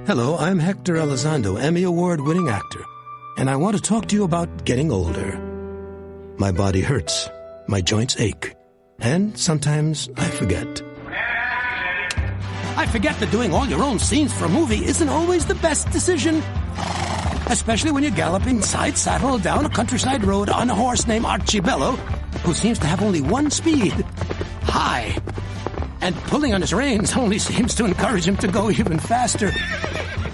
Hello, I'm Hector Elizondo, Emmy Award-winning actor, and I want to talk to you about getting older. My body hurts, my joints ache, and sometimes I forget. I forget that doing all your own scenes for a movie isn't always the best decision. Especially when you're galloping side-saddle down a countryside road on a horse named Archibello, who seems to have only one speed, high. And pulling on his reins only seems to encourage him to go even faster.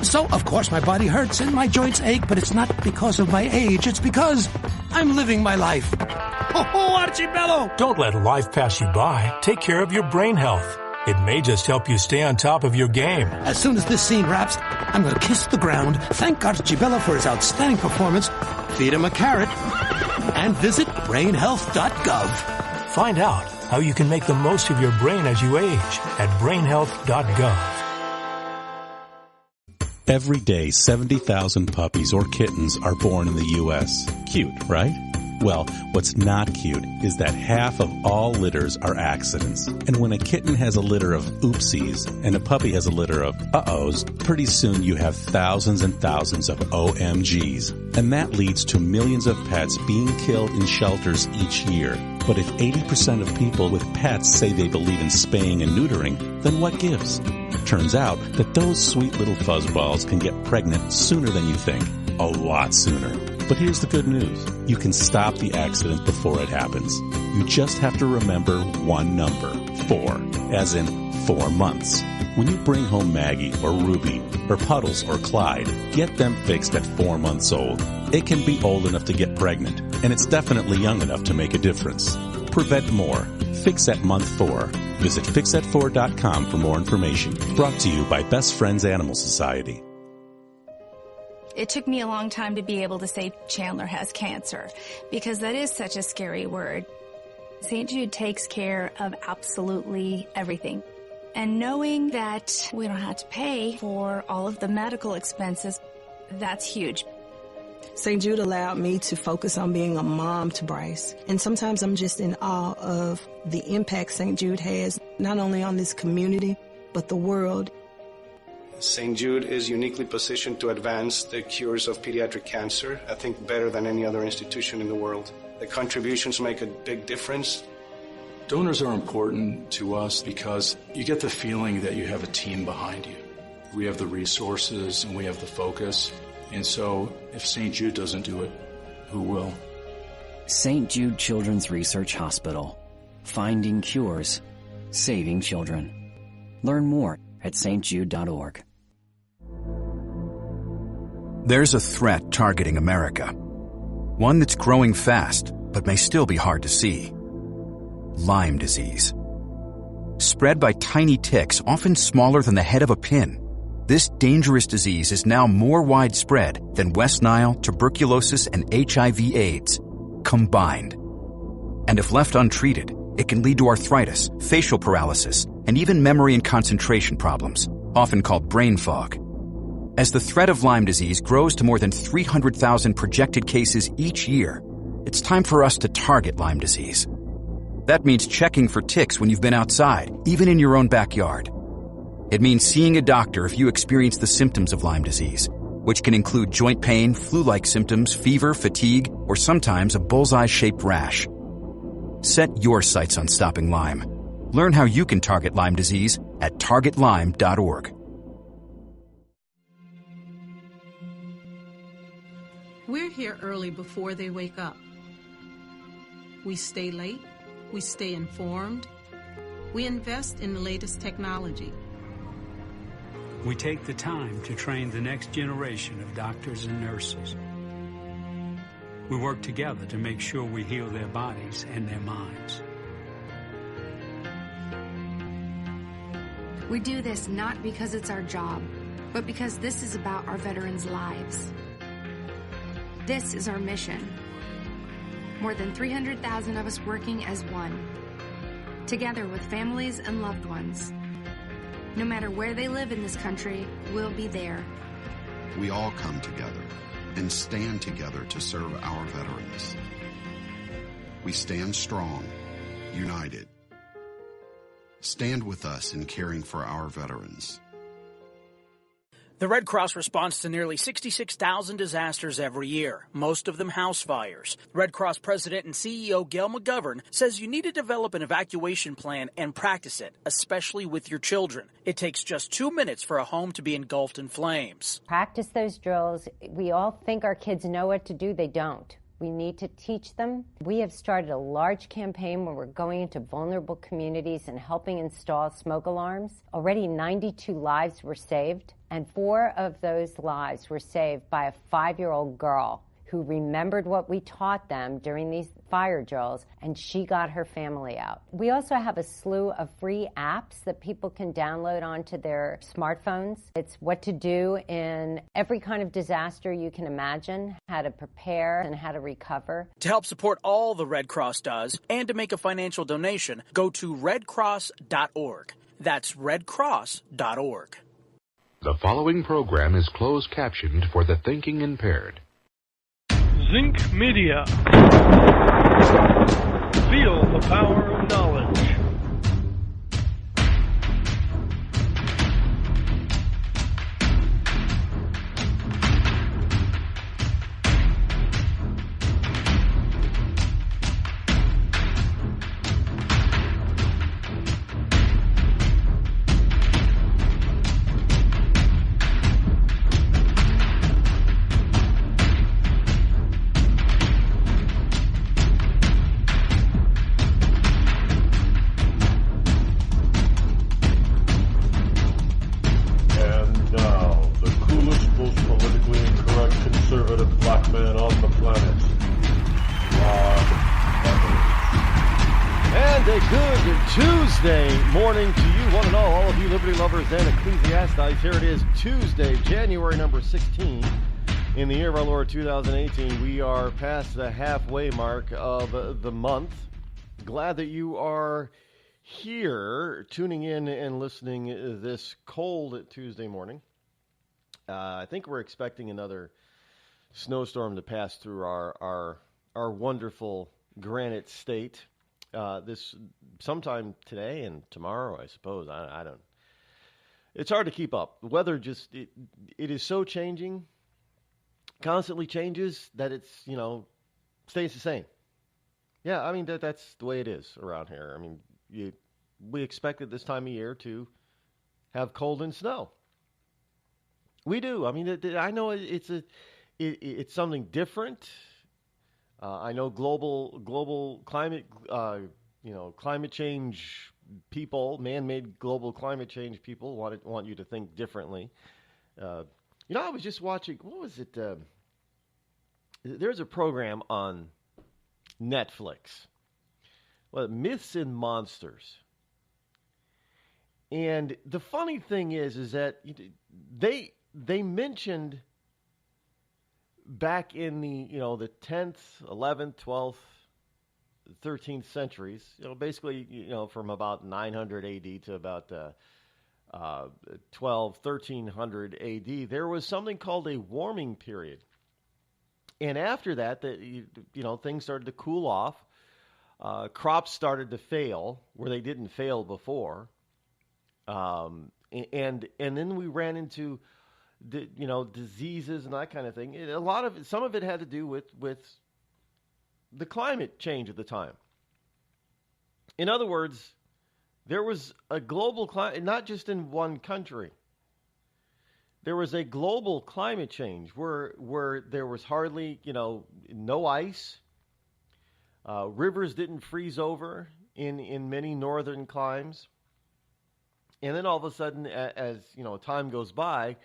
So, of course, my body hurts and my joints ache, but it's not because of my age. It's because I'm living my life. Oh, Archibello! Don't let life pass you by. Take care of your brain health. It may just help you stay on top of your game. As soon as this scene wraps, I'm going to kiss the ground, thank Archibello for his outstanding performance, feed him a carrot, and visit brainhealth.gov. Find out how you can make the most of your brain as you age at brainhealth.gov. Every day, 70,000 puppies or kittens are born in the U.S. Cute, right? Well, what's not cute is that half of all litters are accidents. And when a kitten has a litter of oopsies and a puppy has a litter of uh-ohs, pretty soon you have thousands and thousands of OMGs. And that leads to millions of pets being killed in shelters each year. But if 80% of people with pets say they believe in spaying and neutering, then what gives? Turns out that those sweet little fuzzballs can get pregnant sooner than you think. A lot sooner. But here's the good news. You can stop the accident before it happens. You just have to remember one number, 4, as in 4 months. When you bring home Maggie or Ruby or Puddles or Clyde, get them fixed at 4 months old. It can be old enough to get pregnant, and it's definitely young enough to make a difference. Prevent more. Fix at month 4. Visit fixat4.com for more information. Brought to you by Best Friends Animal Society. It took me a long time to be able to say Chandler has cancer, because that is such a scary word. St. Jude takes care of absolutely everything. And knowing that we don't have to pay for all of the medical expenses, that's huge. St. Jude allowed me to focus on being a mom to Bryce. And sometimes I'm just in awe of the impact St. Jude has, not only on this community, but the world. St. Jude is uniquely positioned to advance the cures of pediatric cancer, I think better than any other institution in the world. The contributions make a big difference. Donors are important to us because you get the feeling that you have a team behind you. We have the resources and we have the focus. And so if St. Jude doesn't do it, who will? St. Jude Children's Research Hospital. Finding cures. Saving children. Learn more at stjude.org. There's a threat targeting America. One that's growing fast, but may still be hard to see. Lyme disease. Spread by tiny ticks, often smaller than the head of a pin. This dangerous disease is now more widespread than West Nile, tuberculosis, and HIV/AIDS combined. And if left untreated, it can lead to arthritis, facial paralysis, and even memory and concentration problems, often called brain fog. As the threat of Lyme disease grows to more than 300,000 projected cases each year, it's time for us to target Lyme disease. That means checking for ticks when you've been outside, even in your own backyard. It means seeing a doctor if you experience the symptoms of Lyme disease, which can include joint pain, flu-like symptoms, fever, fatigue, or sometimes a bullseye-shaped rash. Set your sights on stopping Lyme. Learn how you can target Lyme disease at targetlyme.org. We're here early before they wake up. We stay late. We stay informed. We invest in the latest technology. We take the time to train the next generation of doctors and nurses. We work together to make sure we heal their bodies and their minds. We do this not because it's our job, but because this is about our veterans' lives. This is our mission. More than 300,000 of us working as one, together with families and loved ones. No matter where they live in this country, we'll be there. We all come together and stand together to serve our veterans. We stand strong, united. Stand with us in caring for our veterans. The Red Cross responds to nearly 66,000 disasters every year, most of them house fires. Red Cross President and CEO Gail McGovern says you need to develop an evacuation plan and practice it, especially with your children. It takes just 2 minutes for a home to be engulfed in flames. Practice those drills. We all think our kids know what to do. They don't. We need to teach them. We have started a large campaign where we're going into vulnerable communities and helping install smoke alarms. Already 92 lives were saved, and 4 of those lives were saved by a 5-year-old girl who remembered what we taught them during these fire drills, and she got her family out. We also have a slew of free apps that people can download onto their smartphones. It's what to do in every kind of disaster you can imagine, how to prepare and how to recover. To help support all the Red Cross does and to make a financial donation, go to redcross.org. That's redcross.org. The following program is closed captioned for the thinking impaired. Zinc Media. Feel the power of knowledge. Morning to you, one and all of you liberty lovers and ecclesiastics. Here it is, Tuesday, January number 16, in the year of our Lord 2018. We are past the halfway mark of the month. Glad that you are here, tuning in and listening this cold Tuesday morning. I think we're expecting another snowstorm to pass through our wonderful Granite State. This sometime today and tomorrow, I suppose. I don't. It's hard to keep up. The weather just it is so changing, constantly changes that it's stays the same. Yeah, I mean that's the way it is around here. I mean we expected this time of year to have cold and snow. We do. I mean I know it's something different. I know global climate, climate change people, man-made global climate change people want you to think differently. I was just watching, what was it? There's a program on Netflix, Myths and Monsters. And the funny thing is that they mentioned back in the the 10th, 11th, 12th, 13th centuries, basically from about 900 AD to about 1300 AD, there was something called a warming period. And after that, things started to cool off. Crops started to fail where they didn't fail before. And then we ran into diseases and that kind of thing. Some of it had to do with the climate change at the time. In other words, there was a global climate, not just in one country. There was a global climate change where there was hardly, no ice. Rivers didn't freeze over in many northern climes. And then all of a sudden, as time goes by,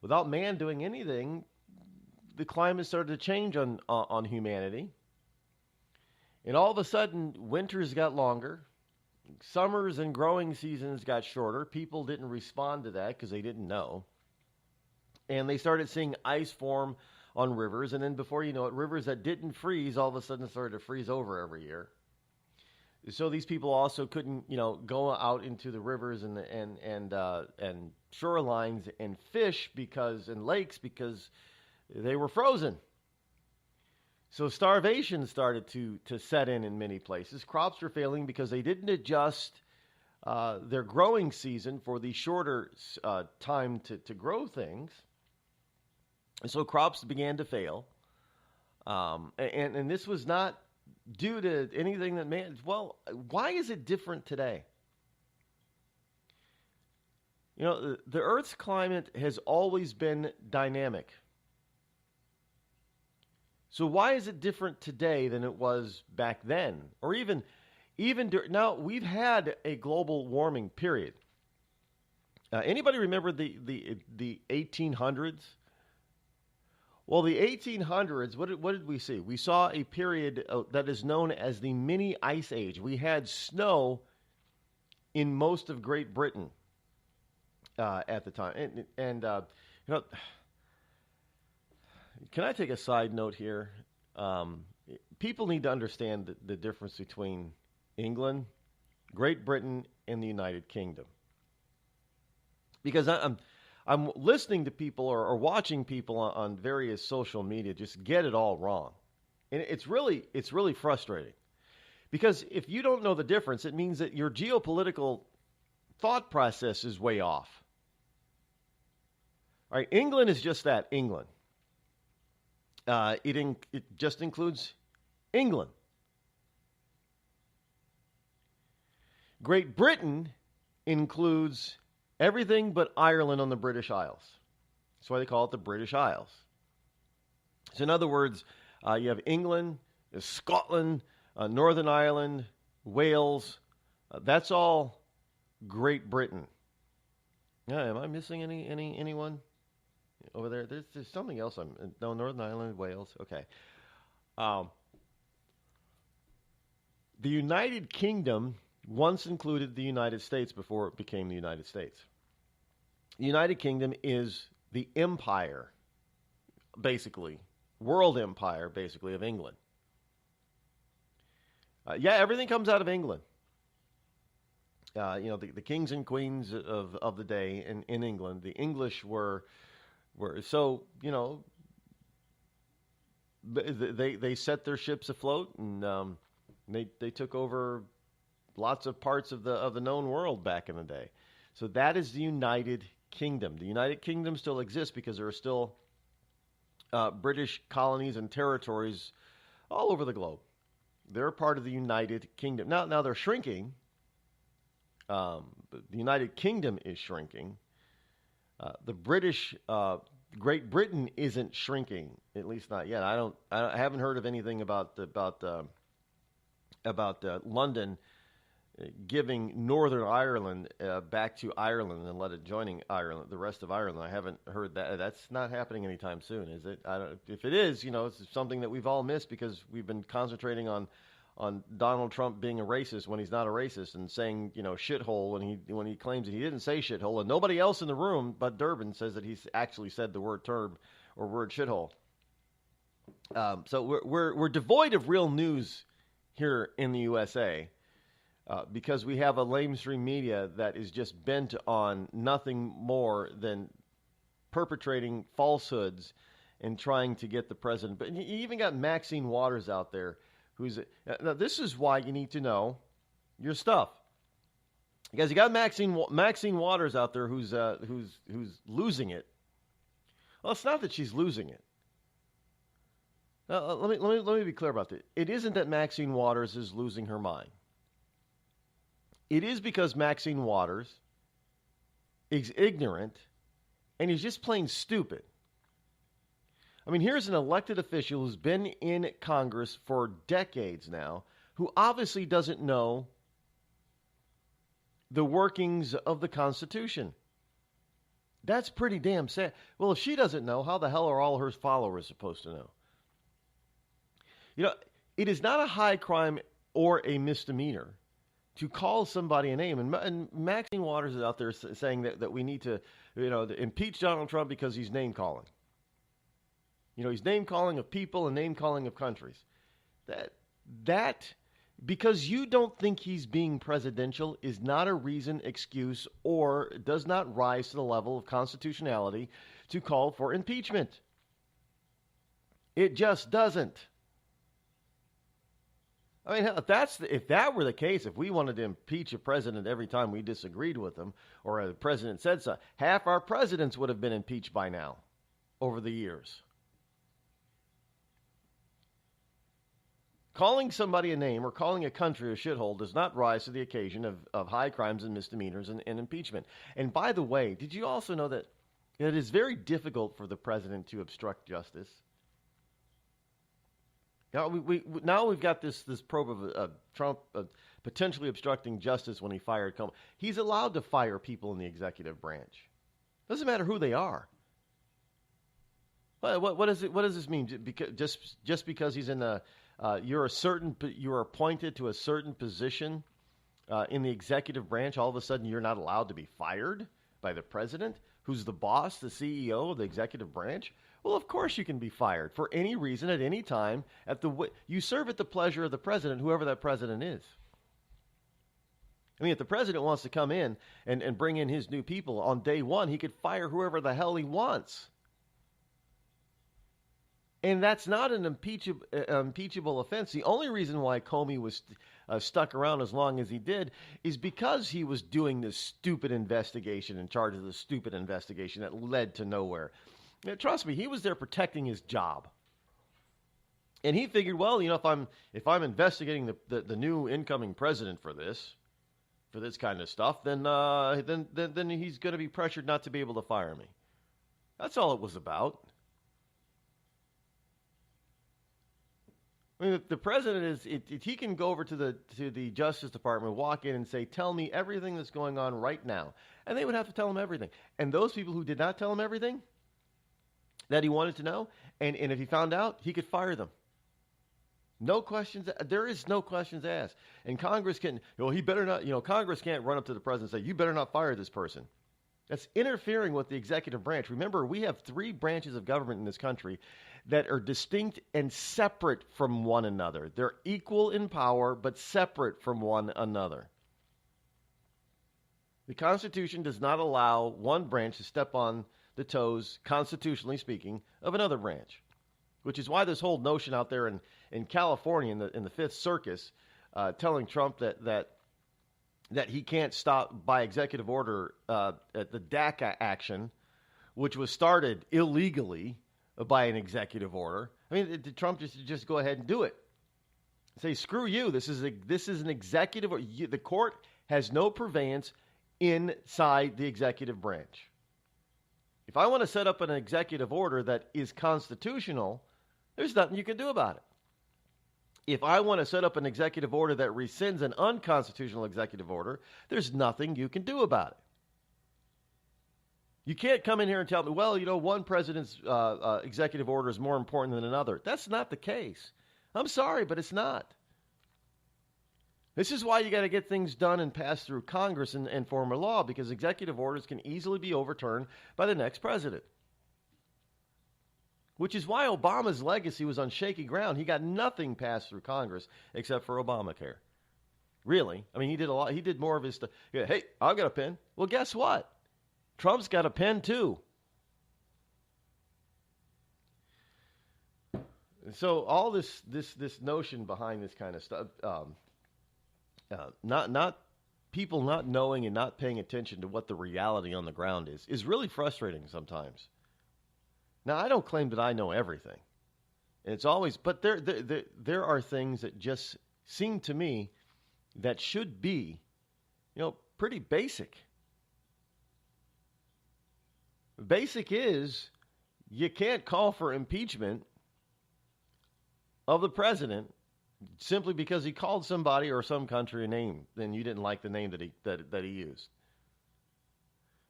without man doing anything, the climate started to change on humanity. And all of a sudden, winters got longer. Summers and growing seasons got shorter. People didn't respond to that because they didn't know. And they started seeing ice form on rivers. And then before you know it, rivers that didn't freeze all of a sudden started to freeze over every year. So these people also couldn't, go out into the rivers and shorelines and fish and lakes because they were frozen. So starvation started to set in many places. Crops were failing because they didn't adjust their growing season for the shorter time to grow things. And so crops began to fail. And this was not due to anything that man. Well, why is it different today? You know, the Earth's climate has always been dynamic. So why is it different today than it was back then? Or even now, we've had a global warming period. Anybody remember the 1800s? Well, the 1800s, what did we see? We saw a period that is known as the mini ice age. We had snow in most of Great Britain at the time. And you know, can I take a side note here? People need to understand the difference between England, Great Britain, and the United Kingdom. Because I'm listening to people or watching people on various social media just get it all wrong. And it's really frustrating. Because if you don't know the difference, it means that your geopolitical thought process is way off. All right, England is just that, England. It just includes England. Great Britain includes everything but Ireland on the British Isles. That's why they call it the British Isles. So in other words, you have England, Scotland, Northern Ireland, Wales. That's all Great Britain. Yeah, am I missing anyone over there? There's something else. Northern Ireland, Wales. Okay. The United Kingdom once included the United States before it became the United States. The United Kingdom is the empire, basically, world empire, basically, of England. Everything comes out of England. You know, the kings and queens of the day in England, the English were so, you know, they set their ships afloat, and they took over lots of parts of the known world back in the day. So that is the United Kingdom. The United Kingdom still exists because there are still British colonies and territories all over the globe. They're part of the United Kingdom. Now they're shrinking. But the United Kingdom is shrinking. The British, Great Britain isn't shrinking, at least not yet. I haven't heard of anything about London giving Northern Ireland back to Ireland and let it joining Ireland, the rest of Ireland. I haven't heard that. That's not happening anytime soon, is it? If it is, you know, it's something that we've all missed because we've been concentrating on Donald Trump being a racist when he's not a racist, and saying, you know, shithole when he claims that he didn't say shithole, and nobody else in the room but Durbin says that he's actually said the word term or word shithole. So we're devoid of real news here in the USA. Because we have a lamestream media that is just bent on nothing more than perpetrating falsehoods and trying to get the president. But you even got Maxine Waters out there, now this is why you need to know your stuff, because you got Maxine Waters out there who's losing it. Well, it's not that she's losing it. Now, let me be clear about this. It isn't that Maxine Waters is losing her mind. It is because Maxine Waters is ignorant and he's just plain stupid. I mean, here's an elected official who's been in Congress for decades now, who obviously doesn't know the workings of the Constitution. That's pretty damn sad. Well, if she doesn't know, how the hell are all her followers supposed to know? You know, it is not a high crime or a misdemeanor to call somebody a name. And Maxine Waters is out there saying that we need to, you know, impeach Donald Trump because he's name-calling. You know, he's name-calling of people and name-calling of countries. That, because you don't think he's being presidential, is not a reason, excuse, or does not rise to the level of constitutionality to call for impeachment. It just doesn't. I mean, if that were the case, if we wanted to impeach a president every time we disagreed with him or the president said so, half our presidents would have been impeached by now over the years. Calling somebody a name or calling a country a shithole does not rise to the occasion of high crimes and misdemeanors and impeachment. And by the way, did you also know that it is very difficult for the president to obstruct justice? Now we've got this probe of Trump potentially obstructing justice when he fired Comey. He's allowed to fire people in the executive branch. Doesn't matter who they are. What does this mean? Just because he's in you're appointed to a certain position in the executive branch, all of a sudden you're not allowed to be fired by the president, who's the boss, the CEO of the executive branch? Well, of course you can be fired for any reason at any time. You serve at the pleasure of the president, whoever that president is. I mean, if the president wants to come in and bring in his new people on day one, he could fire whoever the hell he wants. And that's not an impeachable offense. The only reason why Comey was stuck around as long as he did is because he was doing this stupid investigation, in charge of this stupid investigation that led to nowhere. Now, trust me, he was there protecting his job. And he figured, well, if I'm investigating the new incoming president for this kind of stuff, then he's going to be pressured not to be able to fire me. That's all it was about. I mean, the president he can go over to the Justice Department, walk in and say, tell me everything that's going on right now. And they would have to tell him everything. And those people who did not tell him everything that he wanted to know, and if he found out, he could fire them. No questions. There is no questions asked. And Congress he better not, Congress can't run up to the president and say, you better not fire this person. That's interfering with the executive branch. Remember, we have 3 branches of government in this country that are distinct and separate from one another. They're equal in power, but separate from one another. The Constitution does not allow one branch to step on the toes, constitutionally speaking, of another branch, which is why this whole notion out there in California in the Fifth Circus telling Trump that he can't stop by executive order at the DACA action, which was started illegally by an executive order. I mean, Trump just go ahead and do it. Say, screw you. This is an executive order. The court has no purveyance inside the executive branch. If I want to set up an executive order that is constitutional, there's nothing you can do about it. If I want to set up an executive order that rescinds an unconstitutional executive order, there's nothing you can do about it. You can't come in here and tell me, well, one president's executive order is more important than another. That's not the case. I'm sorry, but it's not. This is why you got to get things done and passed through Congress and form a law, because executive orders can easily be overturned by the next president. Which is why Obama's legacy was on shaky ground. He got nothing passed through Congress except for Obamacare. Really? I mean, he did a lot. He did more of his stuff. Yeah, hey, I've got a pen. Well, guess what? Trump's got a pen too. So all this notion behind this kind of stuff, not people not knowing and not paying attention to what the reality on the ground is really frustrating sometimes. Now, I don't claim that I know everything. It's always, but there are things that just seem to me that should be, pretty basic. Basic is you can't call for impeachment of the president simply because he called somebody or some country a name, then you didn't like the name that he used.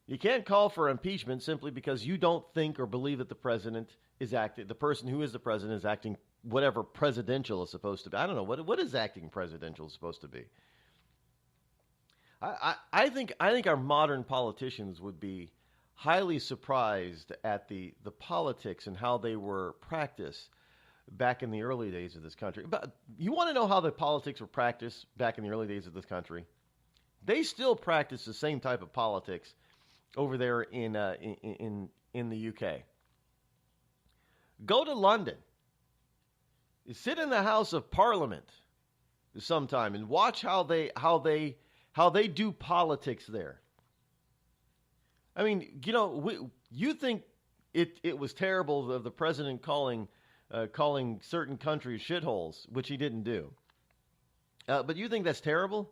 You can't call for impeachment simply because you don't think or believe that the president is acting, the person who is the president is acting whatever presidential is supposed to be. I don't know, what is acting presidential supposed to be? I think our modern politicians would be highly surprised at the politics and how they were practiced back in the early days of this country. But you want to know how the politics were practiced back in the early days of this country? They still practice the same type of politics over there in the UK. Go to London. Sit in the House of Parliament. sometime and watch how they do politics there. I mean, you think it was terrible of the president calling certain countries shitholes, which he didn't do. But you think that's terrible?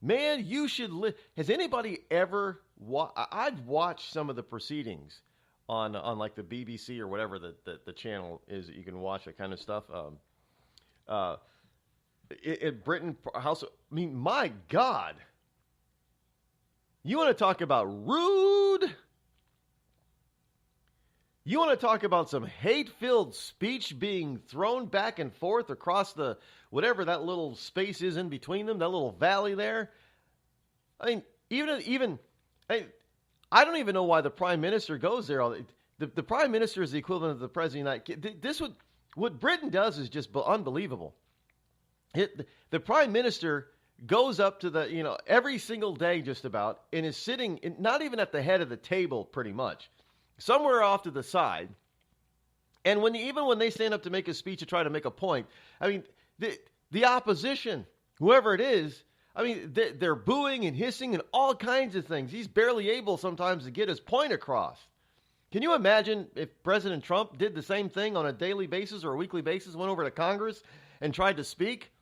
Man, you should has anybody ever I've watched some of the proceedings on like the BBC or whatever the channel is that you can watch that kind of stuff. Britain House. I mean, my God. You want to talk about rude? You want to talk about some hate-filled speech being thrown back and forth across the whatever that little space is in between them, that little valley there? I mean, I don't even know why the prime minister goes there. The prime minister is the equivalent of the president. What Britain does is just unbelievable. The prime minister goes up to every single day just about and is sitting not even at the head of the table pretty much, somewhere off to the side. And when they stand up to make a speech to try to make a point, I mean, the opposition, whoever it is, I mean, they're booing and hissing and all kinds of things. He's barely able sometimes to get his point across. Can you imagine if President Trump did the same thing on a daily basis or a weekly basis, went over to Congress and tried to speak?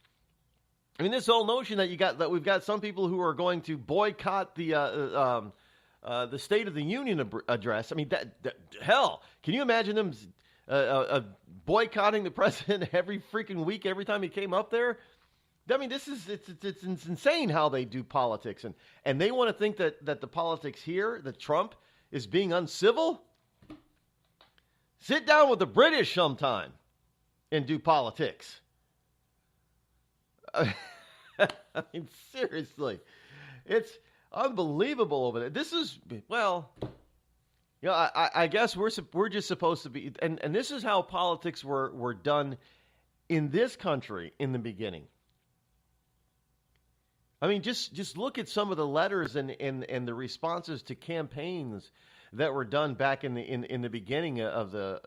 I mean, this whole notion that we've got some people who are going to boycott the State of the Union address. I mean, hell, can you imagine them boycotting the president every freaking week, every time he came up there? I mean, it's insane how they do politics, and they want to think that the politics here, that Trump is being uncivil. Sit down with the British sometime and do politics. I mean, seriously, it's unbelievable over there. This is, I guess we're just supposed to be, and this is how politics were done in this country in the beginning. I mean, just look at some of the letters and the responses to campaigns that were done back in the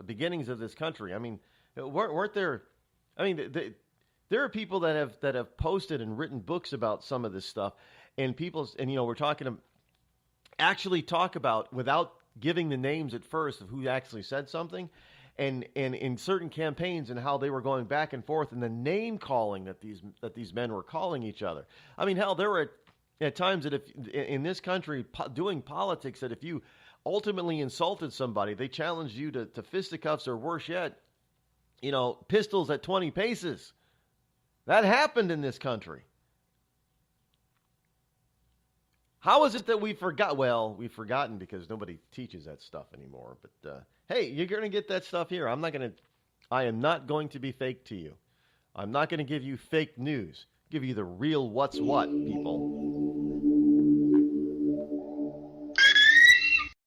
beginnings of this country. I mean, weren't there? I mean, there are people that have posted and written books about some of this stuff, and we're talking to actually talk about without giving the names at first of who actually said something. And in certain campaigns and how they were going back and forth and the name calling that these men were calling each other. I mean, hell, there were at times that if in this country doing politics that if you ultimately insulted somebody, they challenged you to fisticuffs or worse yet, pistols at 20 paces. That happened in this country. How is it that we forgot? Well, we've forgotten because nobody teaches that stuff anymore. But hey, you're going to get that stuff here. I am not going to be fake to you. I'm not going to give you fake news. Give you the real what's what, people.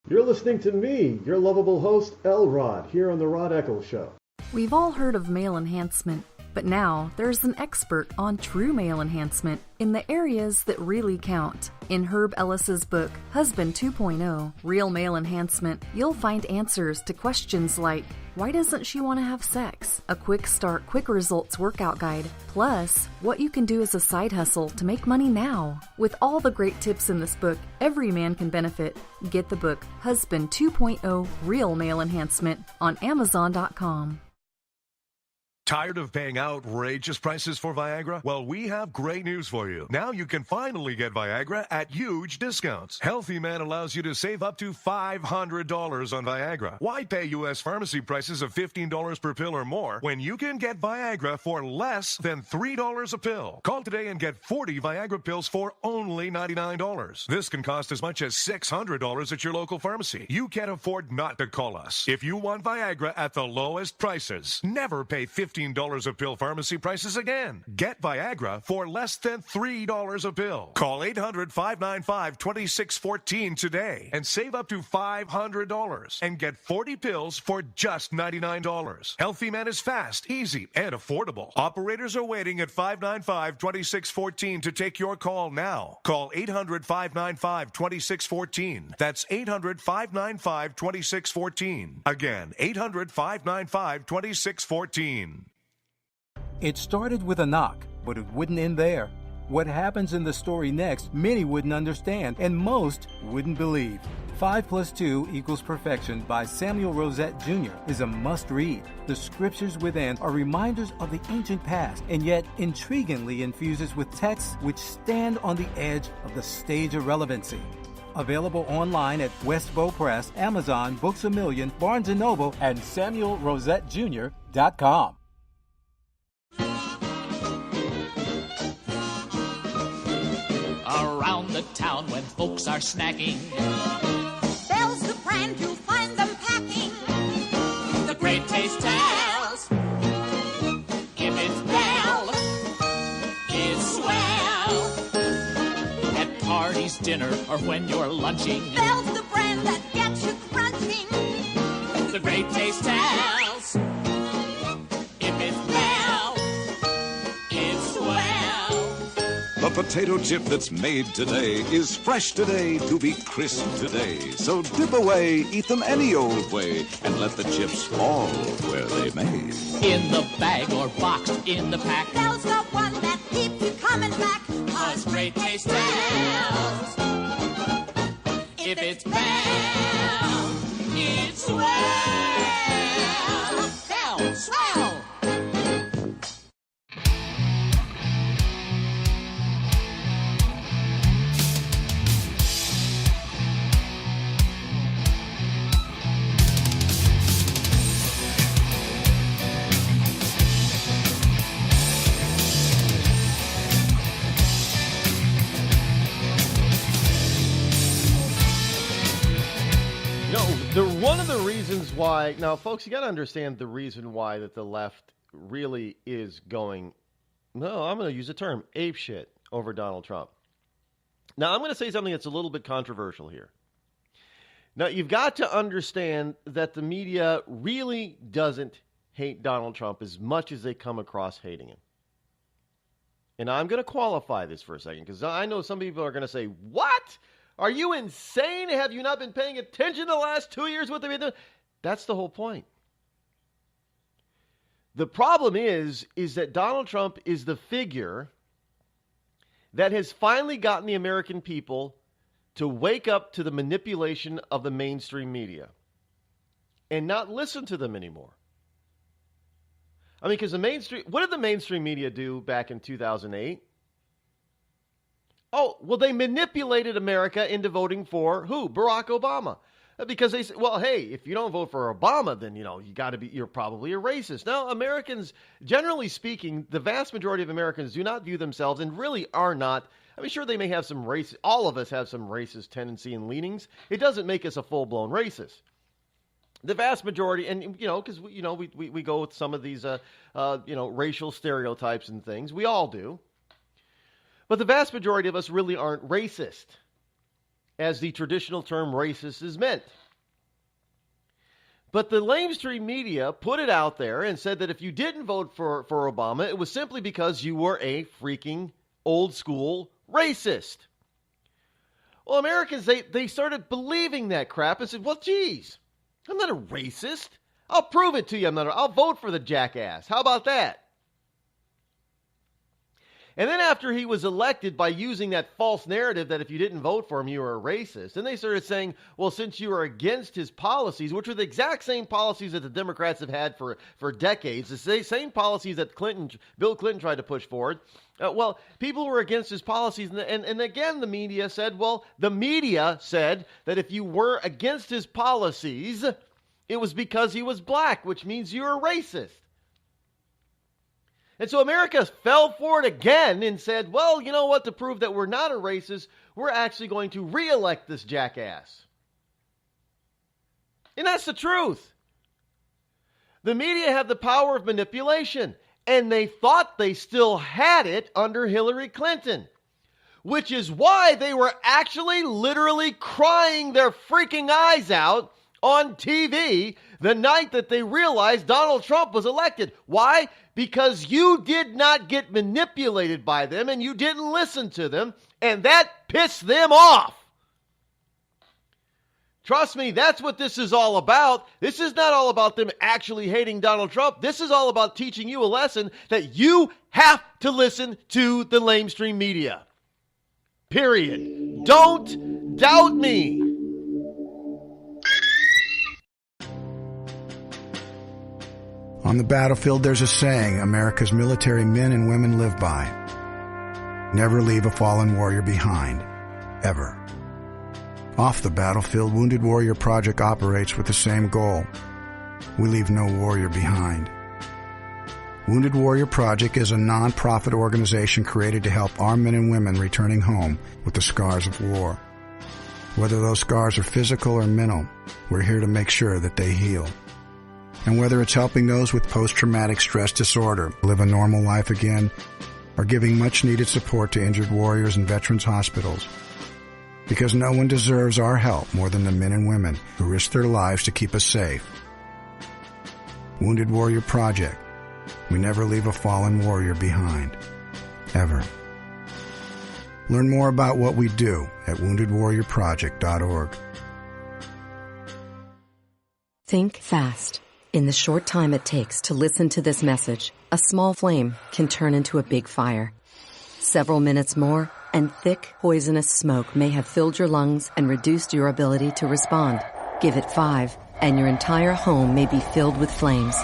You're listening to me, your lovable host, Rod, here on the Rod Eccles Show. We've all heard of male enhancement, but now there's an expert on true male enhancement in the areas that really count. In Herb Ellis's book, Husband 2.0, Real Male Enhancement, you'll find answers to questions like, why doesn't she want to have sex? A quick start, quick results workout guide, plus what you can do as a side hustle to make money now. With all the great tips in this book, every man can benefit. Get the book, Husband 2.0, Real Male Enhancement, on Amazon.com. Tired of paying outrageous prices for Viagra? Well, we have great news for you. Now you can finally get Viagra at huge discounts. Healthy Man allows you to save up to $500 on Viagra. Why pay U.S. pharmacy prices of $15 per pill or more when you can get Viagra for less than $3 a pill? Call today and get 40 Viagra pills for only $99. This can cost as much as $600 at your local pharmacy. You can't afford not to call us. If you want Viagra at the lowest prices, never pay $15 a pill pharmacy prices again. Get Viagra for less than $3 a pill. Call 800-595-2614 today and save up to $500 and get 40 pills for just $99. Healthy Man is fast, easy, and affordable. Operators are waiting at 595-2614 to take your call now. Call 800-595-2614. That's 800-595-2614. Again, 800-595-2614. It started with a knock, but it wouldn't end there. What happens in the story next, many wouldn't understand, and most wouldn't believe. 5 + 2 = Perfection by Samuel Rosette Jr. is a must-read. The scriptures within are reminders of the ancient past, and yet intriguingly infuses with texts which stand on the edge of the stage of relevancy. Available online at Westbow Press, Amazon, Books A Million, Barnes & Noble, and SamuelRosetteJr.com. Around the town when folks are snacking, bells to brand, you'll find them packing. The great taste tells. If it's bell, it's swell. At parties, dinner, or when you're lunching, Bell's the brand that gets you crunching. The great taste tells. If it's bell, it's swell. The potato chip that's made today is fresh today to be crisp today. So dip away, eat them any old way, and let the chips fall where they may. In the bag or boxed in the pack, Bell's the one that keeps you coming back. 'cause great taste tells. If it's bell, it's swell. Bell, swell. One of the reasons why, now folks, you got to understand the reason why that the left really is going, no, I'm going to use a term, apeshit over Donald Trump. Now, I'm going to say something that's a little bit controversial here. Now, you've got to understand that the media really doesn't hate Donald Trump as much as they come across hating him. And I'm going to qualify this for a second, because I know some people are going to say, what? Are you insane? Have you not been paying attention the last 2 years? What they've been doing? That's the whole point. The problem is that Donald Trump is the figure that has finally gotten the American people to wake up to the manipulation of the mainstream media and not listen to them anymore. I mean, because what did the mainstream media do back in 2008? Oh, well, they manipulated America into voting for who? Barack Obama. Because they said, well, hey, if you don't vote for Obama, then, you're probably a racist. Now, Americans, generally speaking, the vast majority of Americans do not view themselves and really are not. I mean, sure, they may have some all of us have some racist tendency and leanings. It doesn't make us a full-blown racist. The vast majority, and, because, we go with some of these, racial stereotypes and things. We all do. But the vast majority of us really aren't racist, as the traditional term racist is meant. But the mainstream media put it out there and said that if you didn't vote for Obama, it was simply because you were a freaking old school racist. Well, Americans, they started believing that crap and said, well, geez, I'm not a racist. I'll prove it to you. I'll vote for the jackass. How about that? And then after he was elected by using that false narrative that if you didn't vote for him, you were a racist, and they started saying, well, since you are against his policies, which are the exact same policies that the Democrats have had for decades, the same policies that Bill Clinton tried to push forward, well, people were against his policies. And again, the media said that if you were against his policies, it was because he was black, which means you're a racist. And so America fell for it again and said, well, you know what? To prove that we're not a racist, we're actually going to re-elect this jackass. And that's the truth. The media have the power of manipulation, and they thought they still had it under Hillary Clinton, which is why they were actually literally crying their freaking eyes out on TV the night that they realized Donald Trump was elected. Why? Because you did not get manipulated by them and you didn't listen to them, and that pissed them off. Trust me, that's what this is all about. This is not all about them actually hating Donald Trump. This is all about teaching you a lesson that you have to listen to the lamestream media. Period. Don't doubt me. On the battlefield, there's a saying America's military men and women live by. Never leave a fallen warrior behind. Ever. Off the battlefield, Wounded Warrior Project operates with the same goal. We leave no warrior behind. Wounded Warrior Project is a non-profit organization created to help our men and women returning home with the scars of war. Whether those scars are physical or mental, we're here to make sure that they heal. And whether it's helping those with post-traumatic stress disorder live a normal life again, or giving much-needed support to injured warriors in veterans' hospitals. Because no one deserves our help more than the men and women who risk their lives to keep us safe. Wounded Warrior Project. We never leave a fallen warrior behind. Ever. Learn more about what we do at woundedwarriorproject.org. Think fast. In the short time it takes to listen to this message, a small flame can turn into a big fire. Several minutes more, and thick, poisonous smoke may have filled your lungs and reduced your ability to respond. Give it 5, and your entire home may be filled with flames.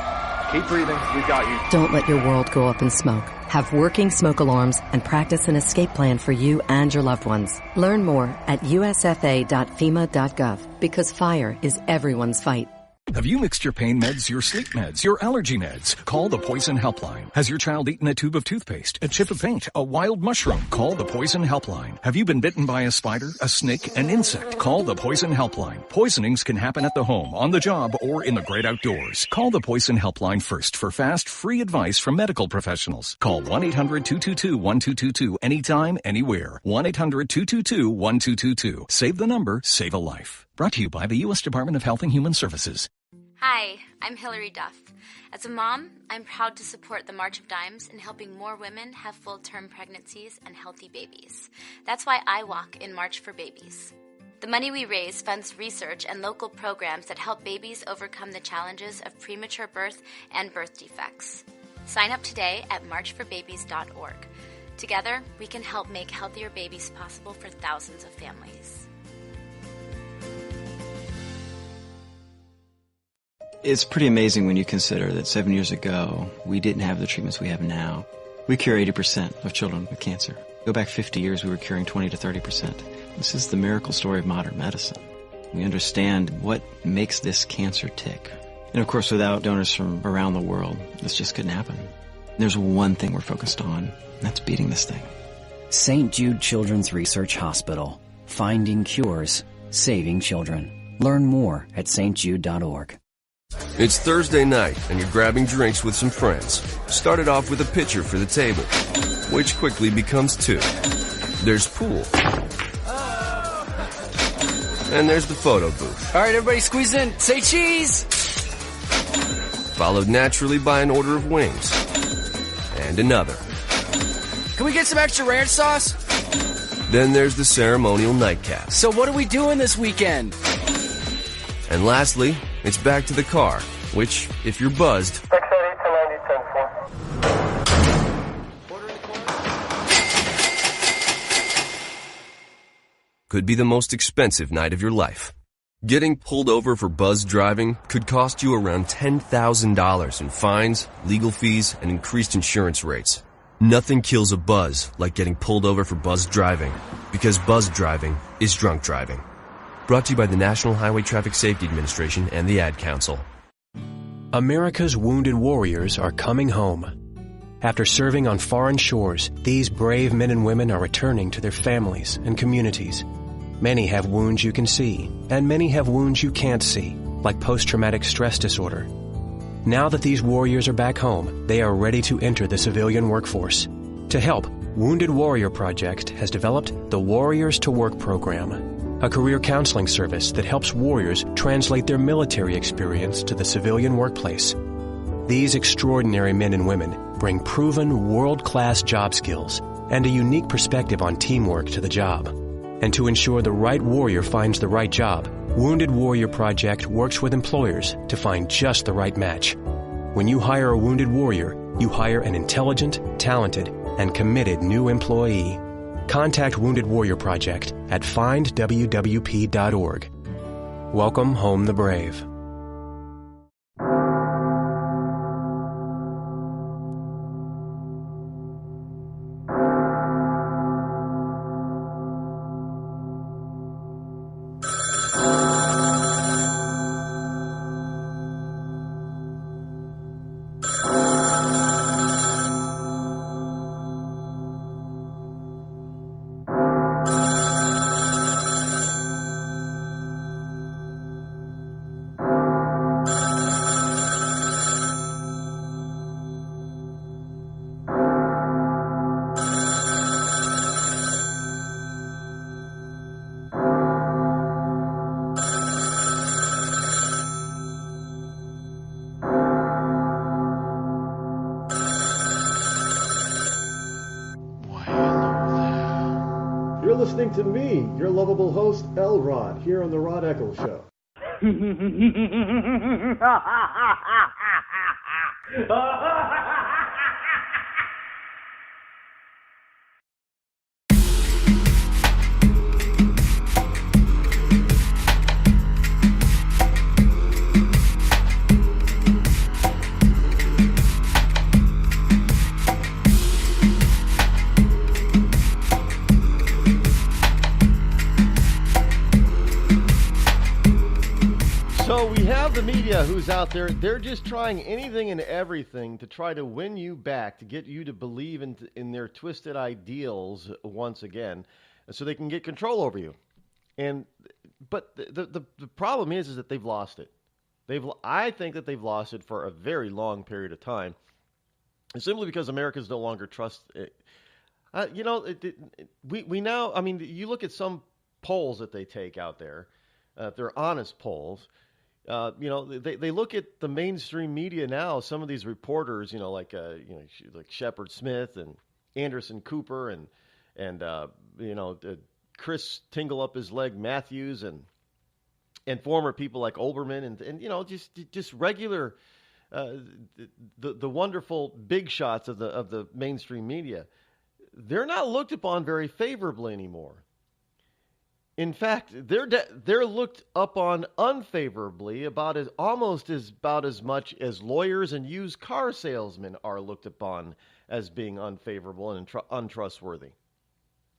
Keep breathing. We've got you. Don't let your world go up in smoke. Have working smoke alarms and practice an escape plan for you and your loved ones. Learn more at usfa.fema.gov, because fire is everyone's fight. Have you mixed your pain meds, your sleep meds, your allergy meds? Call the Poison Helpline. Has your child eaten a tube of toothpaste, a chip of paint, a wild mushroom? Call the Poison Helpline. Have you been bitten by a spider, a snake, an insect? Call the Poison Helpline. Poisonings can happen at the home, on the job, or in the great outdoors. Call the Poison Helpline first for fast, free advice from medical professionals. Call 1-800-222-1222 anytime, anywhere. 1-800-222-1222. Save the number, save a life. Brought to you by the U.S. Department of Health and Human Services. Hi, I'm Hillary Duff. As a mom, I'm proud to support the March of Dimes in helping more women have full-term pregnancies and healthy babies. That's why I walk in March for Babies. The money we raise funds research and local programs that help babies overcome the challenges of premature birth and birth defects. Sign up today at marchforbabies.org. Together, we can help make healthier babies possible for thousands of families. It's pretty amazing when you consider that 7 years ago, we didn't have the treatments we have now. We cure 80% of children with cancer. Go back 50 years, we were curing 20 to 30%. This is the miracle story of modern medicine. We understand what makes this cancer tick. And of course, without donors from around the world, this just couldn't happen. There's one thing we're focused on, and that's beating this thing. St. Jude Children's Research Hospital. Finding cures, saving children. Learn more at stjude.org. It's Thursday night, and you're grabbing drinks with some friends. Started off with a pitcher for the table, which quickly becomes 2. There's pool. And there's the photo booth. All right, everybody squeeze in. Say cheese! Followed naturally by an order of wings. And another. Can we get some extra ranch sauce? Then there's the ceremonial nightcap. So what are we doing this weekend? And lastly, it's back to the car, which, if you're buzzed, could be the most expensive night of your life. Getting pulled over for buzz driving could cost you around $10,000 in fines, legal fees, and increased insurance rates. Nothing kills a buzz like getting pulled over for buzz driving, because buzz driving is drunk driving. Brought to you by the National Highway Traffic Safety Administration and the Ad Council. America's wounded warriors are coming home. After serving on foreign shores, these brave men and women are returning to their families and communities. Many have wounds you can see, and many have wounds you can't see, like post-traumatic stress disorder. Now that these warriors are back home, they are ready to enter the civilian workforce. To help, Wounded Warrior Project has developed the Warriors to Work program, a career counseling service that helps warriors translate their military experience to the civilian workplace. These extraordinary men and women bring proven world-class job skills and a unique perspective on teamwork to the job. And to ensure the right warrior finds the right job, Wounded Warrior Project works with employers to find just the right match. When you hire a wounded warrior, you hire an intelligent, talented, and committed new employee. Contact Wounded Warrior Project at findwwp.org. Welcome home the brave. You're listening to me, your lovable host, L. Rod, here on the Rod Eccles Show. So we have the media who's out there. They're just trying anything and everything to try to win you back, to get you to believe in their twisted ideals once again, so they can get control over you. But the problem is that they've lost it. I think that they've lost it for a very long period of time, simply because Americans no longer trust it. We now. I mean, you look at some polls that they take out there. They're honest polls. They look at the mainstream media now. Some of these reporters, like Shepard Smith and Anderson Cooper and Chris Tingle Up His Leg Matthews and former people like Olbermann and just regular the wonderful big shots of the mainstream media. They're not looked upon very favorably anymore. In fact, they're looked upon unfavorably about as much as lawyers and used car salesmen are looked upon as being unfavorable and untrustworthy.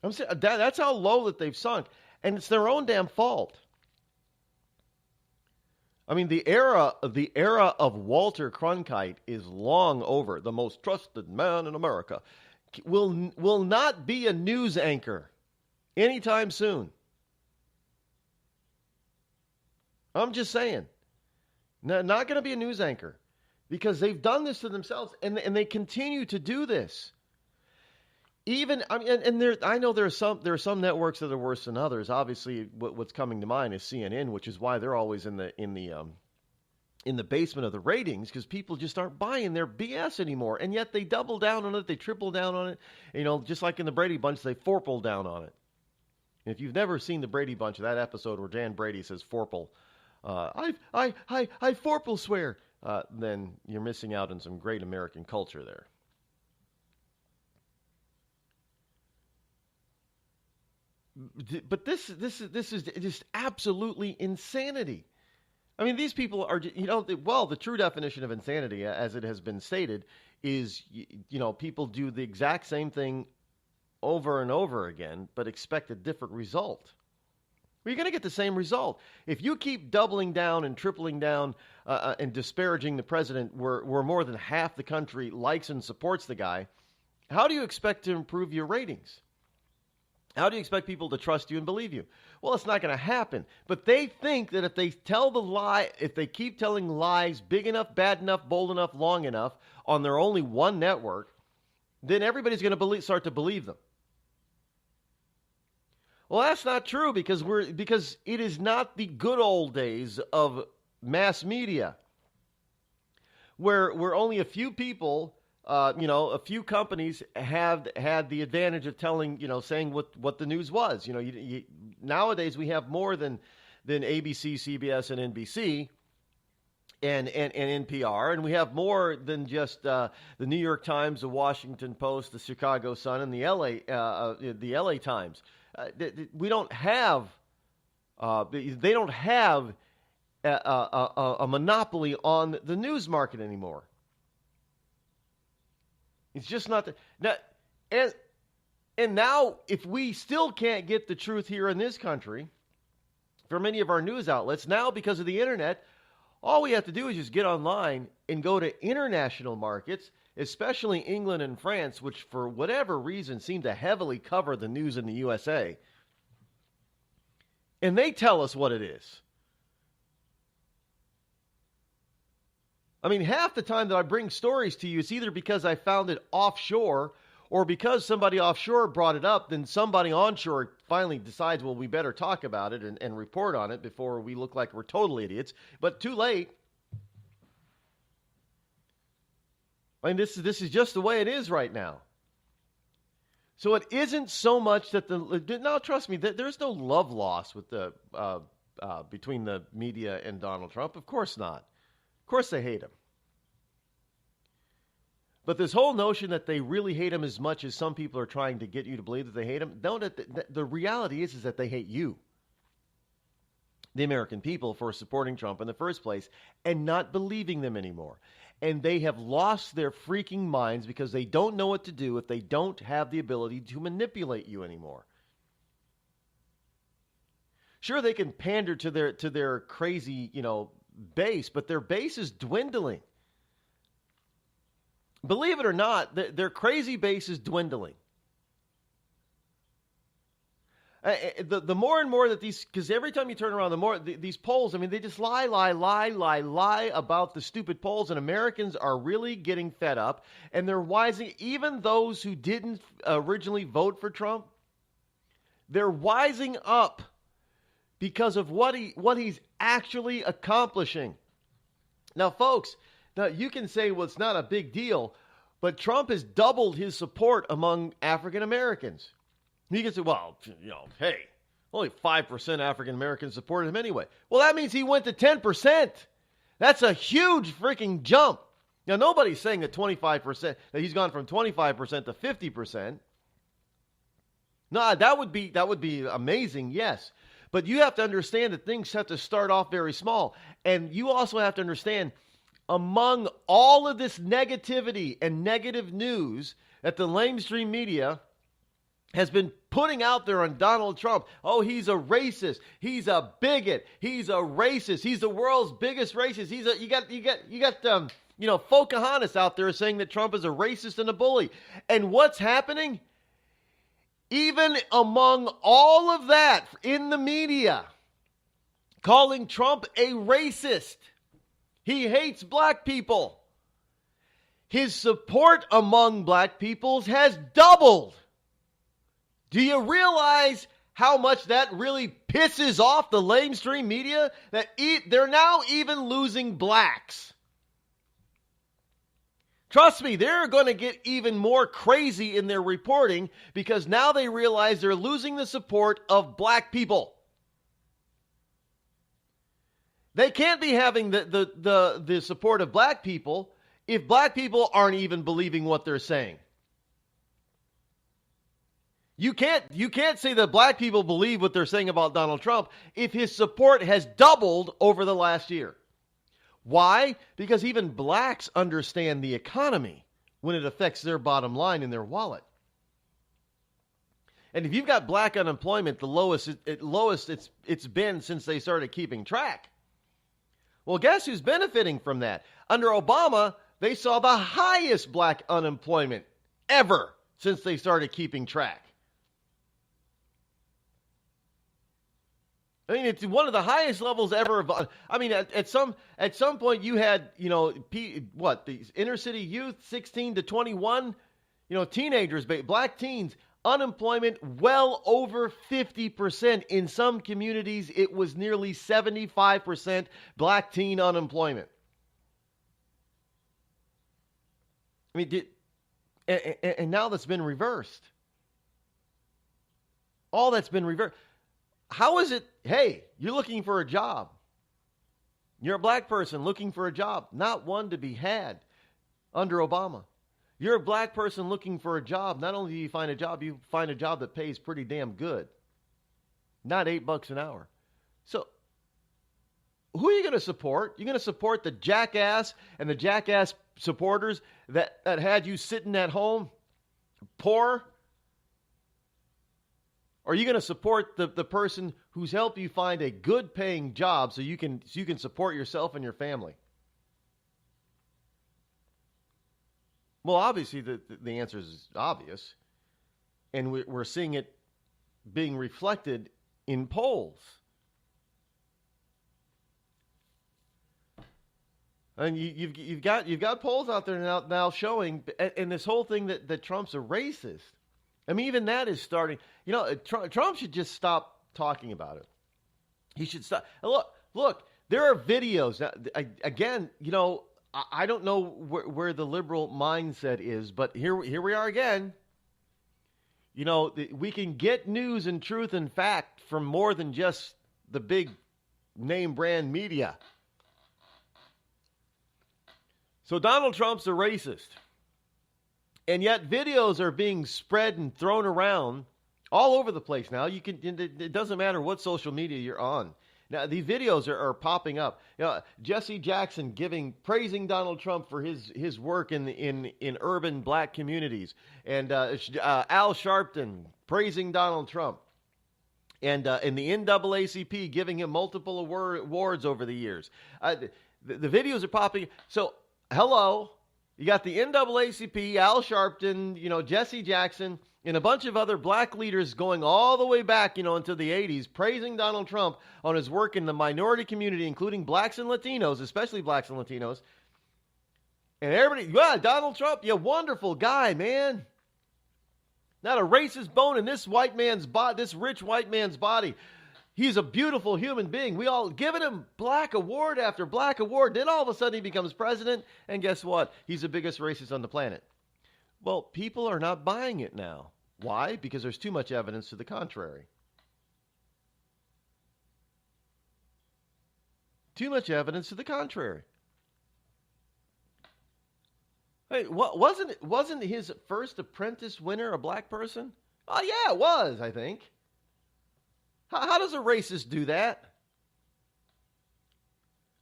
I'm saying that's how low that they've sunk, and it's their own damn fault. I mean, the era of Walter Cronkite is long over. The most trusted man in America will not be a news anchor anytime soon. I'm just saying. Not going to be a news anchor, because they've done this to themselves, and they continue to do this. I know there are some networks that are worse than others. Obviously, what's coming to mind is CNN, which is why they're always in the basement of the ratings, because people just aren't buying their BS anymore, and yet they double down on it, they triple down on it. Just like in the Brady Bunch, they fourple down on it. And if you've never seen the Brady Bunch, that episode where Jan Brady says fourple. I forple swear, then you're missing out on some great American culture there. But this is just absolutely insanity. I mean, these people are, the true definition of insanity, as it has been stated, is, people do the exact same thing over and over again, but expect a different result. Well, you're going to get the same result. If you keep doubling down and tripling down and disparaging the president where more than half the country likes and supports the guy, how do you expect to improve your ratings? How do you expect people to trust you and believe you? Well, it's not going to happen. But they think that if they tell the lie, if they keep telling lies big enough, bad enough, bold enough, long enough on their only one network, then everybody's going to start to believe them. Well, that's not true, because it is not the good old days of mass media, where only a few people, a few companies have had the advantage of saying what the news was. Nowadays we have more than than ABC, CBS, and NBC. And NPR, and we have more than just the New York Times, the Washington Post, the Chicago Sun, and the LA Times. We don't have they don't have a monopoly on the news market anymore. It's just not and now if we still can't get the truth here in this country from any of our news outlets, now because of the internet, all we have to do is just get online and go to international markets, especially England and France, which for whatever reason seem to heavily cover the news in the USA. And they tell us what it is. I mean, half the time that I bring stories to you, it's either because I found it offshore or because somebody offshore brought it up, then somebody onshore finally decides, well, we better talk about it and report on it before we look like we're total idiots. But too late. I mean, this is just the way it is right now. So it isn't so much that now trust me, there's no love loss with between the media and Donald Trump. Of course not. Of course they hate him. But this whole notion that they really hate him as much as some people are trying to get you to believe that they hate him, the reality is that they hate you, the American people, for supporting Trump in the first place and not believing them anymore. And they have lost their freaking minds because they don't know what to do if they don't have the ability to manipulate you anymore. Sure, they can pander to their crazy, base, but their base is dwindling. Believe it or not, their crazy base is dwindling. The more and more that because every time you turn around, the more these polls, I mean, they just lie about the stupid polls, and Americans are really getting fed up, and they're wising. Even those who didn't originally vote for Trump, they're wising up because of what he's actually accomplishing. Now, folks. Now, you can say, well, it's not a big deal, but Trump has doubled his support among African Americans. You can say, well, hey, only 5% African Americans supported him anyway. Well, that means he went to 10%. That's a huge freaking jump. Now, nobody's saying that 25%, that he's gone from 25% to 50%. No, that would be amazing, yes. But you have to understand that things have to start off very small. And you also have to understand, among all of this negativity and negative news that the lamestream media has been putting out there on Donald Trump, oh, he's a racist, he's a bigot, he's a racist, he's the world's biggest racist. You got Pocahontas out there saying that Trump is a racist and a bully. And what's happening? Even among all of that in the media, calling Trump a racist. He hates black people. His support among black people has doubled. Do you realize how much that really pisses off the lamestream media? That they're now even losing blacks. Trust me, they're going to get even more crazy in their reporting because now they realize they're losing the support of black people. They can't be having the support of black people if black people aren't even believing what they're saying. You can't say that black people believe what they're saying about Donald Trump if his support has doubled over the last year. Why? Because even blacks understand the economy when it affects their bottom line in their wallet. And if you've got black unemployment, the lowest it's been since they started keeping track. Well, guess who's benefiting from that? Under Obama, they saw the highest black unemployment ever since they started keeping track. I mean, it's one of the highest levels ever. I mean, at some point you had, these inner city youth, 16 to 21, teenagers, black teens, unemployment well over 50%. In some communities, it was nearly 75% black teen unemployment. I mean, and now that's been reversed. All that's been reversed. How is it, hey, you're looking for a job. You're a black person looking for a job, not one to be had under Obama. You're a black person looking for a job. Not only do you find a job that pays pretty damn good. Not $8 an hour. So who are you going to support? You're going to support the jackass and the jackass supporters that had you sitting at home poor? Or are you going to support the person who's helped you find a good paying job so you can support yourself and your family? Well, obviously the answer is obvious. And we're seeing it being reflected in polls. And you've got polls out there now showing, and this whole thing that Trump's a racist. I mean, even that is starting. You know, Trump should just stop talking about it. He should stop. Look, there are videos. Now, again, you know, I don't know where the liberal mindset is, but here we are again. You know, we can get news and truth and fact from more than just the big name brand media. So Donald Trump's a racist. And yet videos are being spread and thrown around all over the place now. It doesn't matter what social media you're on. Now, these videos are popping up. You know, Jesse Jackson praising Donald Trump for his work in urban black communities. And Al Sharpton praising Donald Trump. And the NAACP giving him multiple awards over the years. The videos are popping. So, hello. You got the NAACP, Al Sharpton, you know, Jesse Jackson, and a bunch of other black leaders going all the way back, you know, into the 80s, praising Donald Trump on his work in the minority community, including blacks and Latinos, especially blacks and Latinos. And everybody, yeah, Donald Trump, you wonderful guy, man. Not a racist bone in this white man's body, this rich white man's body. He's a beautiful human being. We all giving him black award after black award. Then all of a sudden he becomes president. And guess what? He's the biggest racist on the planet. Well, people are not buying it now. Why? Because there's too much evidence to the contrary. Too much evidence to the contrary. Hey, wasn't his first Apprentice winner a black person? Oh, yeah, it was, I think. How does a racist do that?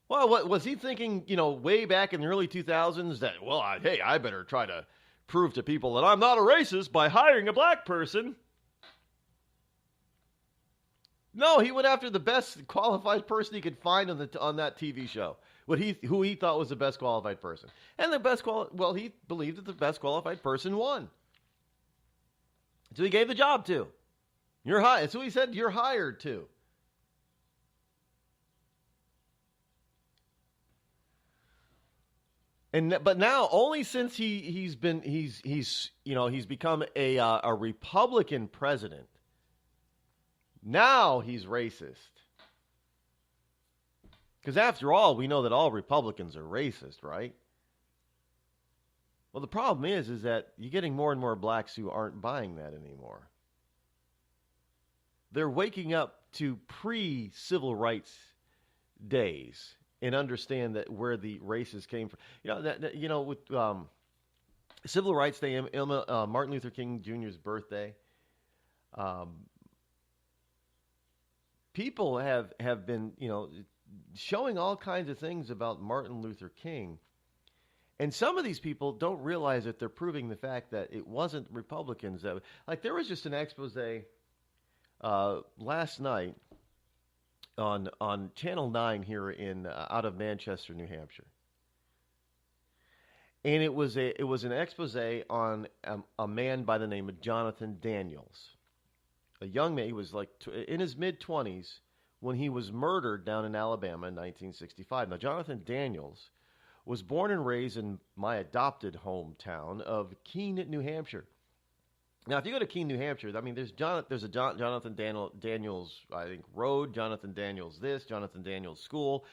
Well, what was he thinking, you know, way back in the early 2000s that, well, I better try to prove to people that I'm not a racist by hiring a black person? No, he went after the best qualified person he could find on that TV show. Who he thought was the best qualified person. And he believed that the best qualified person won. So he gave the job to. You're hired. That's what he said. You're hired to. But now, only since he's become a Republican president. Now he's racist. Because after all, we know that all Republicans are racist, right? Well, the problem is that you're getting more and more blacks who aren't buying that anymore. They're waking up to pre-civil rights days and understand that where the races came from. With Civil Rights Day, Martin Luther King Jr.'s birthday, people have been, showing all kinds of things about Martin Luther King. And some of these people don't realize that they're proving the fact that it wasn't Republicans that, like, there was just an expose last night on Channel 9 here out of Manchester, New Hampshire, and it was an expose on a man by the name of Jonathan Daniels, a young man. He was like in his mid-20s when he was murdered down in Alabama in 1965. Now, Jonathan Daniels was born and raised in my adopted hometown of Keene, New Hampshire. Now, if you go to Keene, New Hampshire, I mean, there's a Jonathan Daniels, I think, road, Jonathan Daniels this, Jonathan Daniels school.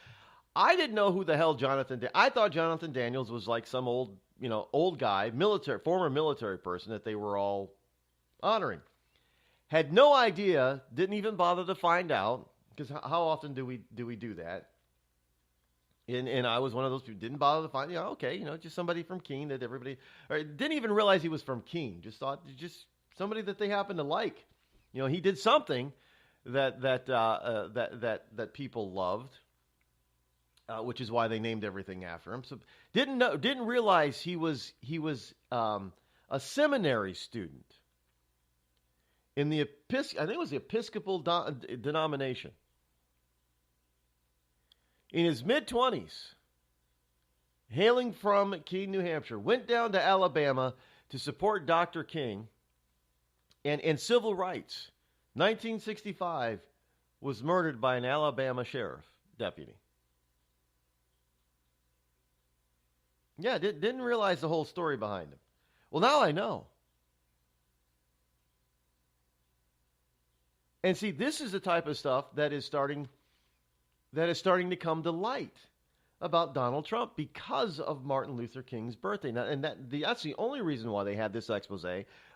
I didn't know who the hell I thought Jonathan Daniels was like some old guy, former military person that they were all honoring. Had no idea, didn't even bother to find out, because how often do we do that? And I was one of those people, didn't bother to find, just somebody from Keene that everybody, or didn't even realize he was from Keene. Just thought, just somebody that they happened to like. He did something that people loved, which is why they named everything after him. So didn't realize he was a seminary student in the I think it was the Episcopal denomination. In his mid-20s, hailing from Keene, New Hampshire, went down to Alabama to support Dr. King and civil rights. 1965, was murdered by an Alabama sheriff deputy. Yeah, didn't realize the whole story behind him. Well, now I know. And see, this is the type of stuff that is starting to come to light about Donald Trump because of Martin Luther King's birthday. Now, and that's the only reason why they had this expose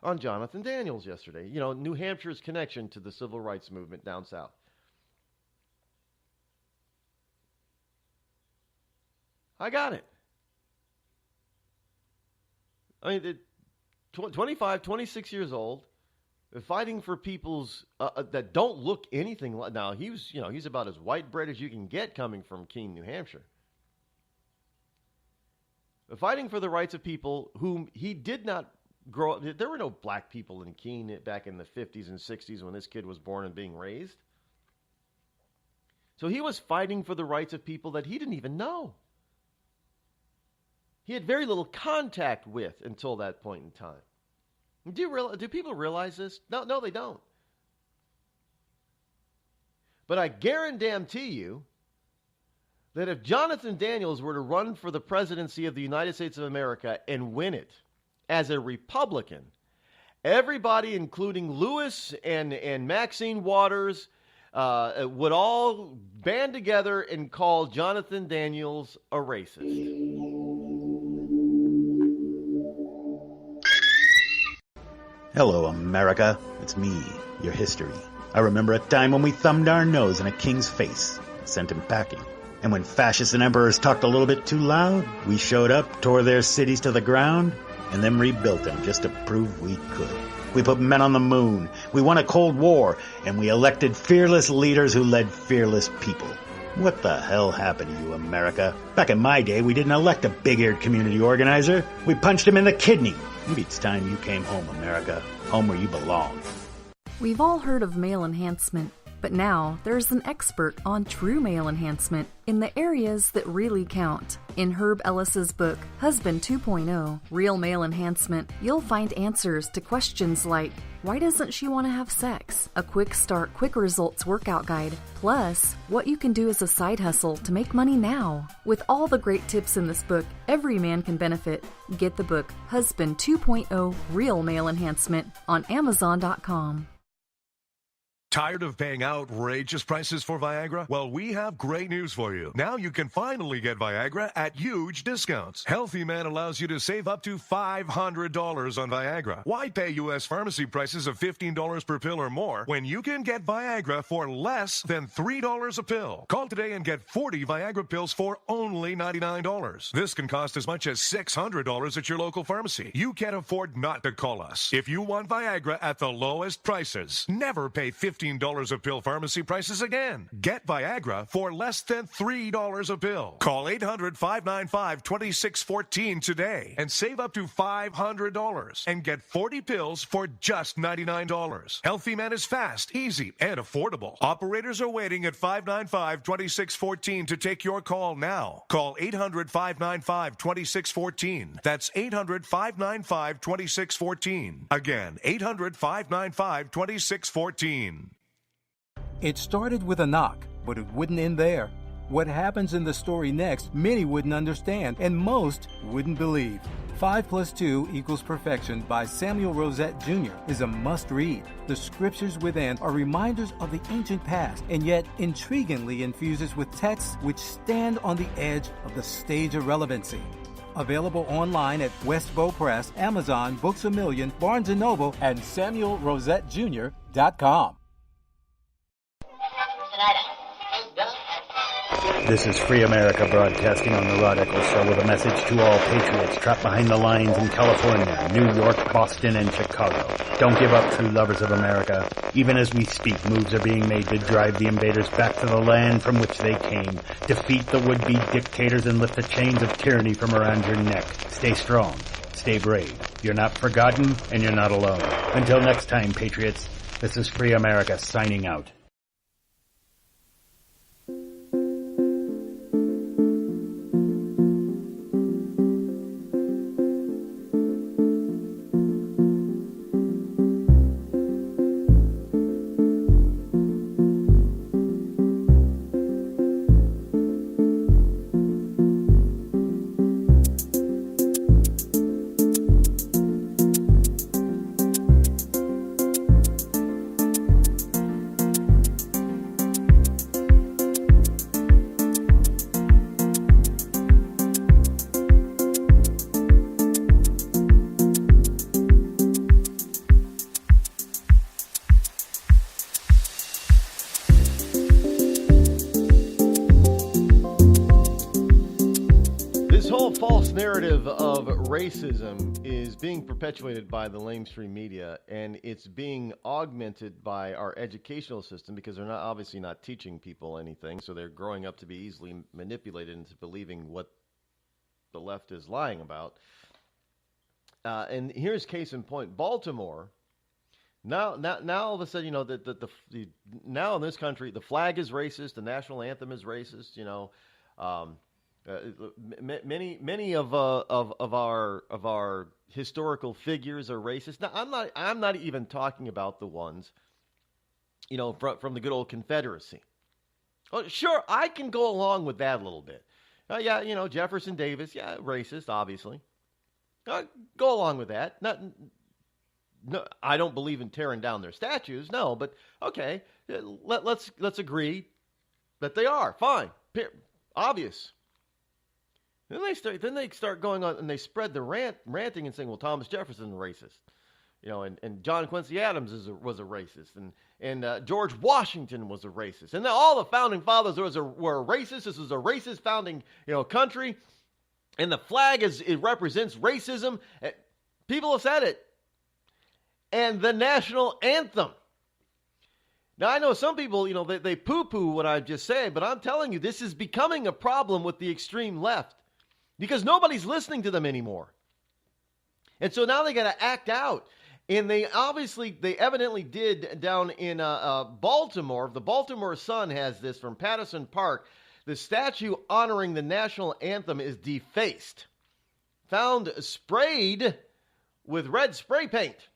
on Jonathan Daniels yesterday. New Hampshire's connection to the civil rights movement down south. I got it. I mean, 25, 26 years old, fighting for people's that don't look anything like. Now he's about as white bread as you can get coming from Keene, New Hampshire. Fighting for the rights of people whom he did not grow up. There were no black people in Keene back in the 50s and 60s when this kid was born and being raised. So he was fighting for the rights of people that he didn't even know. He had very little contact with until that point in time. Do people realize this? No, they don't. But I guarantee you that if Jonathan Daniels were to run for the presidency of the United States of America and win it as a Republican, everybody, including Lewis and Maxine Waters, would all band together and call Jonathan Daniels a racist. Hello, America. It's me, your history. I remember a time when we thumbed our nose in a king's face, sent him packing. And when fascists and emperors talked a little bit too loud, we showed up, tore their cities to the ground, and then rebuilt them just to prove we could. We put men on the moon, we won a Cold War, and we elected fearless leaders who led fearless people. What the hell happened to you, America? Back in my day, we didn't elect a big-eared community organizer. We punched him in the kidney. Maybe it's time you came home, America. Home where you belong. We've all heard of male enhancement, but now there's an expert on true male enhancement in the areas that really count. In Herb Ellis's book, Husband 2.0, Real Male Enhancement, you'll find answers to questions like, why doesn't she want to have sex? A quick start, quick results workout guide, plus what you can do as a side hustle to make money now. With all the great tips in this book, every man can benefit. Get the book, Husband 2.0, Real Male Enhancement, on Amazon.com. Tired of paying outrageous prices for Viagra? Well, we have great news for you. Now you can finally get Viagra at huge discounts. Healthy Man allows you to save up to $500 on Viagra. Why pay U.S. pharmacy prices of $15 per pill or more when you can get Viagra for less than $3 a pill? Call today and get 40 Viagra pills for only $99. This can cost as much as $600 at your local pharmacy. You can't afford not to call us. If you want Viagra at the lowest prices, never pay $15 a pill pharmacy prices again. Get Viagra for less than $3 a pill. Call 800-595-2614 today and save up to $500 and get 40 pills for just $99. Healthy Man is fast, easy, and affordable. Operators are waiting at 595-2614 to take your call now. Call 800-595-2614. That's 800-595-2614. Again, 800-595-2614. It started with a knock, but it wouldn't end there. What happens in the story next, many wouldn't understand, and most wouldn't believe. 5 + 2 = Perfection by Samuel Rosette Jr. is a must-read. The scriptures within are reminders of the ancient past, and yet intriguingly infuses with texts which stand on the edge of the stage of relevancy. Available online at Westbow Press, Amazon, Books A Million, Barnes & Noble, and SamuelRosetteJr.com. This is Free America broadcasting on the Rod Eccles Show with a message to all patriots trapped behind the lines in California, New York, Boston, and Chicago. Don't give up, true lovers of America. Even as we speak, moves are being made to drive the invaders back to the land from which they came. Defeat the would-be dictators and lift the chains of tyranny from around your neck. Stay strong. Stay brave. You're not forgotten, and you're not alone. Until next time, patriots, this is Free America signing out. Racism is being perpetuated by the lamestream media, and it's being augmented by our educational system because they're obviously not teaching people anything, so they're growing up to be easily manipulated into believing what the left is lying about. And here's case in point: Baltimore. Now all of a sudden, now in this country, the flag is racist, the national anthem is racist. Many of our historical figures are racist. Now, I'm not even talking about the ones, from the good old Confederacy. Oh, sure, I can go along with that a little bit. Jefferson Davis, racist, obviously. Go along with that. No, I don't believe in tearing down their statues. No, but okay, let's agree that they are fine. Obvious. Then they start going on and they spread the ranting and saying, well, Thomas Jefferson racist, and John Quincy Adams was a racist, and George Washington was a racist, and all the founding fathers were racist. This was a racist founding country, and the flag it represents racism. People have said it, and the national anthem. Now, I know some people, they poo-poo what I've just said, but I'm telling you, this is becoming a problem with the extreme left because nobody's listening to them anymore. And so now they got to act out. And they evidently did down in Baltimore. The Baltimore Sun has this from Patterson Park. The statue honoring the national anthem is defaced, found sprayed with red spray paint.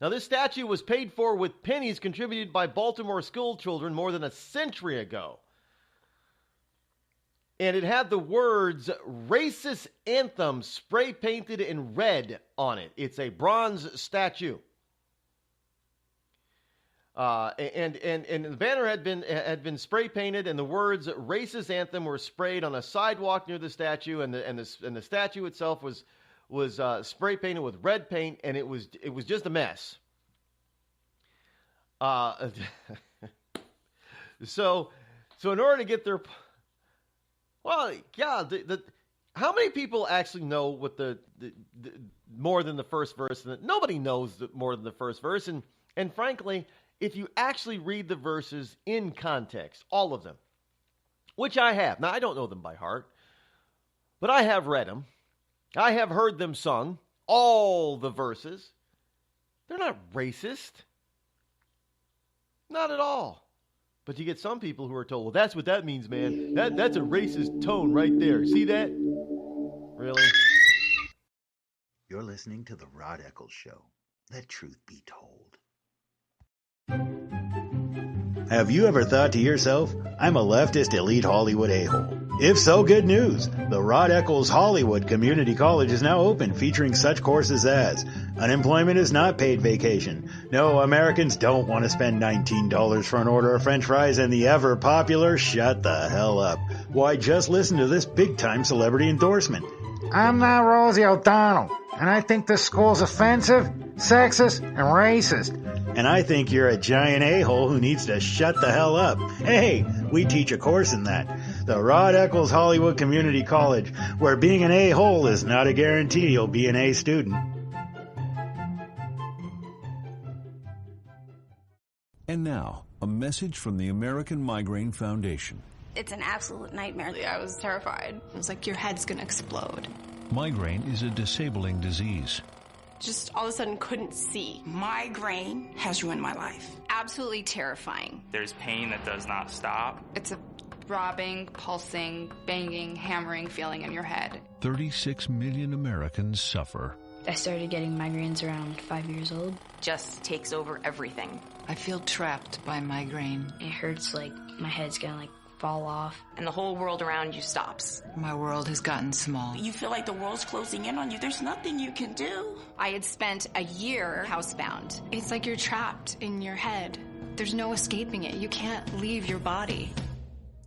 Now, this statue was paid for with pennies contributed by Baltimore school children more than a century ago. And it had the words racist anthem spray painted in red on it. It's a bronze statue. And the banner had been spray painted, and the words racist anthem were sprayed on a sidewalk near the statue, and the statue itself was spray painted with red paint, and it was just a mess. So in order to get their, well, yeah, how many people actually know what the more than the first verse? Nobody knows more than the first verse, and frankly, if you actually read the verses in context, all of them, which I have. Now, I don't know them by heart, but I have read them. I have heard them sung, all the verses. They're not racist. Not at all. But you get some people who are told, well, that's what that means, man. That's a racist tone right there. See that? Really? You're listening to The Rod Eccles Show. Let truth be told. Have you ever thought to yourself, I'm a leftist elite Hollywood a-hole? If so, good news. The Rod Eccles Hollywood Community College is now open, featuring such courses as unemployment is not paid vacation. No, Americans don't want to spend $19 for an order of French fries, and the ever popular shut the hell up. Why, just listen to this big-time celebrity endorsement. I'm not Rosie O'Donnell, and I think this school's offensive, sexist, and racist. And I think you're a giant a-hole who needs to shut the hell up. Hey, we teach a course in that. The Rod Eccles Hollywood Community College, where being an a-hole is not a guarantee you'll be an A student. And now, a message from the American Migraine Foundation. It's an absolute nightmare. I was terrified. It was like your head's gonna explode. Migraine is a disabling disease. Just all of a sudden couldn't see. Migraine has ruined my life. Absolutely terrifying. There's pain that does not stop. It's a throbbing, pulsing, banging, hammering feeling in your head. 36 million Americans suffer. I started getting migraines around 5 years old. Just takes over everything. I feel trapped by migraine. It hurts like my head's gonna fall off. And the whole world around you stops. My world has gotten small. You feel like the world's closing in on you. There's nothing you can do. I had spent a year housebound. It's like you're trapped in your head. There's no escaping it. You can't leave your body.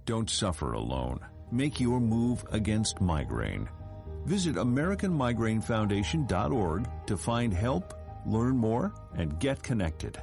Don't suffer alone. Make your move against migraine. Visit AmericanMigraineFoundation.org to find help, learn more, and get connected.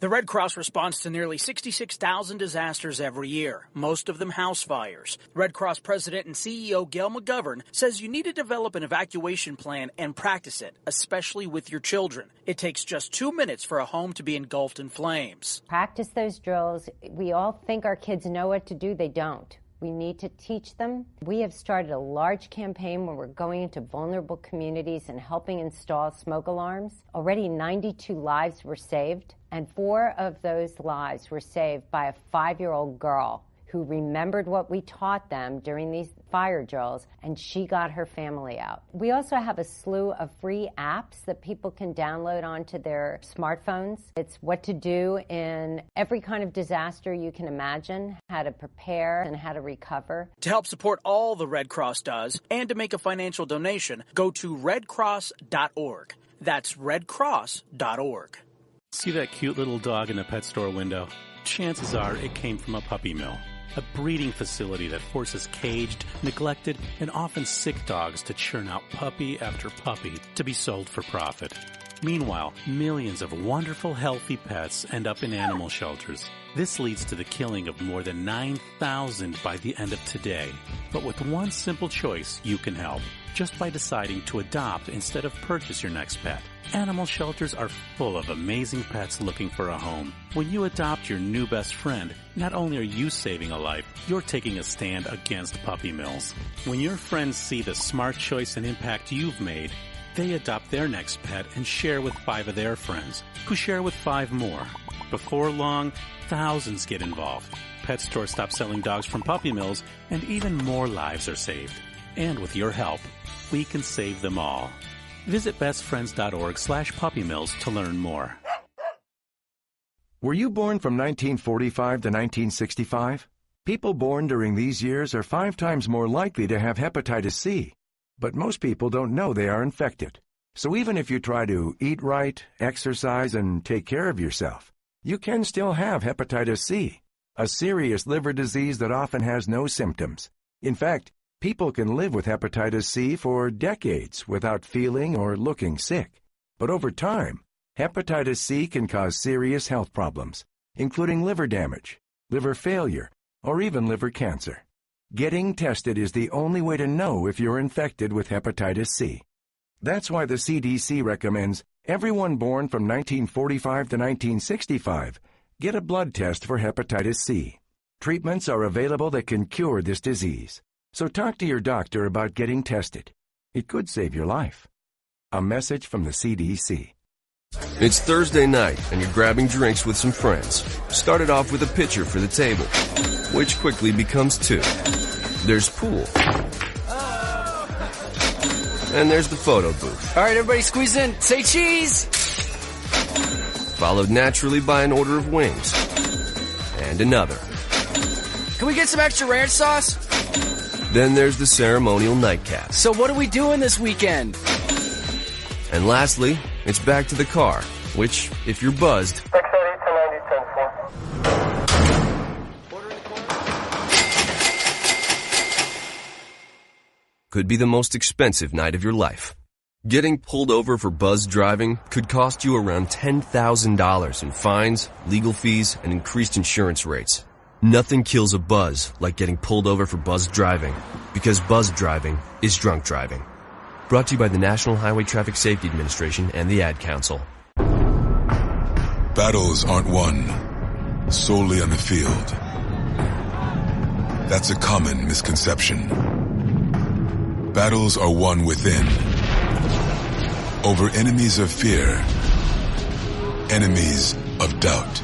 The Red Cross responds to nearly 66,000 disasters every year, most of them house fires. Red Cross President and CEO Gail McGovern says you need to develop an evacuation plan and practice it, especially with your children. It takes just 2 minutes for a home to be engulfed in flames. Practice those drills. We all think our kids know what to do. They don't. We need to teach them. We have started a large campaign where we're going into vulnerable communities and helping install smoke alarms. Already 92 lives were saved, and 4 of those lives were saved by a 5-year-old girl who remembered what we taught them during these fire drills, and she got her family out. We also have a slew of free apps that people can download onto their smartphones. It's what to do in every kind of disaster you can imagine, how to prepare and how to recover. To help support all the Red Cross does and to make a financial donation, go to redcross.org. That's redcross.org. See that cute little dog in the pet store window? Chances are it came from a puppy mill. A breeding facility that forces caged, neglected, and often sick dogs to churn out puppy after puppy to be sold for profit. Meanwhile, millions of wonderful, healthy pets end up in animal shelters. This leads to the killing of more than 9,000 by the end of today. But with one simple choice, you can help. Just by deciding to adopt instead of purchase your next pet. Animal shelters are full of amazing pets looking for a home. When you adopt your new best friend, not only are you saving a life, you're taking a stand against puppy mills. When your friends see the smart choice and impact you've made, they adopt their next pet and share with 5 of their friends, who share with 5 more. Before long, thousands get involved. Pet stores stop selling dogs from puppy mills, and even more lives are saved. And with your help, we can save them all. Visit bestfriends.org/puppymills to learn more. Were you born from 1945 to 1965? People born during these years are 5 times more likely to have hepatitis C. But most people don't know they are infected. So even if you try to eat right, exercise, and take care of yourself, you can still have hepatitis C, a serious liver disease that often has no symptoms. In fact, people can live with hepatitis C for decades without feeling or looking sick. But over time, hepatitis C can cause serious health problems, including liver damage, liver failure, or even liver cancer. Getting tested is the only way to know if you're infected with hepatitis C. That's why the CDC recommends everyone born from 1945 to 1965 get a blood test for hepatitis C. Treatments are available that can cure this disease. So talk to your doctor about getting tested. It could save your life. A message from the CDC. It's Thursday night, and you're grabbing drinks with some friends. Started off with a pitcher for the table, which quickly becomes 2. There's pool. And there's the photo booth. All right, everybody squeeze in. Say cheese! Followed naturally by an order of wings. And another. Can Can we get some extra ranch sauce? Then there's the ceremonial nightcap. So what are we doing this weekend? And lastly, it's back to the car, which, if you're buzzed, could be the most expensive night of your life. Getting pulled over for buzz driving could cost you around $10,000 in fines, legal fees, and increased insurance rates. Nothing kills a buzz like getting pulled over for buzz driving, because buzz driving is drunk driving. Brought to you by the National Highway Traffic Safety Administration and the Ad Council. Battles aren't won solely on the field. That's a common misconception. Battles are won within, over enemies of fear, enemies of doubt.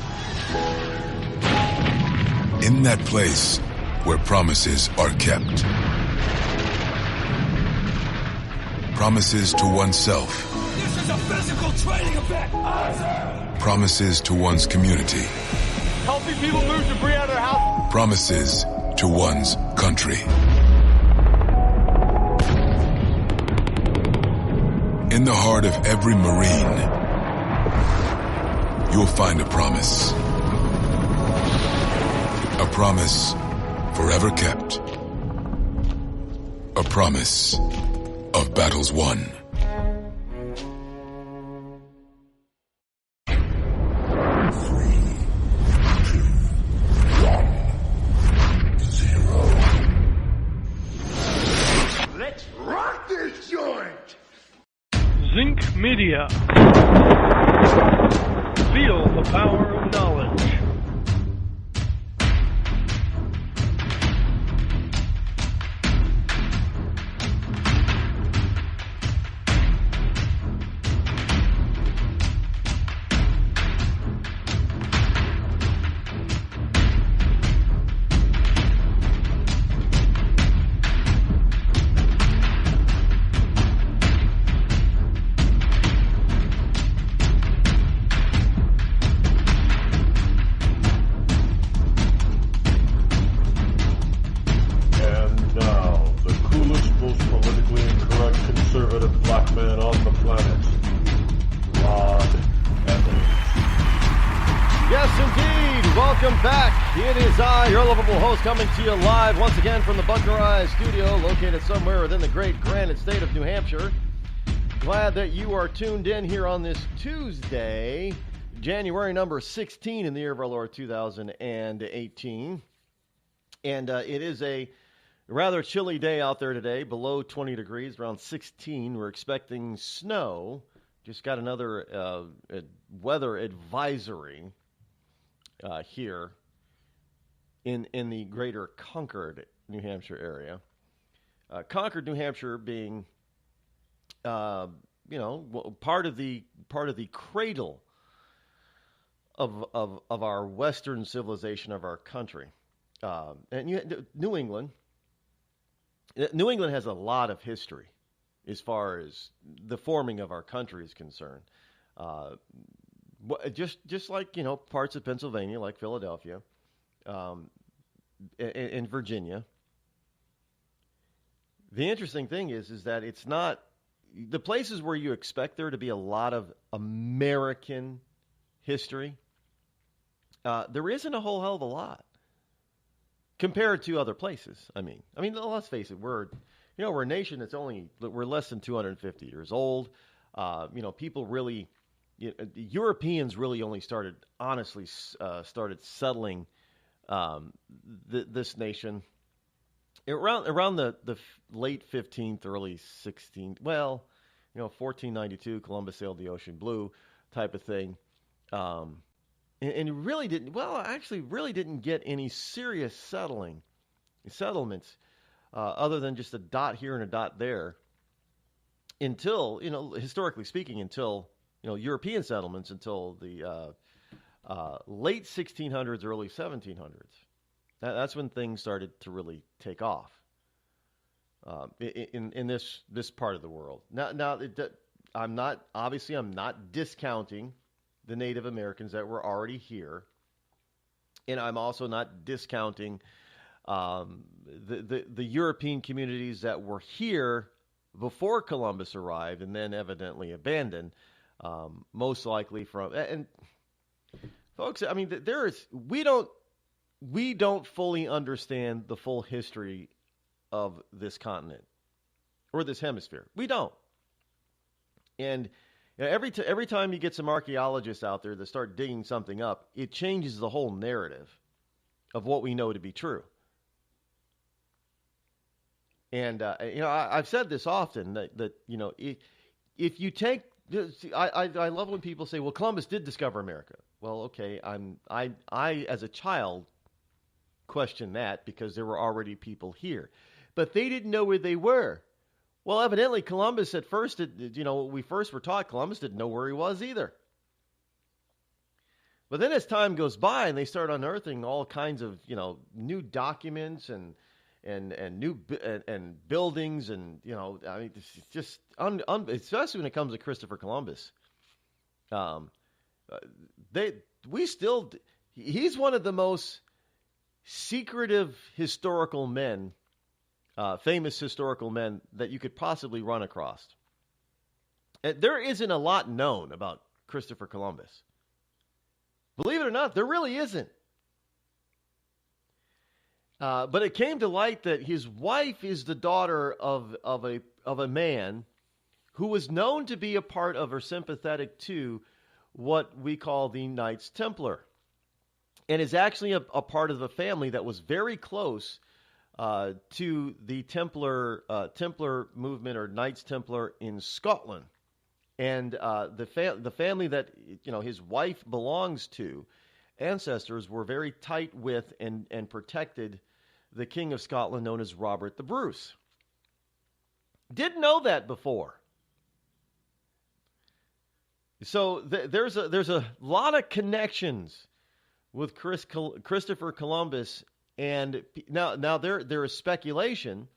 In that place where promises are kept. Promises to oneself. This is a physical training event. Promises to one's community. Helping people move debris out of their house. Promises to one's country. In the heart of every Marine, you'll find a promise. A promise forever kept. A promise of battles won. Let's rock this joint. Zinc Media. Feel the power of knowledge. Coming to you live once again from the Bunker Eye Studio, located somewhere within the great granite state of New Hampshire. Glad that you are tuned in here on this Tuesday, January number 16 in the year of our Lord 2018. And it is a rather chilly day out there today, below 20 degrees, around 16. We're expecting snow. Just got another weather advisory here in the greater Concord, New Hampshire area. Concord, New Hampshire being, part of the cradle of our Western civilization of our country. And New England has a lot of history as far as the forming of our country is concerned. Just like, parts of Pennsylvania, like Philadelphia, in Virginia. The interesting thing is that it's not the places where you expect there to be a lot of American history. There isn't a whole hell of a lot compared to other places. I mean, let's face it. We're a nation that's we're less than 250 years old. People really, Europeans really only started settling this nation around the late 15th, early 16th. 1492, Columbus sailed the ocean blue, type of thing, and really didn't get any serious settlements, other than just a dot here and a dot there, until historically speaking, until European settlements, until the late 1600s, early 1700s. That's when things started to really take off in this part of the world. Now, I'm not discounting the Native Americans that were already here, and I'm also not discounting the European communities that were here before Columbus arrived and then evidently abandoned, most likely from and folks. I mean, we don't fully understand the full history of this continent or this hemisphere. We don't. And every time you get some archaeologists out there that start digging something up, it changes the whole narrative of what we know to be true. And I've said this often that if you take, I love when people say, "Well, Columbus did discover America." Well, okay, I as a child questioned that because there were already people here, but they didn't know where they were. Well, evidently Columbus at first, we first were taught Columbus didn't know where he was either. But then as time goes by and they start unearthing all kinds of, new documents and new buildings and, I mean, it's just, especially when it comes to Christopher Columbus. He's one of the most secretive historical men, famous historical men that you could possibly run across. There isn't a lot known about Christopher Columbus. Believe it or not, there really isn't. But it came to light that his wife is the daughter of a man who was known to be a part of or sympathetic to what we call the Knights Templar, and is actually a part of the family that was very close to the Templar movement or Knights Templar in Scotland. And the family that his wife belongs to, ancestors were very tight with and protected the King of Scotland known as Robert the Bruce. Didn't know that before. So there's a lot of connections with Christopher Columbus, and now there is speculation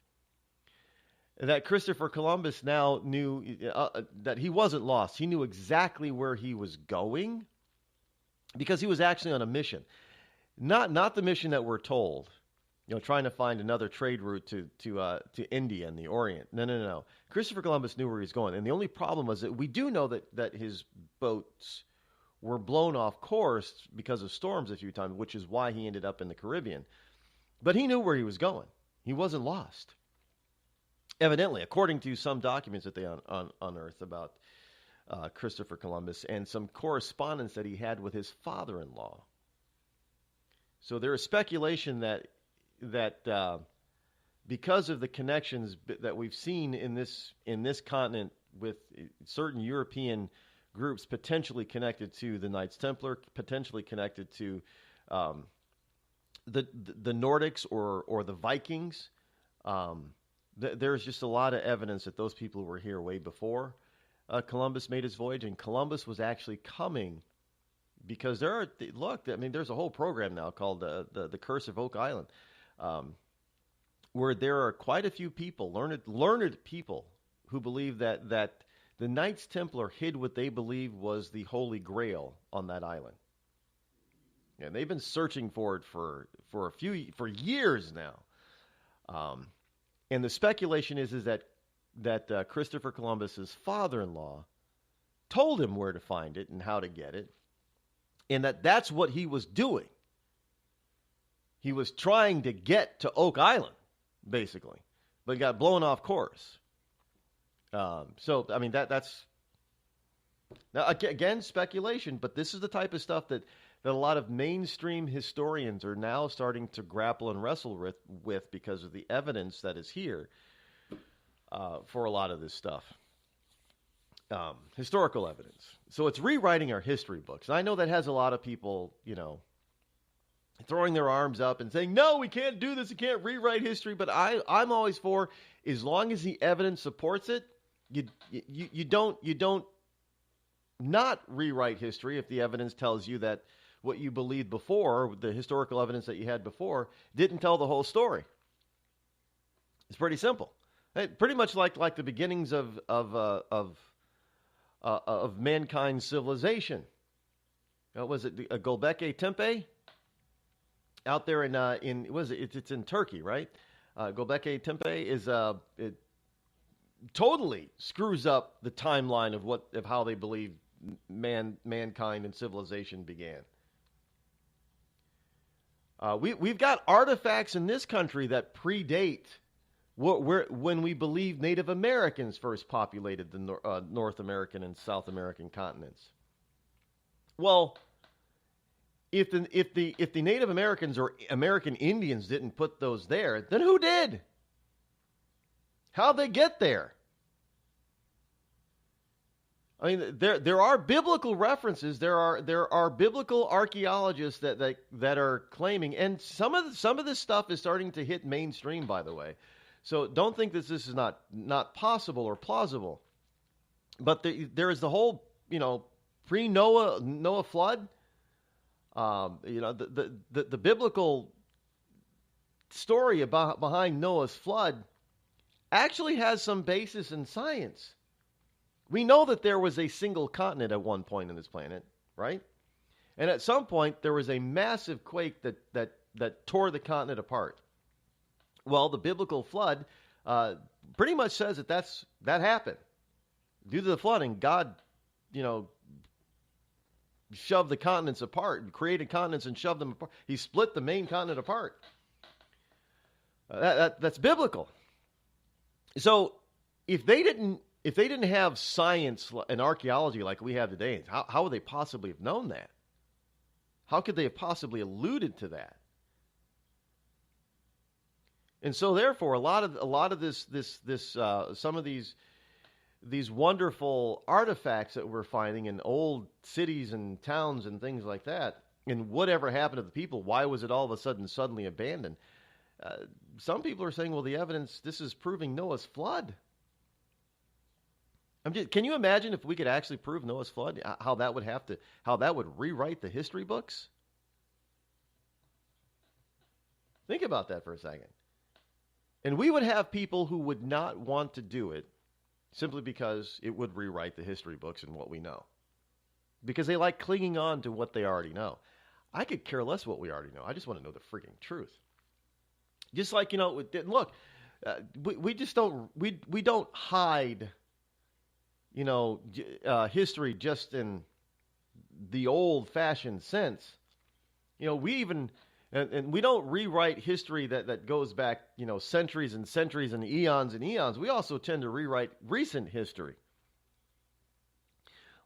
that Christopher Columbus now knew that he wasn't lost. He knew exactly where he was going because he was actually on a mission, not the mission that we're told. Trying to find another trade route to India and the Orient. No. Christopher Columbus knew where he was going. And the only problem was that we do know that his boats were blown off course because of storms a few times, which is why he ended up in the Caribbean. But he knew where he was going. He wasn't lost. Evidently, according to some documents that they unearthed about Christopher Columbus and some correspondence that he had with his father-in-law. So there is speculation that because of the connections that we've seen in this continent with certain European groups potentially connected to the Knights Templar, potentially connected to the Nordics or the Vikings, there's just a lot of evidence that those people were here way before Columbus made his voyage, and Columbus was actually coming because there's a whole program now called the Curse of Oak Island. Where there are quite a few people, learned people, who believe that the Knights Templar hid what they believe was the Holy Grail on that island, and they've been searching for it for years now. And the speculation is that Christopher Columbus's father-in-law told him where to find it and how to get it, and that's what he was doing. He was trying to get to Oak Island, basically, but got blown off course. So, I mean, that's now again speculation, but this is the type of stuff that a lot of mainstream historians are now starting to grapple and wrestle with because of the evidence that is here for a lot of this stuff. Historical evidence. So it's rewriting our history books. And I know that has a lot of people, throwing their arms up and saying, no, we can't do this, we can't rewrite history. But I'm always for, as long as the evidence supports it, you don't not rewrite history if the evidence tells you that what you believed before, the historical evidence that you had before, didn't tell the whole story. It's pretty simple. Pretty much like the beginnings of mankind's civilization. Was it Gobekli Tepe? out there in what is it? It's in Turkey, right? Göbekli Tepe is it totally screws up the timeline of how they believe mankind and civilization began. We've got artifacts in this country that predate when we believe Native Americans first populated the North American and South American continents. Well, if the Native Americans or American Indians didn't put those there, then who did? How'd they get there? I mean, there are biblical references. There are biblical archaeologists that are claiming, and some of this stuff is starting to hit mainstream, by the way. So don't think that this is not possible or plausible. But there is the whole, pre-Noah flood. The biblical story behind Noah's flood actually has some basis in science. We know that there was a single continent at one point on this planet, right? And at some point, there was a massive quake that tore the continent apart. Well, the biblical flood pretty much says that happened. Due to the flooding, God, shoved the continents apart, created continents and shoved them apart. He split the main continent apart. That's biblical. So if they didn't have science and archaeology like we have today, how would they possibly have known that? How could they have possibly alluded to that? And so, therefore, a lot of this some of these wonderful artifacts that we're finding in old cities and towns and things like that, and whatever happened to the people? Why was it all of a sudden suddenly abandoned? Some people are saying, well, the evidence, this is proving Noah's flood. Can you imagine if we could actually prove Noah's flood, how that would rewrite the history books? Think about that for a second. And we would have people who would not want to do it simply because it would rewrite the history books and what we know. Because they like clinging on to what they already know. I could care less what we already know. I just want to know the freaking truth. Just like, look, we just don't, we don't hide, history just in the old-fashioned sense. We even, and we don't rewrite history that goes back, centuries and centuries and eons and eons. We also tend to rewrite recent history.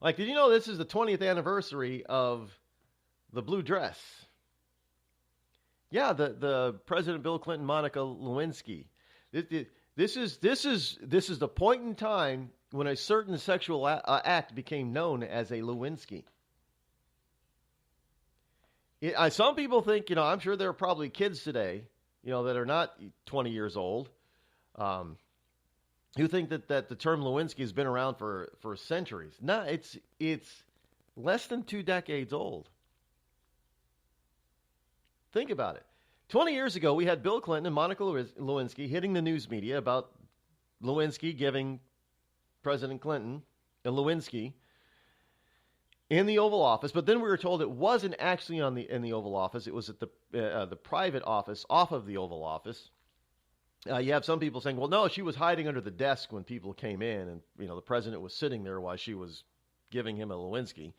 Like, did you know this is the 20th anniversary of the blue dress? Yeah, the President Bill Clinton, Monica Lewinsky. This is the point in time when a certain sexual act became known as a Lewinsky. Some people think, I'm sure there are probably kids today, that are not 20 years old, who think that the term Lewinsky has been around for centuries. No, it's less than 2 decades old. Think about it. 20 years ago, we had Bill Clinton and Monica Lewinsky hitting the news media about Lewinsky giving President Clinton and Lewinsky in the Oval Office. But then we were told it wasn't actually in the Oval Office. It was at the private office off of the Oval Office. You have some people saying, well, no, she was hiding under the desk when people came in, and the president was sitting there while she was giving him a Lewinsky.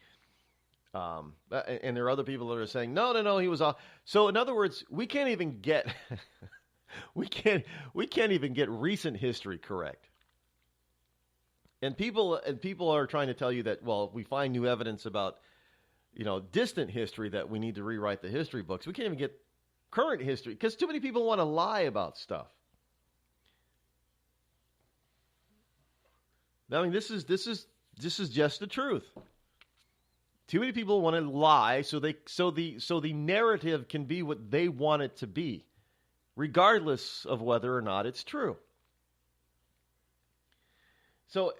And there are other people that are saying, no, he was off. So in other words, we can't even get we can't even get recent history correct. And people are trying to tell you that, well, if we find new evidence about distant history, that we need to rewrite the history books. We can't even get current history because too many people want to lie about stuff. I mean, this is just the truth. Too many people want to lie so the narrative can be what they want it to be, regardless of whether or not it's true. So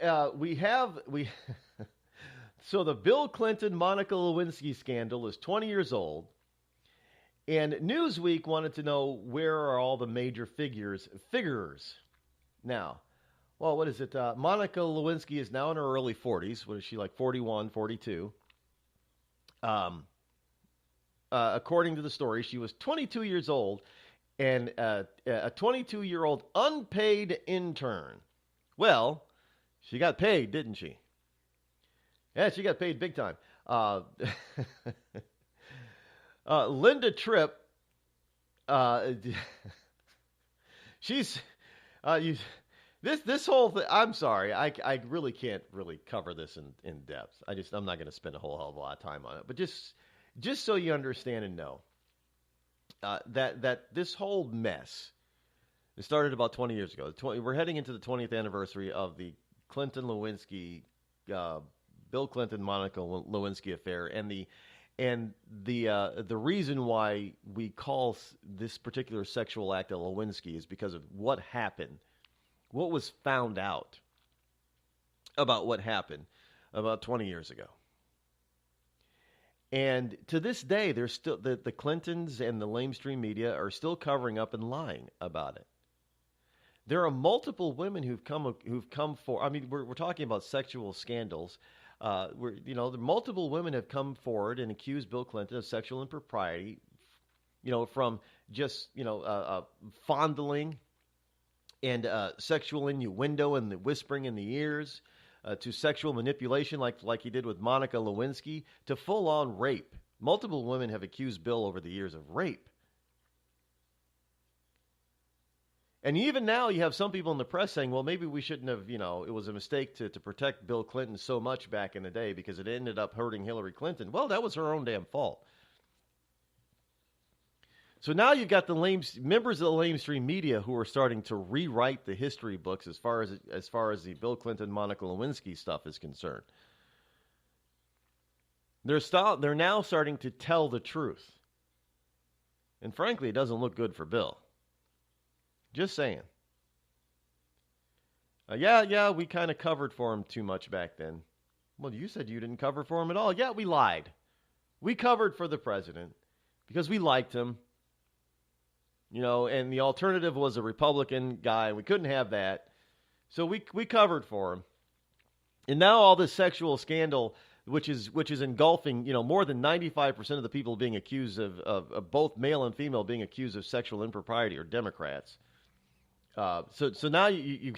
so the Bill Clinton Monica Lewinsky scandal is 20 years old, and Newsweek wanted to know where are all the major figures. Now, well, what is it? Monica Lewinsky is now in her early 40s. What is she, like 41, 42? according to the story, she was 22 years old and a 22-year-old unpaid intern. Well, she got paid, didn't she? Yeah, she got paid big time. Linda Tripp, she's this whole thing. I'm sorry, I really can't really cover this in depth. I'm not going to spend a whole hell of a lot of time on it. But just so you understand and know that this whole mess, it started about 20 years ago. We're heading into the 20th anniversary of the Clinton-Lewinsky, Bill Clinton-Monica Lewinsky affair, and the reason why we call this particular sexual act a Lewinsky is because of what happened, what was found out about what happened about 20 years ago. And to this day, there's still the Clintons and the lamestream media are still covering up and lying about it. There are multiple women who've come for. I mean, we're talking about sexual scandals. Multiple women have come forward and accused Bill Clinton of sexual impropriety. From just fondling and sexual innuendo and the whispering in the ears, to sexual manipulation like he did with Monica Lewinsky, to full-on rape. Multiple women have accused Bill over the years of rape. And even now you have some people in the press saying, well, maybe we shouldn't have, it was a mistake to protect Bill Clinton so much back in the day because it ended up hurting Hillary Clinton. Well, that was her own damn fault. So now you've got the members of the lamestream media who are starting to rewrite the history books as far as the Bill Clinton, Monica Lewinsky stuff is concerned. They're now starting to tell the truth. And frankly, it doesn't look good for Bill. Just saying. We kind of covered for him too much back then. Well, you said you didn't cover for him at all. Yeah, we lied. We covered for the president because we liked him. And the alternative was a Republican guy. We couldn't have that. So we covered for him. And now all this sexual scandal, which is engulfing, more than 95% of the people being accused of both male and female being accused of sexual impropriety are Democrats. So now you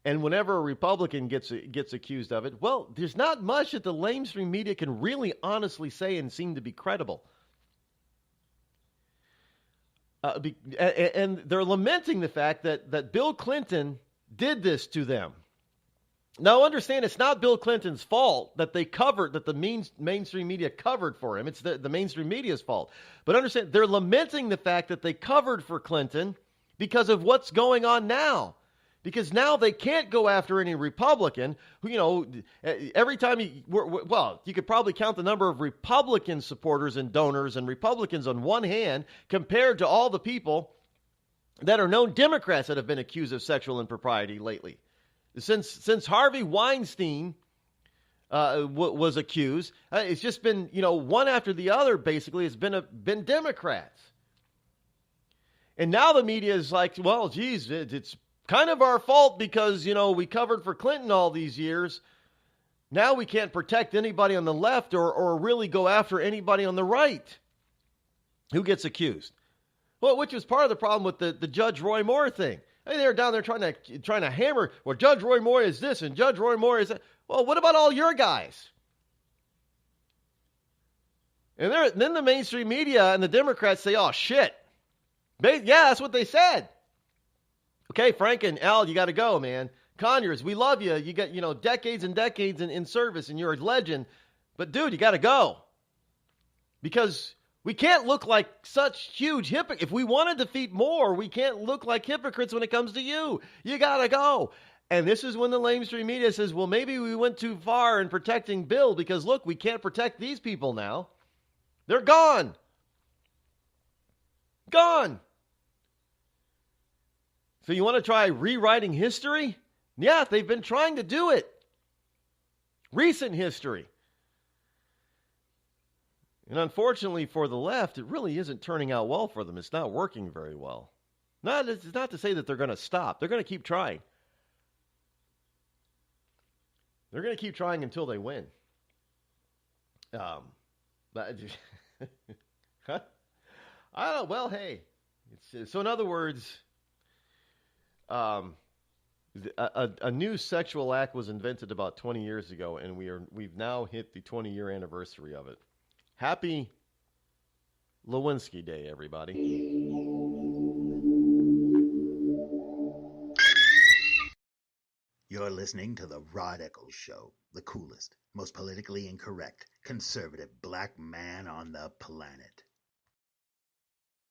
and whenever a Republican gets accused of it, well, there's not much that the lamestream media can really honestly say and seem to be credible. And they're lamenting the fact that Bill Clinton did this to them. Now, understand, it's not Bill Clinton's fault that the mainstream media covered for him. It's the mainstream media's fault. But understand, they're lamenting the fact that they covered for Clinton because of what's going on now. Because now they can't go after any Republican who, every time you could probably count the number of Republican supporters and donors and Republicans on one hand compared to all the people that are known Democrats that have been accused of sexual impropriety lately. Since Harvey Weinstein was accused, it's just been, one after the other, basically, it's been Democrats. And now the media is like, well, geez, it's kind of our fault because, we covered for Clinton all these years. Now we can't protect anybody on the left or really go after anybody on the right who gets accused. Well, which was part of the problem with the Judge Roy Moore thing. Hey, they were down there trying to hammer, well, Judge Roy Moore is this and Judge Roy Moore is that. Well, what about all your guys? And then the mainstream media and the Democrats say, oh, shit. Yeah, that's what they said. Okay, Frank and Al, you got to go, man. Conyers, we love you. You got, decades and decades in service, and you're a legend. But, dude, you got to go. Because we can't look like such huge hypocrites. If we want to defeat Moore, we can't look like hypocrites when it comes to you. You got to go. And this is when the lamestream media says, well, maybe we went too far in protecting Bill because, look, we can't protect these people now. They're gone. Gone. So you want to try rewriting history? Yeah, they've been trying to do it. Recent history. And unfortunately for the left, it really isn't turning out well for them. It's not working very well. It's not to say that they're going to stop. They're going to keep trying. They're going to keep trying until they win. I don't. Well, hey. So in other words, a new sexual act was invented about 20 years ago, and we've now hit the 20-year anniversary of it. Happy Lewinsky Day, everybody. You're listening to the Rod Eccles Show, the coolest, most politically incorrect, conservative black man on the planet.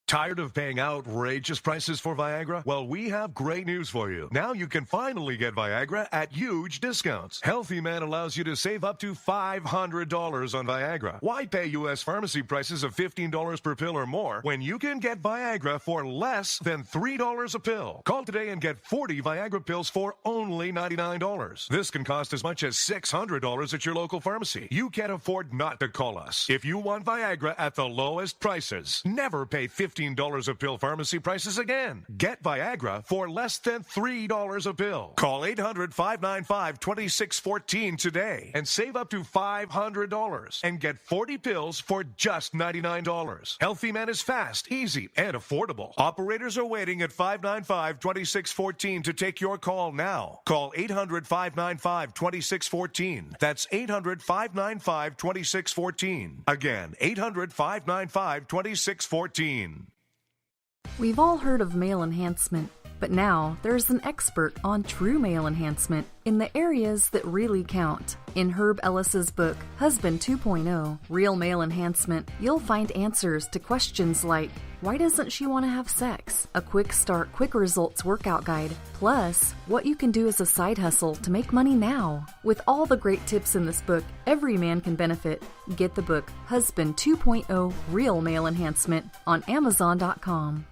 Tired of paying outrageous prices for Viagra? Well, we have great news for you. Now you can finally get Viagra at huge discounts. Healthy Man allows you to save up to $500 on Viagra. Why pay U.S. pharmacy prices of $15 per pill or more when you can get Viagra for less than $3 a pill? Call today and get 40 Viagra pills for only $99. This can cost as much as $600 at your local pharmacy. You can't afford not to call us. If you want Viagra at the lowest prices, never pay $15 a pill pharmacy prices again. Get Viagra for less than $3 a pill. Call 800-595-2614 today and save up to $500 and get 40 pills for just $99. Healthy Man is fast, easy, and affordable. Operators are waiting at 595-2614 to take your call now. Call 800-595-2614. That's 800-595-2614. Again, 800-595-2614. We've all heard of male enhancement, but now there's an expert on true male enhancement in the areas that really count. In Herb Ellis's book, Husband 2.0, Real Male Enhancement, you'll find answers to questions like, why doesn't she want to have sex? A quick start, quick results workout guide, plus what you can do as a side hustle to make money now. With all the great tips in this book, every man can benefit. Get the book, Husband 2.0, Real Male Enhancement, on Amazon.com.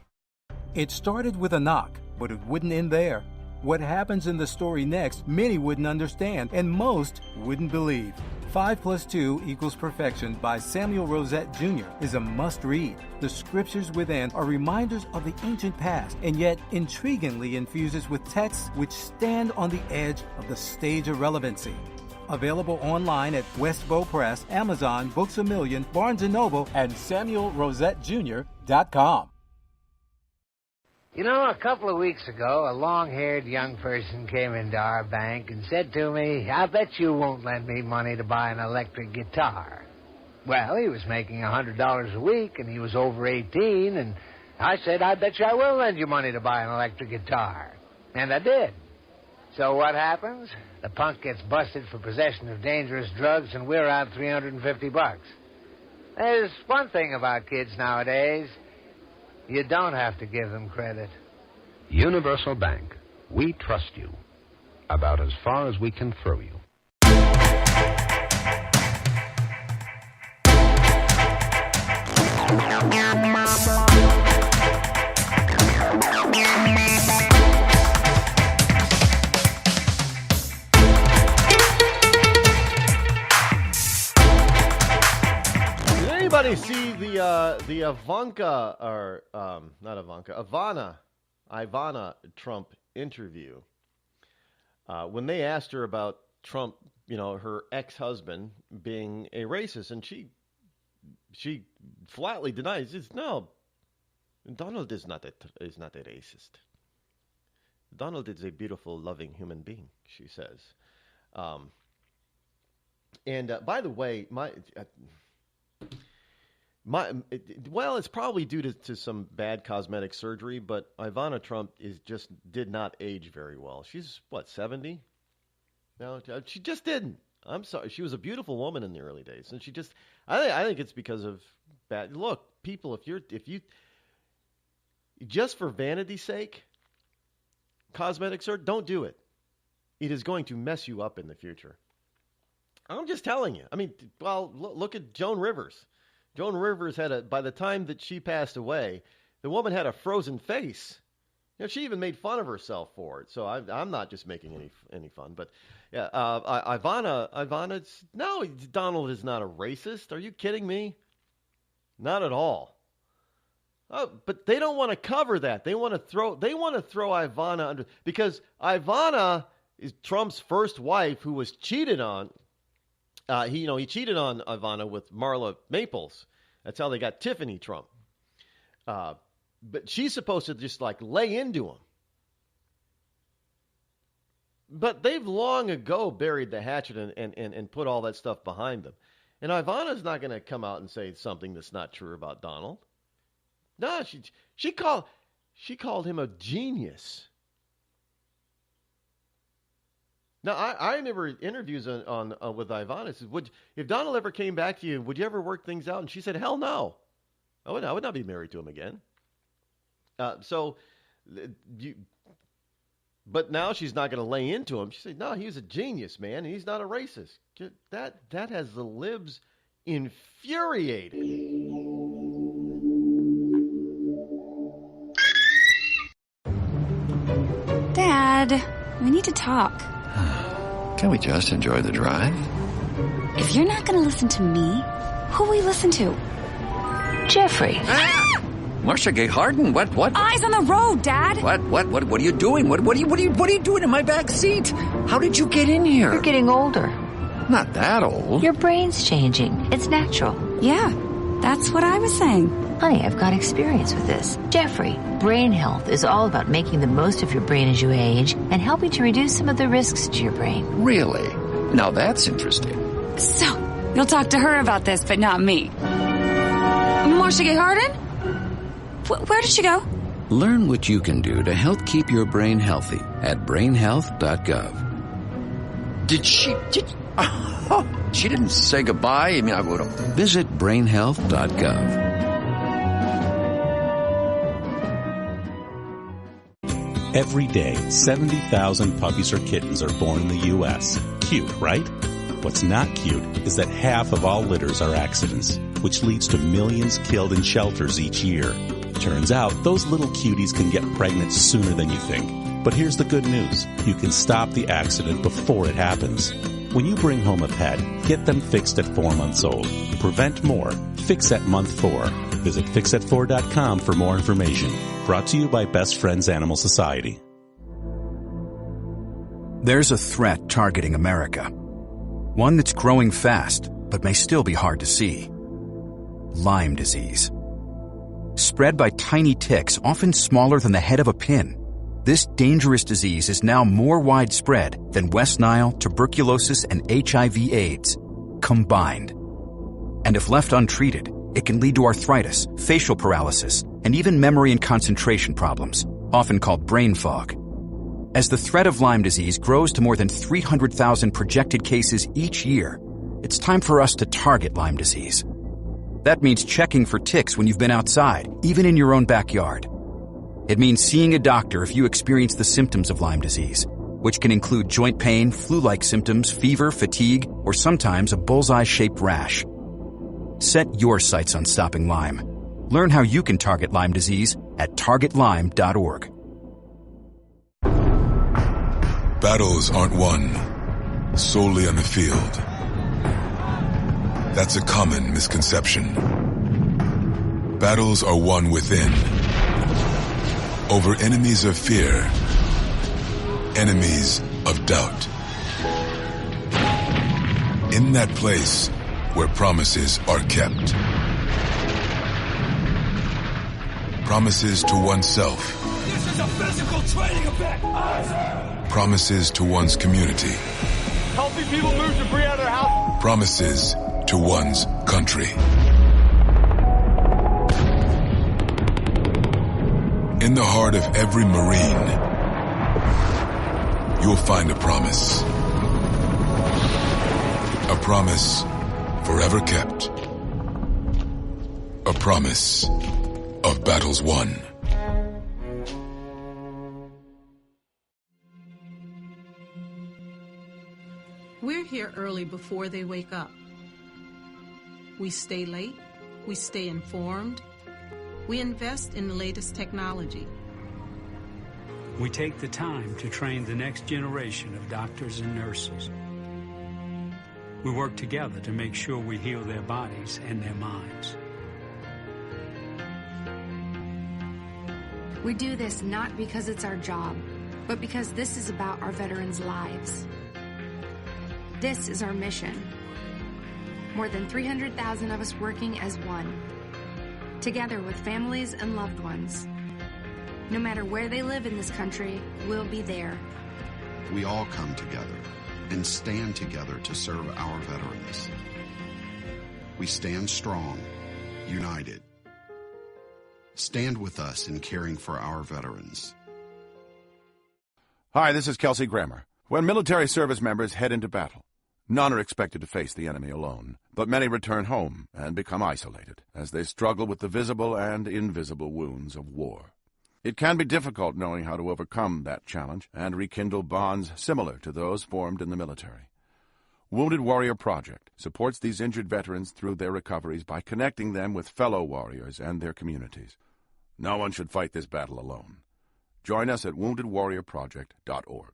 It started with a knock, but it wouldn't end there. What happens in the story next, many wouldn't understand, and most wouldn't believe. 5 + 2 = Perfection by Samuel Rosette Jr. is a must-read. The scriptures within are reminders of the ancient past, and yet intriguingly infuses with texts which stand on the edge of the stage of relevancy. Available online at Westbow Press, Amazon, Books A Million, Barnes & Noble, and SamuelRosetteJr.com. You know, a couple of weeks ago, a long-haired young person came into our bank and said to me, I bet you won't lend me money to buy an electric guitar. Well, he was making $100 a week, and he was over 18, and I said, I bet you I will lend you money to buy an electric guitar. And I did. So what happens? The punk gets busted for possession of dangerous drugs, and we're out $350. There's one thing about kids nowadays. You don't have to give them credit. Universal Bank. We trust you. About as far as we can throw you. Anybody see the Ivanka, or not Ivanka, Ivana Trump interview? When they asked her about Trump, her ex-husband being a racist, and she flatly denies, no, Donald is not a racist. Donald is a beautiful, loving human being, she says. And by the way, it's probably due to some bad cosmetic surgery, but Ivana Trump did not age very well. She's, 70? No, she just didn't. I'm sorry. She was a beautiful woman in the early days, and I think it's because of bad. Look, people, if you just for vanity's sake, cosmetic surgery, don't do it. It is going to mess you up in the future. I'm just telling you. I mean, look at Joan Rivers. Joan Rivers by the time that she passed away, the woman had a frozen face. She even made fun of herself for it. So I'm not just making any fun. But yeah, Ivana, no, Donald is not a racist. Are you kidding me? Not at all. Oh, but they don't want to cover that. They want to throw Ivana under, because Ivana is Trump's first wife, who was cheated on. He cheated on Ivana with Marla Maples, That's how they got Tiffany Trump. But she's supposed to just like lay into him. But they've long ago buried the hatchet and put all that stuff behind them. And Ivana's not going to come out and say something that's not true about Donald. No, she called him a genius. Now, I remember interviews on with Ivana. Said, if Donald ever came back to you, would you ever work things out? And she said, hell no. I would not be married to him again. But now she's not going to lay into him. She said, no, he was a genius, man, and he's not a racist. That has the libs infuriated. Dad, we need to talk. Can we just enjoy the drive? If you're not going to listen to me, who will we listen to? Jeffrey. Marcia Gay Harden, what? Eyes on the road, Dad. What are you doing? What are you doing in my back seat? How did you get in here? You're getting older. Not that old. Your brain's changing. It's natural. Yeah, that's what I was saying. Honey, I've got experience with this. Jeffrey, brain health is all about making the most of your brain as you age and helping to reduce some of the risks to your brain. Really? Now that's interesting. So, you'll talk to her about this, but not me. Marcia Gay Harden? Where did she go? Learn what you can do to help keep your brain healthy at brainhealth.gov. She didn't say goodbye? I mean, I would have. Visit brainhealth.gov. Every day, 70,000 puppies or kittens are born in the U.S. Cute, right? What's not cute is that half of all litters are accidents, which leads to millions killed in shelters each year. Turns out, those little cuties can get pregnant sooner than you think. But here's the good news. You can stop the accident before it happens. When you bring home a pet, get them fixed at 4 months old. Prevent more. Fix at month 4. Visit fixat4.com for more information. Brought to you by Best Friends Animal Society. There's a threat targeting America. One that's growing fast, but may still be hard to see. Lyme disease. Spread by tiny ticks, often smaller than the head of a pin. This dangerous disease is now more widespread than West Nile, tuberculosis, and HIV/AIDS combined. And if left untreated, it can lead to arthritis, facial paralysis, and even memory and concentration problems, often called brain fog. As the threat of Lyme disease grows to more than 300,000 projected cases each year, it's time for us to target Lyme disease. That means checking for ticks when you've been outside, even in your own backyard. It means seeing a doctor if you experience the symptoms of Lyme disease, which can include joint pain, flu-like symptoms, fever, fatigue, or sometimes a bullseye-shaped rash. Set your sights on stopping Lyme. Learn how you can target Lyme disease at targetlyme.org. Battles aren't won solely on the field. That's a common misconception. Battles are won within, over enemies of fear, enemies of doubt. In that place where promises are kept. Promises to oneself. This is a physical training event! Promises to one's community. Healthy people move debris out of their house. Promises to one's country. In the heart of every Marine, you'll find a promise. A promise forever kept. A promise of battles won. We're here early before they wake up. We stay late, we stay informed, we invest in the latest technology. We take the time to train the next generation of doctors and nurses. We work together to make sure we heal their bodies and their minds. We do this not because it's our job, but because this is about our veterans' lives. This is our mission. More than 300,000 of us working as one, together with families and loved ones. No matter where they live in this country, we'll be there. We all come together and stand together to serve our veterans. We stand strong, united. Stand with us in caring for our veterans. Hi, this is Kelsey Grammer. When military service members head into battle, none are expected to face the enemy alone, but many return home and become isolated as they struggle with the visible and invisible wounds of war. It can be difficult knowing how to overcome that challenge and rekindle bonds similar to those formed in the military. Wounded Warrior Project supports these injured veterans through their recoveries by connecting them with fellow warriors and their communities. No one should fight this battle alone. Join us at woundedwarriorproject.org.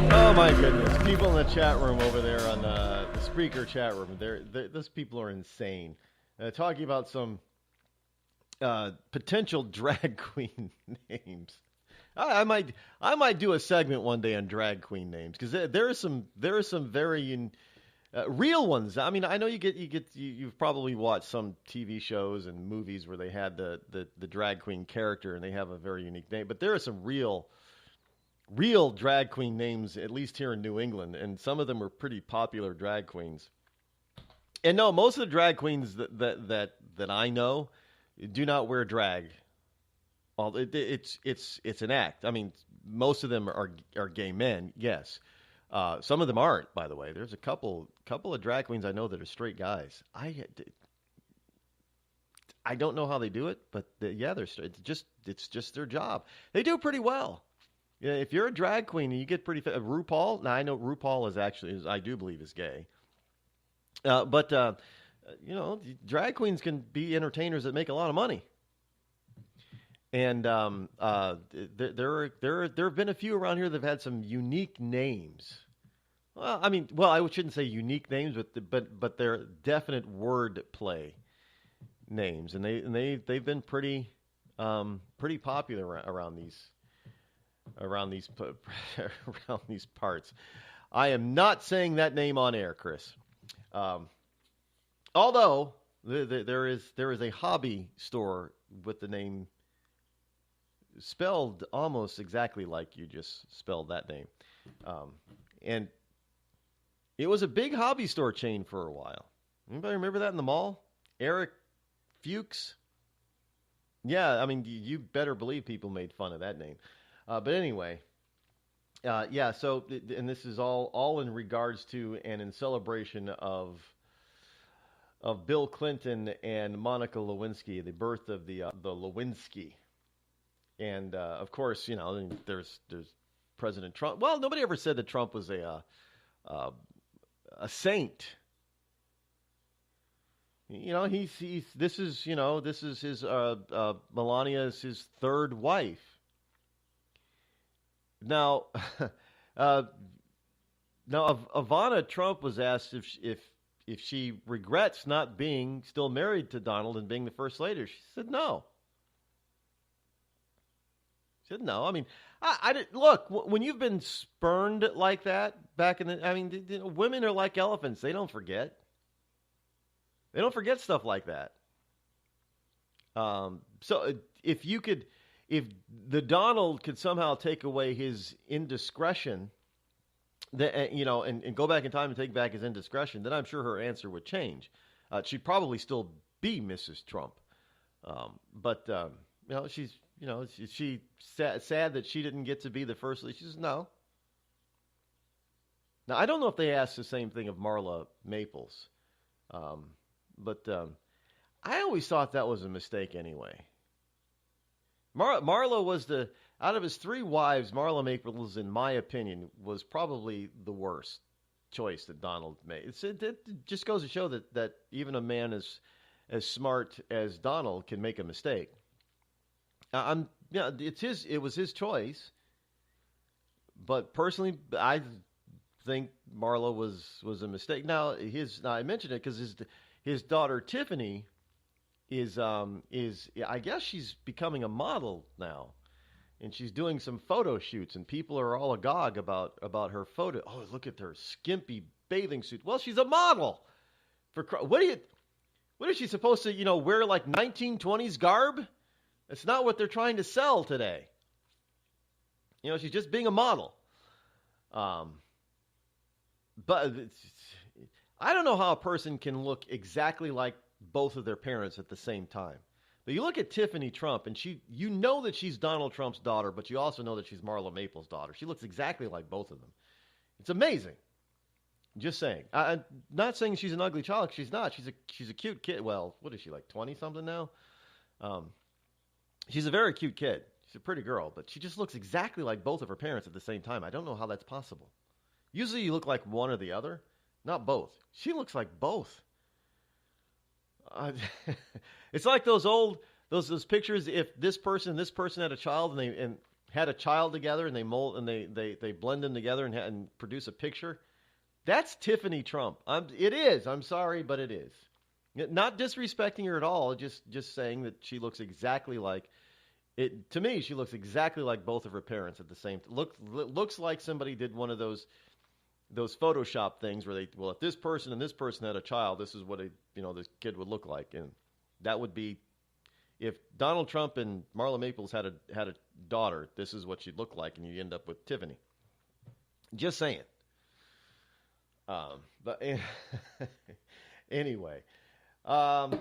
Oh my goodness! People in the chat room over there on the Spreaker chat room, those people are insane. Talking about some potential drag queen names. I might do a segment one day on drag queen names because there are some very real ones. I mean, I know you've probably watched some TV shows and movies where they had the drag queen character and they have a very unique name, but there are some real drag queen names, at least here in New England, and some of them are pretty popular drag queens. And no, most of the drag queens that I know do not wear drag. It's an act. I mean, most of them are gay men, yes. Some of them aren't, by the way. There's a couple of drag queens I know that are straight guys. I don't know how they do it, but they're straight. It's just their job. They do pretty well. Yeah, if you're a drag queen and you get pretty RuPaul. Now I know RuPaul I do believe is gay. But drag queens can be entertainers that make a lot of money. And there have been a few around here that have had some unique names. Well, I shouldn't say unique names, but they're definite word play names, and they've been pretty popular around these parts. I am not saying that name on air, Chris. Although there is a hobby store with the name spelled almost exactly like you just spelled that name. And it was a big hobby store chain for a while. Anybody remember that in the mall? Eric Fuchs? Yeah, you better believe people made fun of that name. But anyway, so, and this is all in regards to and in celebration of Bill Clinton and Monica Lewinsky, the birth of the Lewinsky. And, of course, there's President Trump. Well, nobody ever said that Trump was a saint. This is his, Melania is his third wife. Now, Ivana Trump was asked if she regrets not being still married to Donald and being the first lady. She said no. She said no. I didn't look when you've been spurned like that back in the. Women are like elephants; they don't forget. They don't forget stuff like that. So if the Donald could somehow take away his indiscretion, and go back in time and take back his indiscretion, then I'm sure her answer would change. She'd probably still be Mrs. Trump, but she's sad that she didn't get to be the first lady. She says no. Now I don't know if they asked the same thing of Marla Maples, but I always thought that was a mistake anyway. Marla was out of his three wives, Marla Maples, in my opinion, was probably the worst choice that Donald made. It just goes to show that even a man as smart as Donald can make a mistake. It was his choice, but personally, I think Marla was a mistake. Now I mentioned it because his daughter Tiffany is I guess she's becoming a model now, and she's doing some photo shoots, and people are all agog about her photo. Oh, look at her skimpy bathing suit. Well, she's a model. What is she supposed to wear, like 1920s garb? That's not what they're trying to sell today. She's just being a model. But I don't know how a person can look exactly like both of their parents at the same time. But you look at Tiffany Trump, and you know that she's Donald Trump's daughter, but you also know that she's Marla Maples' daughter. She looks exactly like both of them. It's amazing. Just saying. I'm not saying she's an ugly child. She's not. She's a cute kid. Well, what is she, like 20-something now? She's a very cute kid. She's a pretty girl, but she just looks exactly like both of her parents at the same time. I don't know how that's possible. Usually you look like one or the other, not both. She looks like both. It's like those pictures. If this person and this person had a child and had a child together, and they mold and they blend them together and produce a picture. That's Tiffany Trump. It is. I'm sorry, but it is. Not disrespecting her at all. Just saying that she looks exactly like it. To me, she looks exactly like both of her parents at the same time. Looks like somebody did one of those Photoshop things where if this person and this person had a child, this is what this kid would look like, and that would be if Donald Trump and Marla Maples had a daughter. This is what she'd look like, and you end up with Tiffany. Just saying. But anyway, the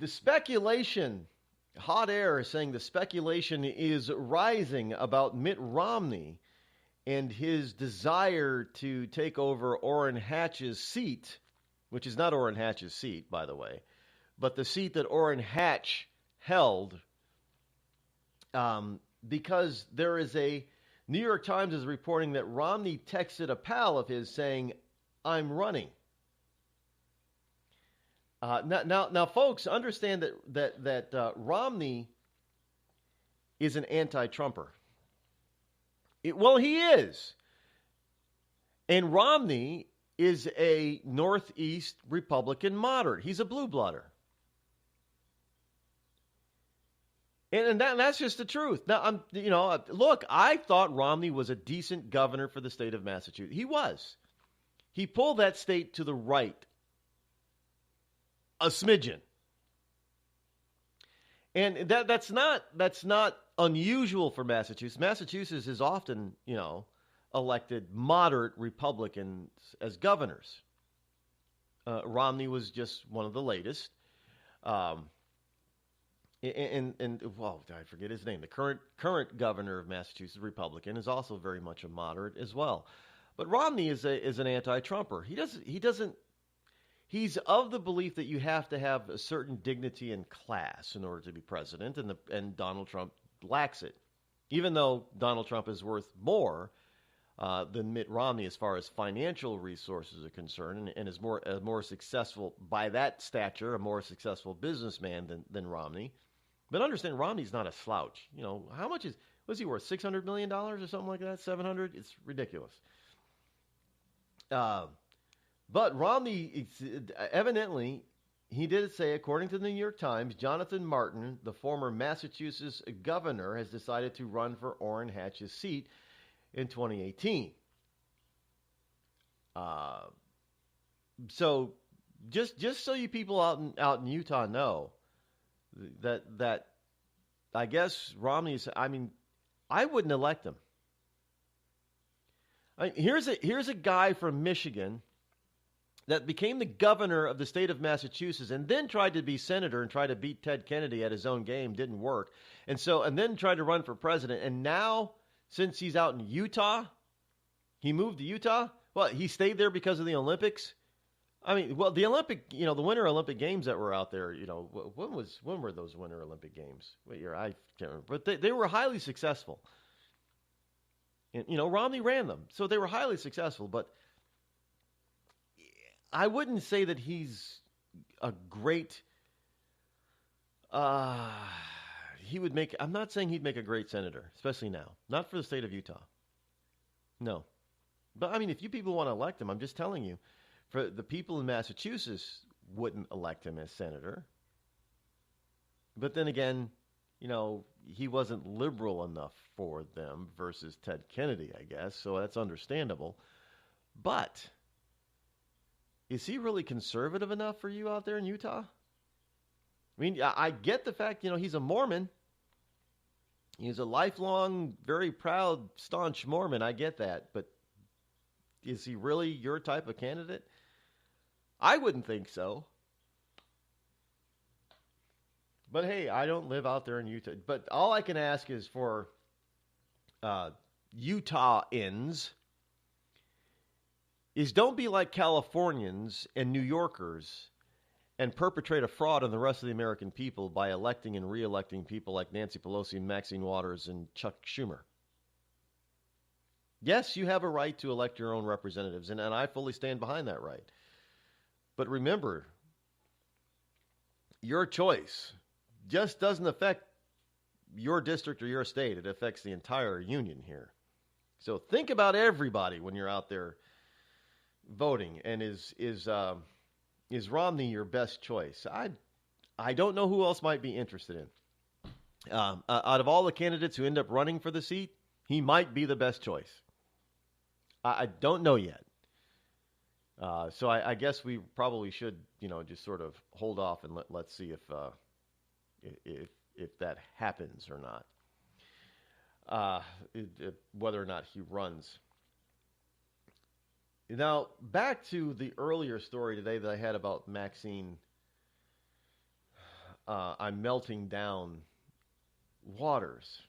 speculation, hot air is saying the speculation is rising about Mitt Romney and his desire to take over Orrin Hatch's seat, which is not Orrin Hatch's seat, by the way, but the seat that Orrin Hatch held, because there is New York Times is reporting that Romney texted a pal of his saying, "I'm running." Now, folks, understand that Romney is an anti-Trumper. Well, he is. And Romney is a Northeast Republican moderate. He's a blue-blooder. And that's just the truth. Now, look, I thought Romney was a decent governor for the state of Massachusetts. He was. He pulled that state to the right a smidgen. And that's not unusual for Massachusetts. Massachusetts is often, elected moderate Republicans as governors. Romney was just one of the latest. Well, I forget his name. The current governor of Massachusetts, Republican, is also very much a moderate as well. But Romney is an anti-Trumper. He's of the belief that you have to have a certain dignity and class in order to be president, and Donald Trump lacks it. Even though Donald Trump is worth more than Mitt Romney as far as financial resources are concerned, and is more successful by that stature, a more successful businessman than Romney. But understand, Romney's not a slouch. How much was he worth? $600 million or something like that? 700? It's ridiculous. But Romney, evidently, he did say, according to the New York Times, Jonathan Martin, the former Massachusetts governor, has decided to run for Orrin Hatch's seat in 2018. So just so you people out in Utah know that I guess Romney is. I wouldn't elect him. Here's a guy from Michigan that became the governor of the state of Massachusetts and then tried to be senator and tried to beat Ted Kennedy at his own game. Didn't work. And then tried to run for president. And now, since he's out in Utah, he moved to Utah. Well, he stayed there because of the Olympics. The Winter Olympic Games that were out there, when were those Winter Olympic Games? What year? I can't remember. But they were highly successful. And, Romney ran them. So they were highly successful. But I wouldn't say that he's a great, I'm not saying he'd make a great senator, especially now. Not for the state of Utah. No. But, if you people want to elect him, I'm just telling you, for the people in Massachusetts wouldn't elect him as senator. But then again, he wasn't liberal enough for them versus Ted Kennedy, I guess. So that's understandable. But is he really conservative enough for you out there in Utah? I mean, I get the fact, he's a Mormon. He's a lifelong, very proud, staunch Mormon. I get that. But is he really your type of candidate? I wouldn't think so. But hey, I don't live out there in Utah. But all I can ask is for Utahans is don't be like Californians and New Yorkers and perpetrate a fraud on the rest of the American people by electing and re-electing people like Nancy Pelosi and Maxine Waters and Chuck Schumer. Yes, you have a right to elect your own representatives, and I fully stand behind that right. But remember, your choice just doesn't affect your district or your state. It affects the entire union here. So think about everybody when you're out there voting. And is Romney your best choice? I don't know who else might be interested in. Out of all the candidates who end up running for the seat, he might be the best choice. I don't know yet. So I guess we probably should, just sort of hold off and let's see if that happens or not. Whether or not he runs. Now, back to the earlier story today that I had about Maxine. I'm melting down Waters.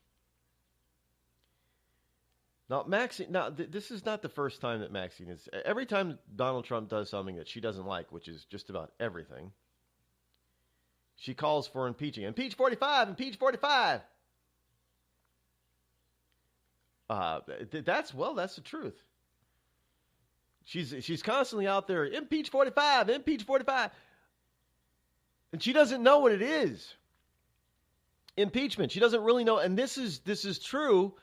Now, Maxine. Now, this is not the first time that Maxine is. Every time Donald Trump does something that she doesn't like, which is just about everything, she calls for impeaching. Impeach 45. Impeach 45. That's the truth. She's constantly out there, impeach 45, impeach 45. And she doesn't know what it is. Impeachment. She doesn't really know. And this is true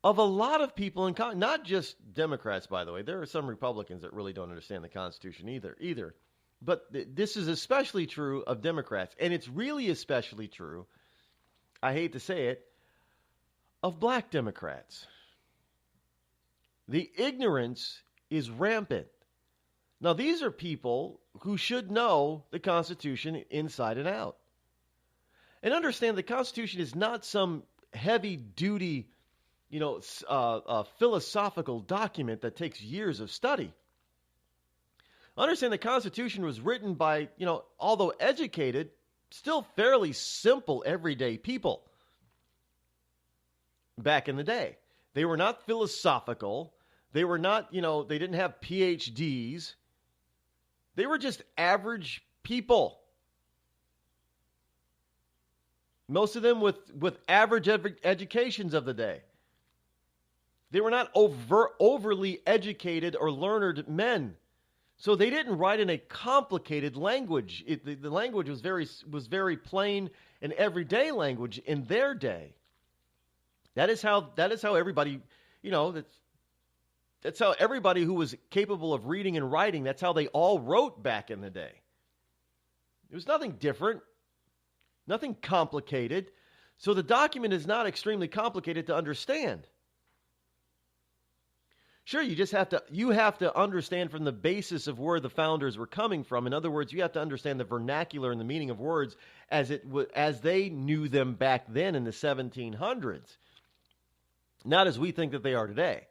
of a lot of people in Congress, not just Democrats, by the way. There are some Republicans that really don't understand the Constitution either. But this is especially true of Democrats. And it's really especially true, I hate to say it, of black Democrats. The ignorance is rampant. Now, these are people who should know the Constitution inside and out. And understand the Constitution is not some heavy-duty, philosophical document that takes years of study. Understand the Constitution was written by, although educated, still fairly simple, everyday people back in the day. They were not philosophical. They were not, they didn't have PhDs. They were just average people. Most of them with average educations of the day. They were not overly educated or learned men. So they didn't write in a complicated language. The language was very plain and everyday language in their day. That is how everybody, that's how everybody who was capable of reading and writing, that's how they all wrote back in the day. There was nothing different, nothing complicated. So the document is not extremely complicated to understand. Sure, you have to understand from the basis of where the founders were coming from. In other words, you have to understand the vernacular and the meaning of words as they knew them back then in the 1700s. Not as we think that they are today.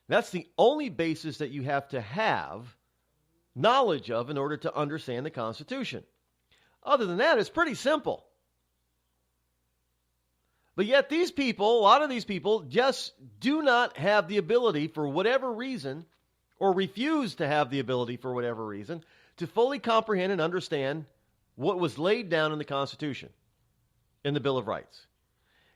That's the only basis that you have to have knowledge of in order to understand the Constitution. Other than that, it's pretty simple. But yet these people, a lot of these people, just do not have the ability for whatever reason, or refuse to have the ability for whatever reason, to fully comprehend and understand what was laid down in the Constitution, in the Bill of Rights.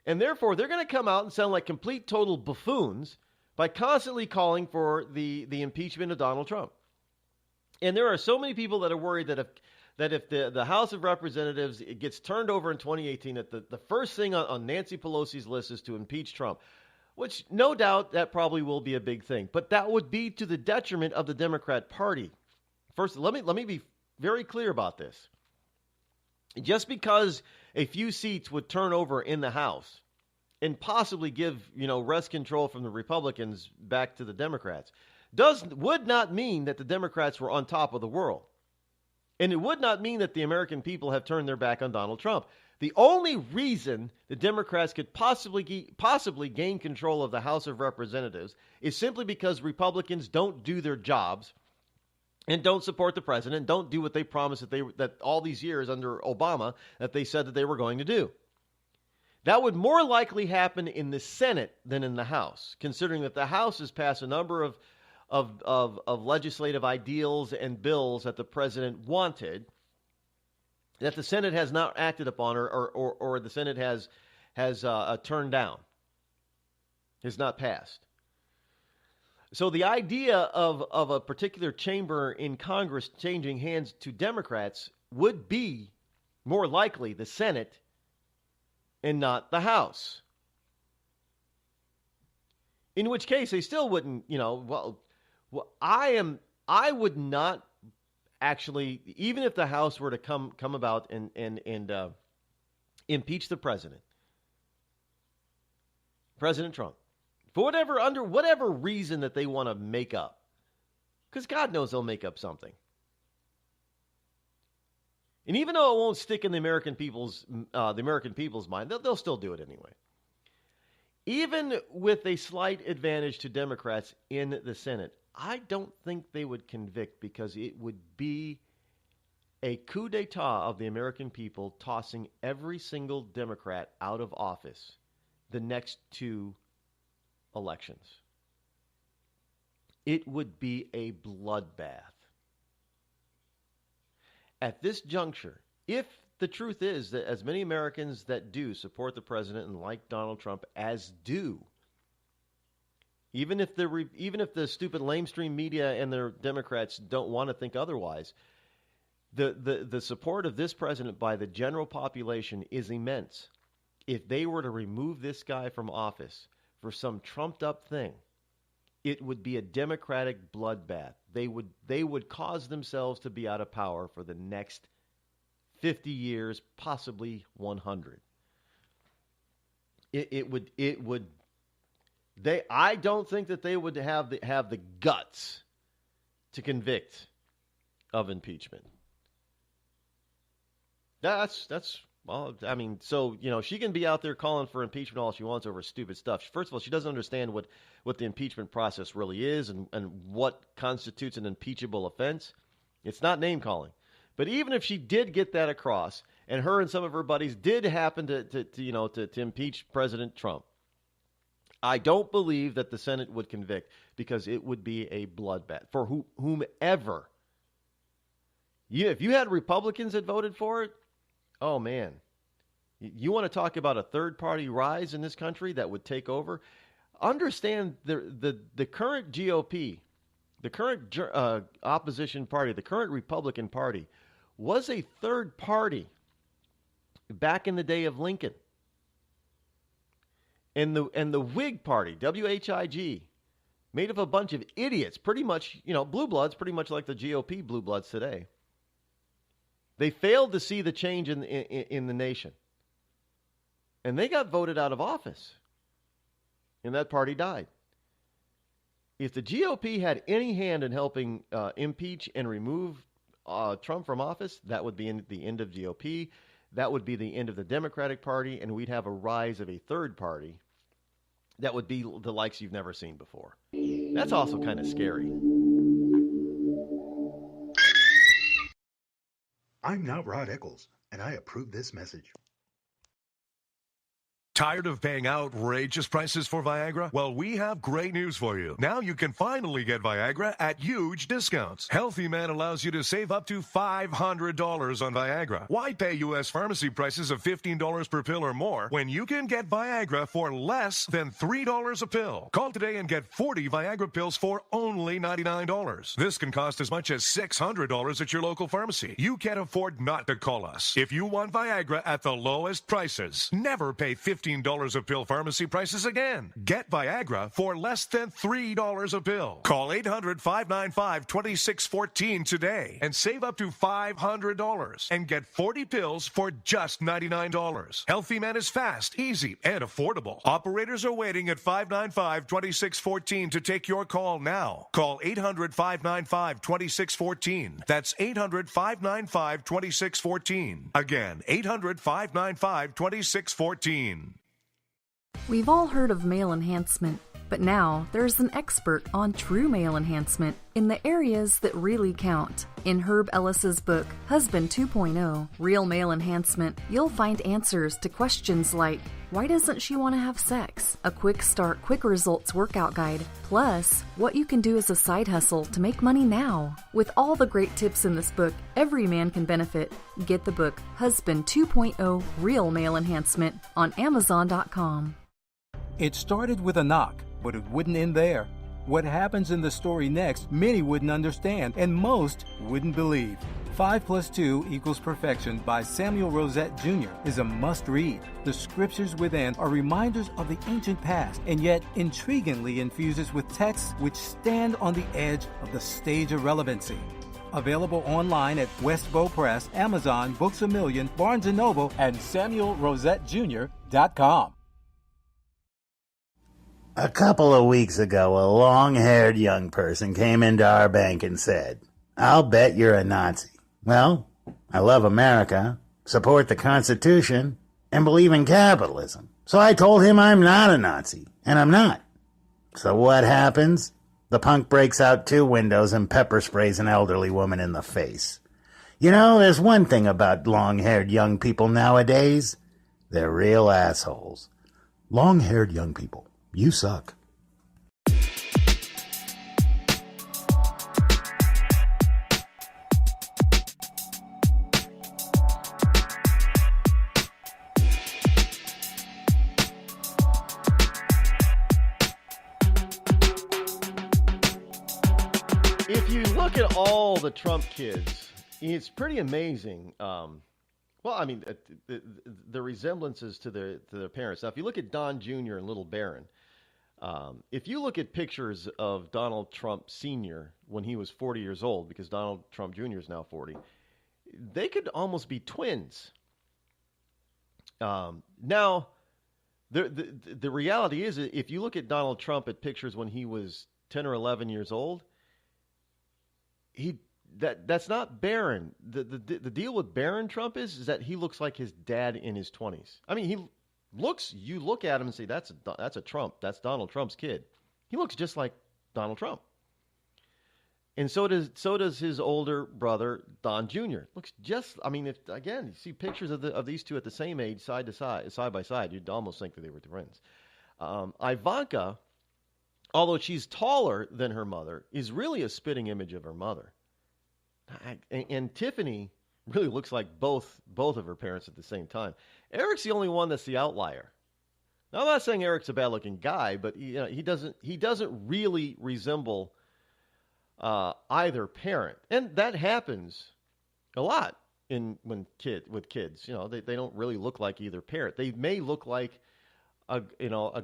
And therefore, they're going to come out and sound like complete, total buffoons by constantly calling for the impeachment of Donald Trump. And there are so many people that are worried that if the House of Representatives it gets turned over in 2018, that the first thing on Nancy Pelosi's list is to impeach Trump, which no doubt that probably will be a big thing. But that would be to the detriment of the Democrat Party. First, let me be very clear about this. Just because a few seats would turn over in the House and possibly give, wrest control from the Republicans back to the Democrats, would not mean that the Democrats were on top of the world. And it would not mean that the American people have turned their back on Donald Trump. The only reason the Democrats could possibly gain control of the House of Representatives is simply because Republicans don't do their jobs and don't support the president, don't do what they promised that all these years under Obama that they said that they were going to do. That would more likely happen in the Senate than in the House, considering that the House has passed a number of legislative ideals and bills that the president wanted, that the Senate has not acted upon or the Senate has turned down, has not passed. So the idea of a particular chamber in Congress changing hands to Democrats would be more likely the Senate and not the House. In which case they still wouldn't, I would not actually, even if the House were to come about and impeach the President Trump, for under whatever reason that they want to make up, because God knows they'll make up something. And even though it won't stick in the American people's mind, they'll still do it anyway. Even with a slight advantage to Democrats in the Senate, I don't think they would convict, because it would be a coup d'etat of the American people tossing every single Democrat out of office the next two elections. It would be a bloodbath. At this juncture, if the truth is that as many Americans that do support the president and like Donald Trump as do, even if the stupid lamestream media and the Democrats don't want to think otherwise, the support of this president by the general population is immense. If they were to remove this guy from office for some trumped up thing, it would be a Democratic bloodbath. They would cause themselves to be out of power for the next 50 years, possibly 100. I don't think that they would have the guts to convict of impeachment. She can be out there calling for impeachment all she wants over stupid stuff. First of all, she doesn't understand what the impeachment process really is and what constitutes an impeachable offense. It's not name calling. But even if she did get that across, and her and some of her buddies did happen to impeach President Trump, I don't believe that the Senate would convict, because it would be a bloodbath for whomever. If you had Republicans that voted for it, oh man, you want to talk about a third party rise in this country that would take over? Understand the current GOP, the current opposition party, the current Republican Party was a third party back in the day of Lincoln. And the Whig Party, WHIG, made of a bunch of idiots, pretty much, blue bloods, pretty much like the GOP blue bloods today. They failed to see the change in the nation. And they got voted out of office. And that party died. If the GOP had any hand in helping impeach and remove Trump from office, that would be the end of GOP. That would be the end of the Democratic Party, and we'd have a rise of a third party that would be the likes you've never seen before. That's also kind of scary. I'm not Rod Eccles, and I approve this message. Tired of paying outrageous prices for Viagra? Well, we have great news for you. Now you can finally get Viagra at huge discounts. Healthy Man allows you to save up to $500 on Viagra. Why pay U.S. pharmacy prices of $15 per pill or more when you can get Viagra for less than $3 a pill? Call today and get 40 Viagra pills for only $99. This can cost as much as $600 at your local pharmacy. You can't afford not to call us. If you want Viagra at the lowest prices, never pay $15 $15 a pill pharmacy prices again. Get Viagra for less than $3 a pill. Call 800-595-2614 today and save up to $500 and get 40 pills for just $99. Healthy Man is fast, easy, and affordable. Operators are waiting at 595-2614 to take your call now. Call 800-595-2614. That's 800-595-2614. Again, 800-595-2614. We've all heard of male enhancement, but now there's an expert on true male enhancement in the areas that really count. In Herb Ellis's book, Husband 2.0, Real Male Enhancement, you'll find answers to questions like, why doesn't she want to have sex? A quick start, quick results workout guide, plus what you can do as a side hustle to make money now. With all the great tips in this book, every man can benefit. Get the book, Husband 2.0, Real Male Enhancement, on Amazon.com. It started with a knock, but it wouldn't end there. What happens in the story next, many wouldn't understand, and most wouldn't believe. 5 + 2 = Perfection by Samuel Rosette Jr. is a must-read. The scriptures within are reminders of the ancient past, and yet intriguingly infuses with texts which stand on the edge of the stage of relevancy. Available online at Westbow Press, Amazon, Books A Million, Barnes & Noble, and SamuelRosetteJr.com. A couple of weeks ago, a long-haired young person came into our bank and said, "I'll bet you're a Nazi." Well, I love America, support the Constitution, and believe in capitalism. So I told him I'm not a Nazi, and I'm not. So what happens? The punk breaks out 2 windows and pepper sprays an elderly woman in the face. You know, there's one thing about long-haired young people nowadays. They're real assholes. Long-haired young people. You suck. If you look at all the Trump kids, it's pretty amazing. Well, I mean, the resemblances to their parents. Now, if you look at Don Jr. and Little Baron, if you look at pictures of Donald Trump Sr. when he was 40 years old, because Donald Trump Jr. is now 40, they could almost be twins. Now, the reality is, if you look at Donald Trump at pictures when he was 10 or 11 years old, that's not Barron. The deal with Barron Trump is that he looks like his dad in his 20s. I mean, you look at him and say, that's a Trump. That's Donald Trump's kid. He looks just like Donald Trump. And so does his older brother, Don Jr. Looks just, I mean, you see pictures of these two at the same age, side by side, you'd almost think that they were twins. Ivanka, although she's taller than her mother, is really a spitting image of her mother. And Tiffany really looks like both of her parents at the same time. Eric's the only one that's the outlier. Now, I'm not saying Eric's a bad-looking guy, but he doesn't really resemble either parent, and that happens a lot with kids. They don't really look like either parent. They may look like a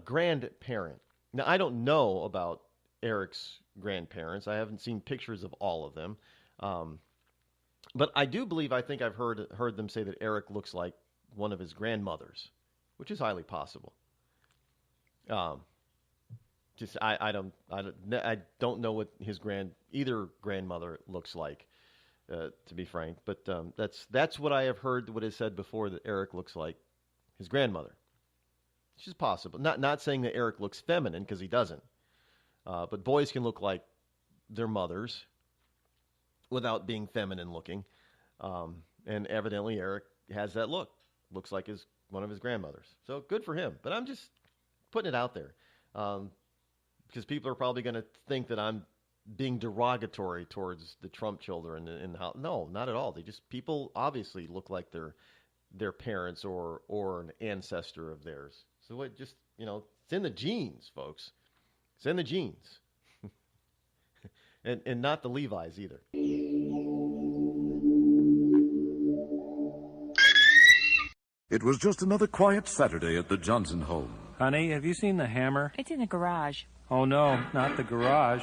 grandparent. Now, I don't know about Eric's grandparents. I haven't seen pictures of all of them. But I do believe, I think I've heard them say that Eric looks like one of his grandmothers, which is highly possible. I don't know what either grandmother looks like, to be frank. But that's what I have heard. What is said before, that Eric looks like his grandmother, which is possible. Not saying that Eric looks feminine, because he doesn't. But boys can look like their mothers without being feminine looking. And evidently Eric has that look. Looks like one of his grandmothers. So good for him. But I'm just putting it out there. Because people are probably going to think that I'm being derogatory towards the Trump children. No, not at all. People obviously look like their parents or an ancestor of theirs. So it's in the genes, folks. It's in the genes. And not the Levi's either. It was just another quiet Saturday at the Johnson home. Honey, have you seen the hammer? It's in the garage. Oh, no, not the garage.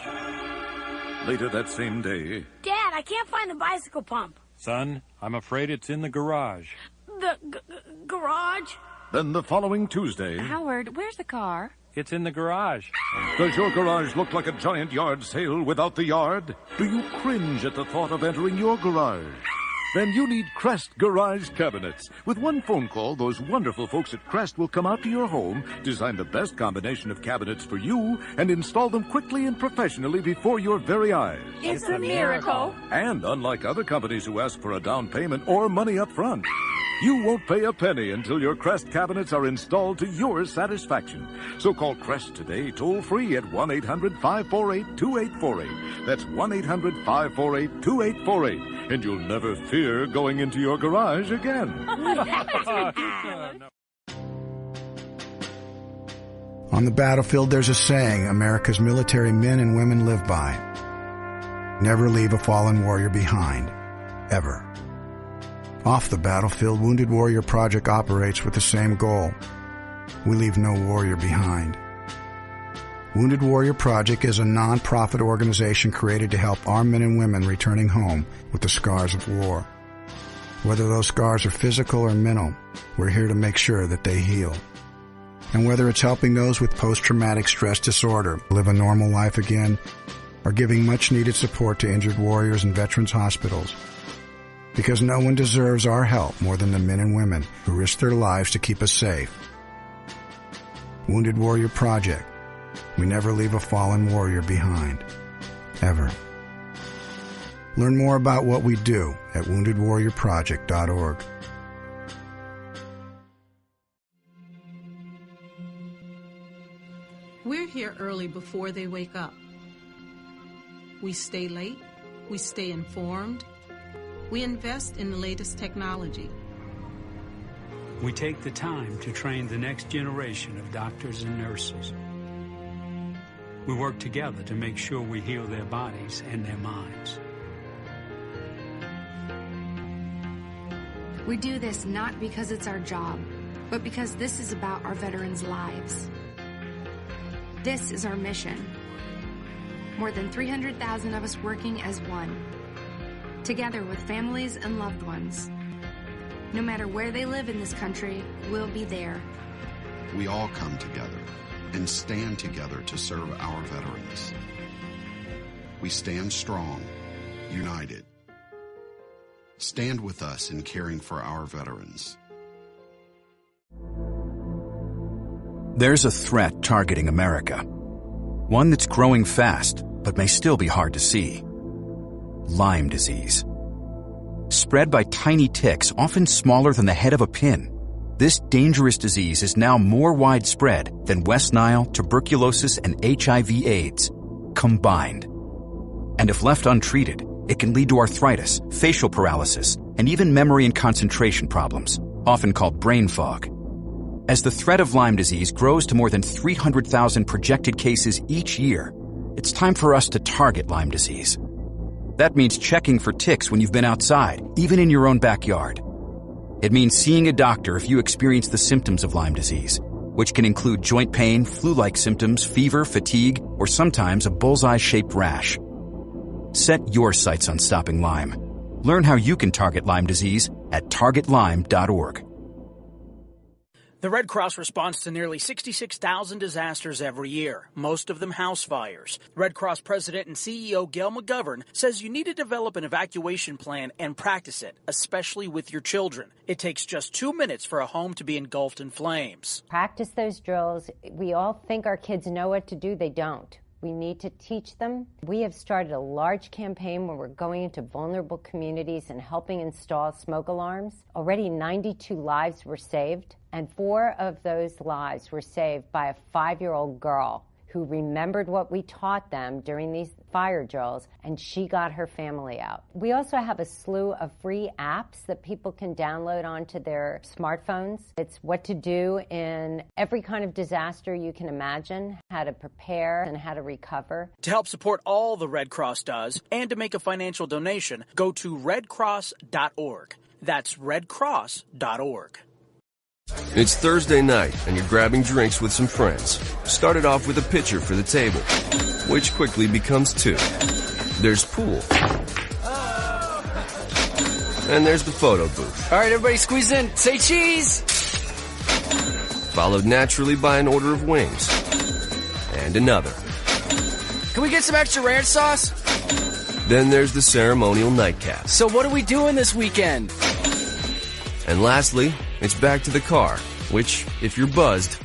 Later that same day... Dad, I can't find the bicycle pump. Son, I'm afraid it's in the garage. The garage? Then the following Tuesday... Howard, where's the car? It's in the garage. Does your garage look like a giant yard sale without the yard? Do you cringe at the thought of entering your garage? Then you need Crest Garage Cabinets. With one phone call, those wonderful folks at Crest will come out to your home, design the best combination of cabinets for you, and install them quickly and professionally before your very eyes. It's a miracle. And unlike other companies who ask for a down payment or money up front, you won't pay a penny until your Crest cabinets are installed to your satisfaction. So call Crest today, toll-free at 1-800-548-2848. That's 1-800-548-2848. And you'll never fear going into your garage again. On the battlefield, there's a saying America's military men and women live by. Never leave a fallen warrior behind. Ever. Off the battlefield, Wounded Warrior Project operates with the same goal. We leave no warrior behind. Wounded Warrior Project is a non-profit organization created to help our men and women returning home with the scars of war. Whether those scars are physical or mental, we're here to make sure that they heal. And whether it's helping those with post-traumatic stress disorder live a normal life again, or giving much-needed support to injured warriors in veterans' hospitals, because no one deserves our help more than the men and women who risk their lives to keep us safe. Wounded Warrior Project. We never leave a fallen warrior behind. Ever. Learn more about what we do at woundedwarriorproject.org. We're here early before they wake up. We stay late. We stay informed. We invest in the latest technology. We take the time to train the next generation of doctors and nurses. We work together to make sure we heal their bodies and their minds. We do this not because it's our job, but because this is about our veterans' lives. This is our mission. More than 300,000 of us working as one. Together with families and loved ones. No matter where they live in this country, we'll be there. We all come together and stand together to serve our veterans. We stand strong, united. Stand with us in caring for our veterans. There's a threat targeting America. One that's growing fast, but may still be hard to see. Lyme disease. Spread by tiny ticks, often smaller than the head of a pin. This dangerous disease is now more widespread than West Nile, tuberculosis, and HIV/AIDS combined. And if left untreated, it can lead to arthritis, facial paralysis, and even memory and concentration problems, often called brain fog. As the threat of Lyme disease grows to more than 300,000 projected cases each year, it's time for us to target Lyme disease. That means checking for ticks when you've been outside, even in your own backyard. It means seeing a doctor if you experience the symptoms of Lyme disease, which can include joint pain, flu-like symptoms, fever, fatigue, or sometimes a bullseye-shaped rash. Set your sights on stopping Lyme. Learn how you can target Lyme disease at targetlyme.org. The Red Cross responds to nearly 66,000 disasters every year, most of them house fires. Red Cross President and CEO Gail McGovern says you need to develop an evacuation plan and practice it, especially with your children. It takes just 2 minutes for a home to be engulfed in flames. Practice those drills. We all think our kids know what to do. They don't. We need to teach them. We have started a large campaign where we're going into vulnerable communities and helping install smoke alarms. Already 92 lives were saved, and 4 of those lives were saved by a 5-year-old girl who remembered what we taught them during these fire drills, and she got her family out. We also have a slew of free apps that people can download onto their smartphones. It's what to do in every kind of disaster you can imagine, how to prepare and how to recover. To help support all the Red Cross does and to make a financial donation, go to redcross.org. That's redcross.org. It's Thursday night, and you're grabbing drinks with some friends. Started off with a pitcher for the table, which quickly becomes two. There's pool. And there's the photo booth. All right, everybody squeeze in. Say cheese! Followed naturally by an order of wings. And another. Can we get some extra ranch sauce? Then there's the ceremonial nightcap. So what are we doing this weekend? And lastly, it's back to the car, which, if you're buzzed,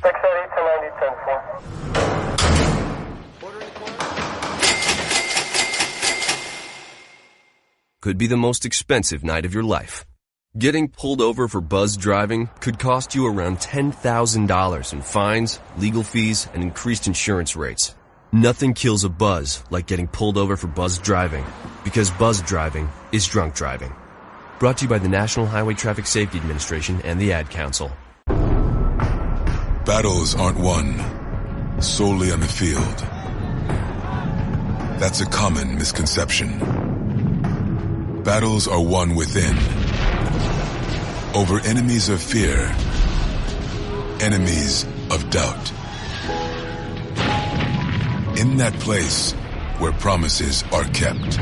could be the most expensive night of your life. Getting pulled over for buzz driving could cost you around $10,000 in fines, legal fees, and increased insurance rates. Nothing kills a buzz like getting pulled over for buzz driving, because buzz driving is drunk driving. Brought to you by the National Highway Traffic Safety Administration and the Ad Council. Battles aren't won solely on the field. That's a common misconception. Battles are won within, over enemies of fear, enemies of doubt. In that place where promises are kept.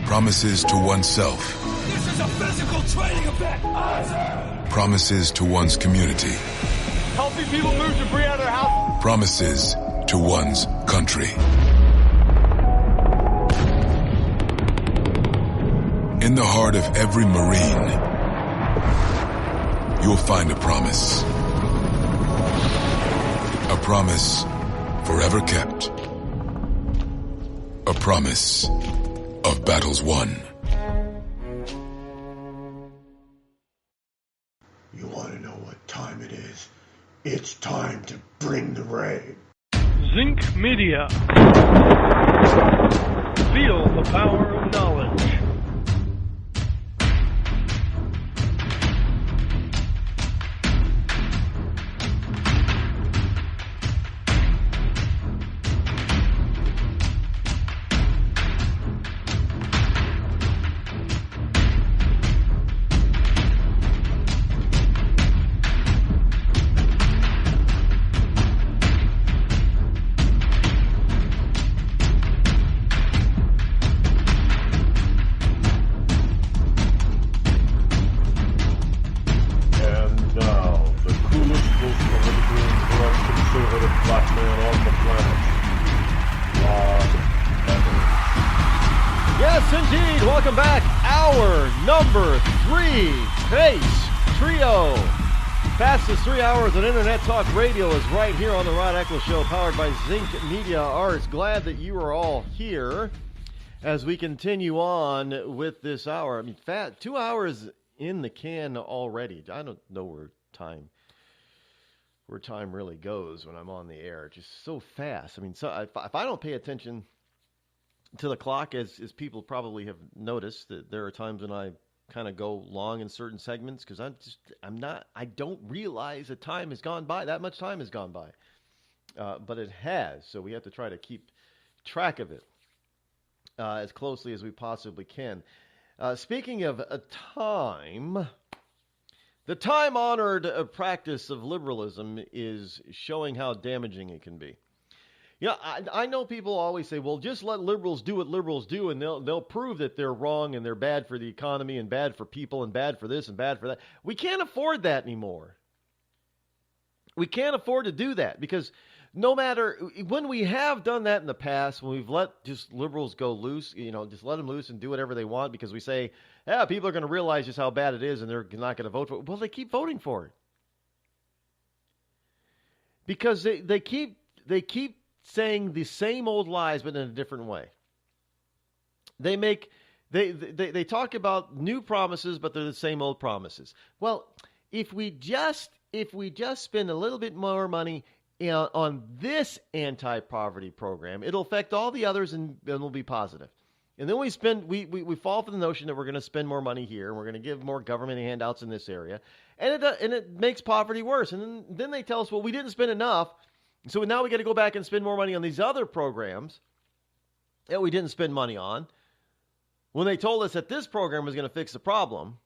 Promises to oneself. This is a physical training event! Promises to one's community. Healthy people move debris out of their house. Promises to one's country. In the heart of every Marine, you'll find a promise. A promise forever kept. A promise of battles won. You want to know what time it is? It's time to bring the rain. Zinc Media. Feel the power of knowledge. Fastest 3 hours on Internet Talk Radio is right here on the Rod Eccles Show, powered by Zinc Media Arts. Glad that you are all here as we continue on with this hour. I mean, 2 hours in the can already. I don't know where time really goes when I'm on the air. Just so fast. I mean, so if I don't pay attention to the clock, as people probably have noticed, that there are times when I kind of go long in certain segments because I don't realize that time has gone by. That much time has gone by. But it has. So we have to try to keep track of it as closely as we possibly can. Speaking of time, the time-honored practice of liberalism is showing how damaging it can be. You know, I know people always say, well, just let liberals do what liberals do, and they'll prove that they're wrong and they're bad for the economy and bad for people and bad for this and bad for that. We can't afford that anymore. We can't afford to do that because no matter when we have done that in the past, when we've let just liberals go loose, just let them loose and do whatever they want because we say, yeah, people are going to realize just how bad it is and they're not going to vote for it. Well, they keep voting for it because they keep saying the same old lies, but in a different way. They talk about new promises, but they're the same old promises. Well, if we just spend a little bit more money on this anti-poverty program, it'll affect all the others and it'll be positive. And then we fall for the notion that we're going to spend more money here and we're going to give more government handouts in this area, and it makes poverty worse. And then they tell us, well, we didn't spend enough. So now we got to go back and spend more money on these other programs that we didn't spend money on when they told us that this program was going to fix the problem.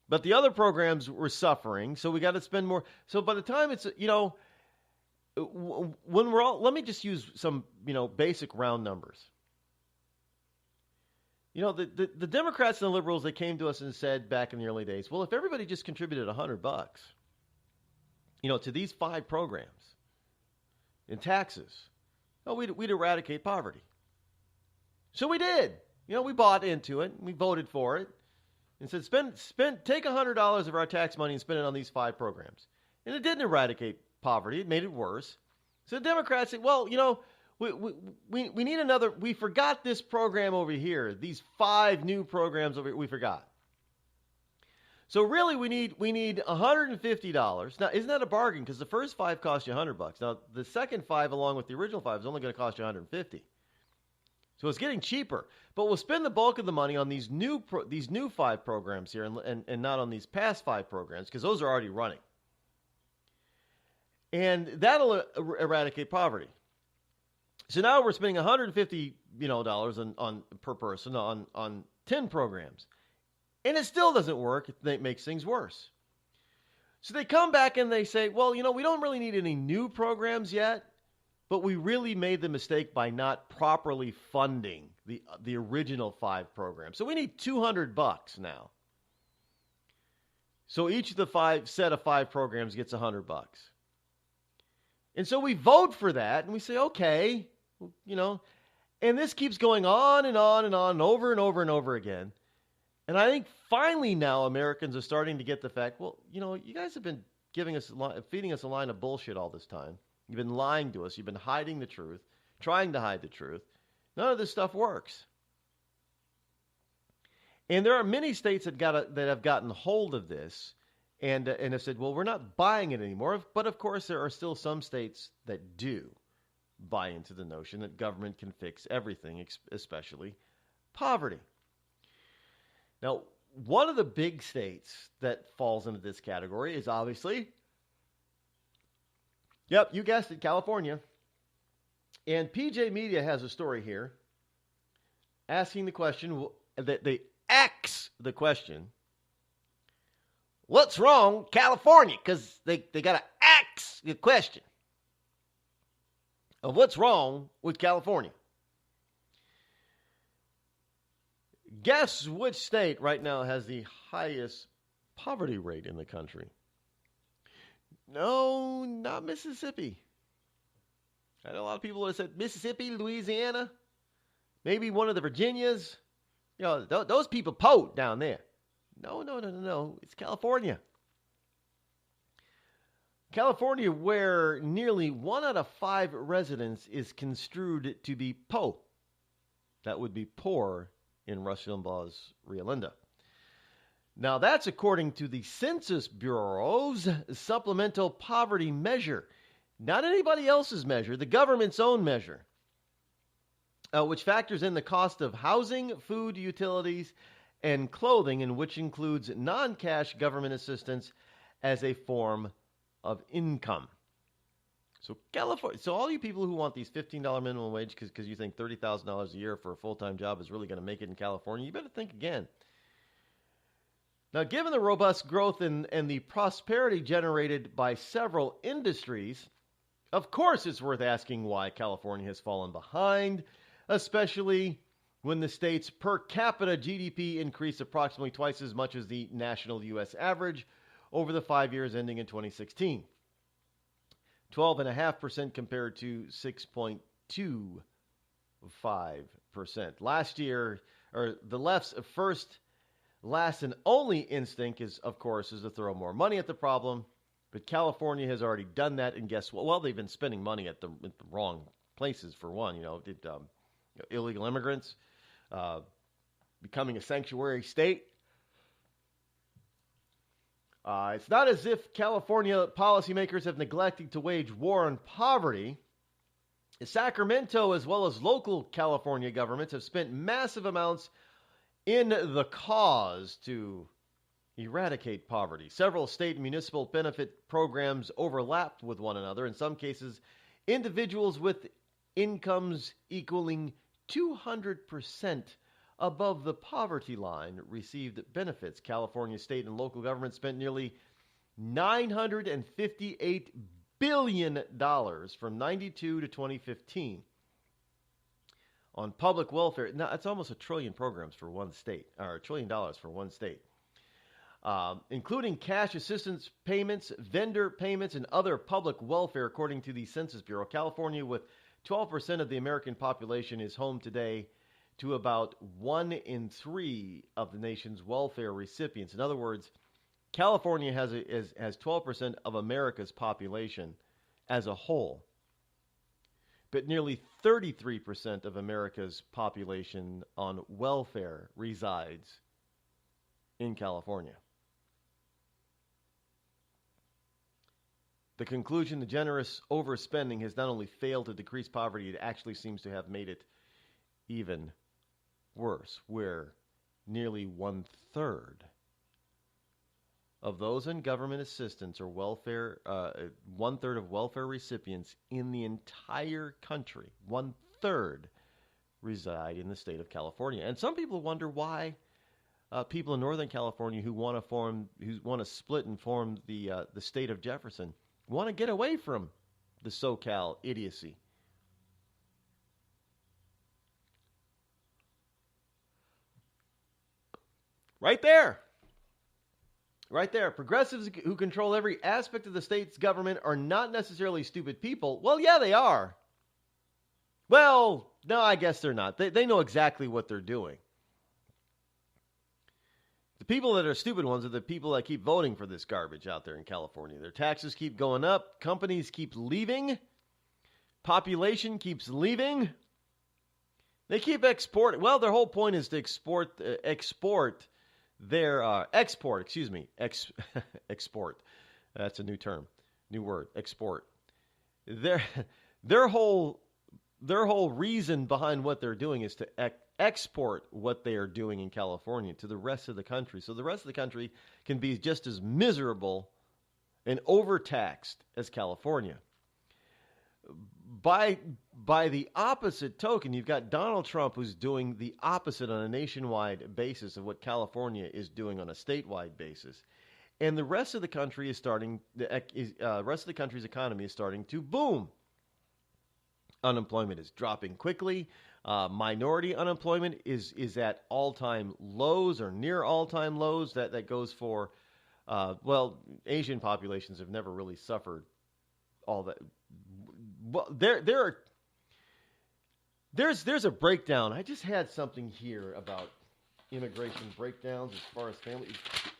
But the other programs were suffering, so we got to spend more. So by the time it's, when we're all, let me just use some, basic round numbers. The Democrats and the liberals, they came to us and said back in the early days, well, if everybody just contributed $100, to these 5 programs in taxes, we'd eradicate poverty. So we did. We bought into it. We voted for it. And said, take $100 of our tax money and spend it on these 5 programs. And it didn't eradicate poverty. It made it worse. So the Democrats said, well, we need another. We forgot this program over here. These 5 new programs over here, we forgot. So really, we need $150. Now, isn't that a bargain? Because the first 5 cost you $100. Now, the second 5, along with the original 5, is only going to cost you $150. So it's getting cheaper, but we'll spend the bulk of the money on these new 5 programs here, and not on these past 5 programs, because those are already running, and that'll eradicate poverty. So now we're spending $150 dollars on per person on 10 programs, and it still doesn't work. It makes things worse. So they come back and they say, well, we don't really need any new programs yet. But we really made the mistake by not properly funding the original 5 programs. So we need $200 now. So each of the set of 5 programs gets $100. And so we vote for that, and we say, okay, and this keeps going on and on and on, over and over and over again. And I think finally now Americans are starting to get the fact, well, you guys have been feeding us a line of bullshit all this time. You've been lying to us. You've been hiding the truth, trying to hide the truth. None of this stuff works. And there are many states that have gotten hold of this and have said, well, we're not buying it anymore. But, of course, there are still some states that do buy into the notion that government can fix everything, especially poverty. Now, one of the big states that falls into this category is obviously... Yep, you guessed it, California. And PJ Media has a story here asking the question, they ask the question, what's wrong California? Because they got to ask the question of what's wrong with California. Guess which state right now has the highest poverty rate in the country? No, not Mississippi. I know a lot of people have said Mississippi, Louisiana, maybe one of the Virginias. Those people pote down there. No. It's California. California, where nearly 1 out of 5 residents is construed to be po. That would be poor in Rush Limbaugh's Rio Linda. Now, that's according to the Census Bureau's supplemental poverty measure. Not anybody else's measure, the government's own measure, which factors in the cost of housing, food, utilities, and clothing, and which includes non-cash government assistance as a form of income. So California. So all you people who want these $15 minimum wage because you think $30,000 a year for a full-time job is really going to make it in California, you better think again. Now, given the robust growth and the prosperity generated by several industries, of course it's worth asking why California has fallen behind, especially when the state's per capita GDP increased approximately twice as much as the national U.S. average over the 5 years ending in 2016. 12.5% compared to 6.25%. Last year, or the left's first, last, and only instinct is to throw more money at the problem. But California has already done that, and guess what? Well, they've been spending money at the wrong places, for one. Illegal immigrants, becoming a sanctuary state. It's not as if California policymakers have neglected to wage war on poverty. Sacramento, as well as local California governments, have spent massive amounts in the cause to eradicate poverty. Several state and municipal benefit programs overlapped with one another. In some cases, individuals with incomes equaling 200% above the poverty line received benefits. California state and local government spent nearly $958 billion from 92 to 2015 on public welfare. Now, it's almost $1 trillion programs for one state, or $1 trillion for one state, including cash assistance payments, vendor payments, and other public welfare, according to the Census Bureau. California, with 12% of the American population, is home today to about 1 in 3 of the nation's welfare recipients. In other words, California has 12% of America's population as a whole, but nearly 33% of America's population on welfare resides in California. The conclusion, the generous overspending has not only failed to decrease poverty, it actually seems to have made it even worse, where nearly 1/3 of those in government assistance or welfare, 1/3 of welfare recipients in the entire country, 1/3 reside in the state of California. And some people wonder why people in Northern California who want to split and form the state of Jefferson want to get away from the SoCal idiocy. Right there. Right there. Progressives who control every aspect of the state's government are not necessarily stupid people. Well, yeah, they are. Well, no, I guess they're not. They know exactly what they're doing. The people that are stupid ones are the people that keep voting for this garbage out there in California. Their taxes keep going up. Companies keep leaving. Population keeps leaving. They keep exporting. Well, their whole point is to export export. That's a new term, new word, export. Their whole reason behind what they're doing is to export what they are doing in California to the rest of the country. So the rest of the country can be just as miserable and overtaxed as California. By the opposite token, you've got Donald Trump, who's doing the opposite on a nationwide basis of what California is doing on a statewide basis, and the rest of the country is starting. Rest of the country's economy is starting to boom. Unemployment is dropping quickly. Minority unemployment is at all-time lows or near all-time lows. That goes for Asian populations have never really suffered all that. Well, there's a breakdown. I just had something here about immigration breakdowns as far as family.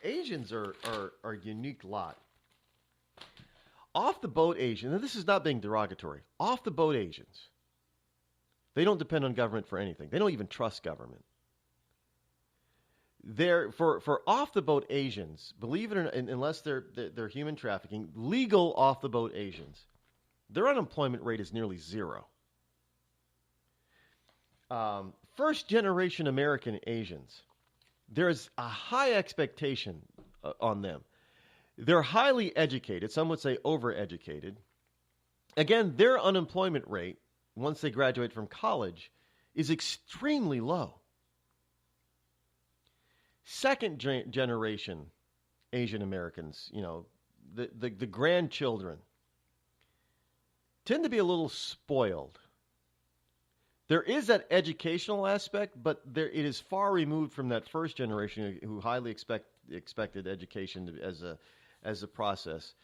Asians are a unique lot. Off the boat Asians, and this is not being derogatory. Off the boat Asians, they don't depend on government for anything. They don't even trust government. For off the boat Asians, believe it or not, unless they're human trafficking, legal off the boat Asians, their unemployment rate is nearly zero. First-generation American Asians, there's a high expectation on them. They're highly educated. Some would say overeducated. Again, their unemployment rate, once they graduate from college, is extremely low. Second-generation Asian Americans, the grandchildren, tend to be a little spoiled. There is that educational aspect, but it is far removed from that first generation who highly expected education as a process,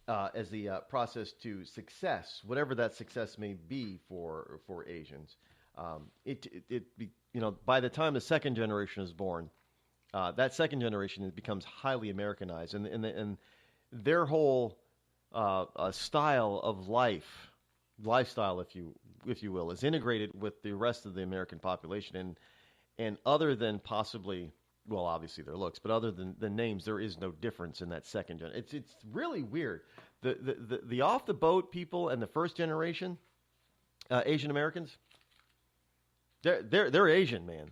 as the process to success, whatever that success may be for Asians. By the time the second generation is born, that second generation becomes highly Americanized, and their whole style of lifestyle, if you will, is integrated with the rest of the American population. And other than possibly, well, obviously their looks, but other than the names, there is no difference in that second gen. It's really weird. The off the boat people and the first generation Asian Americans, they're Asian, man.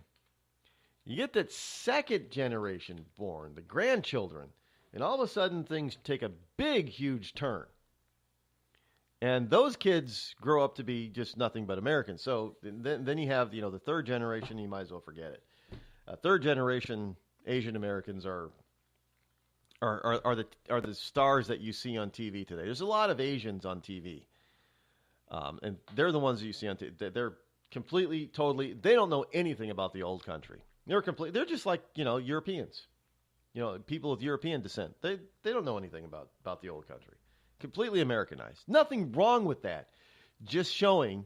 You get that second generation born, the grandchildren, and all of a sudden things take a big, huge turn. And those kids grow up to be just nothing but Americans. So then you have, the third generation, you might as well forget it. Third generation Asian Americans are the stars that you see on TV today. There's a lot of Asians on TV. And they're the ones that you see on TV. They're completely, totally, they don't know anything about the old country. They're just like, Europeans. People with European descent. They don't know anything about the old country. Completely Americanized. Nothing wrong with that. Just showing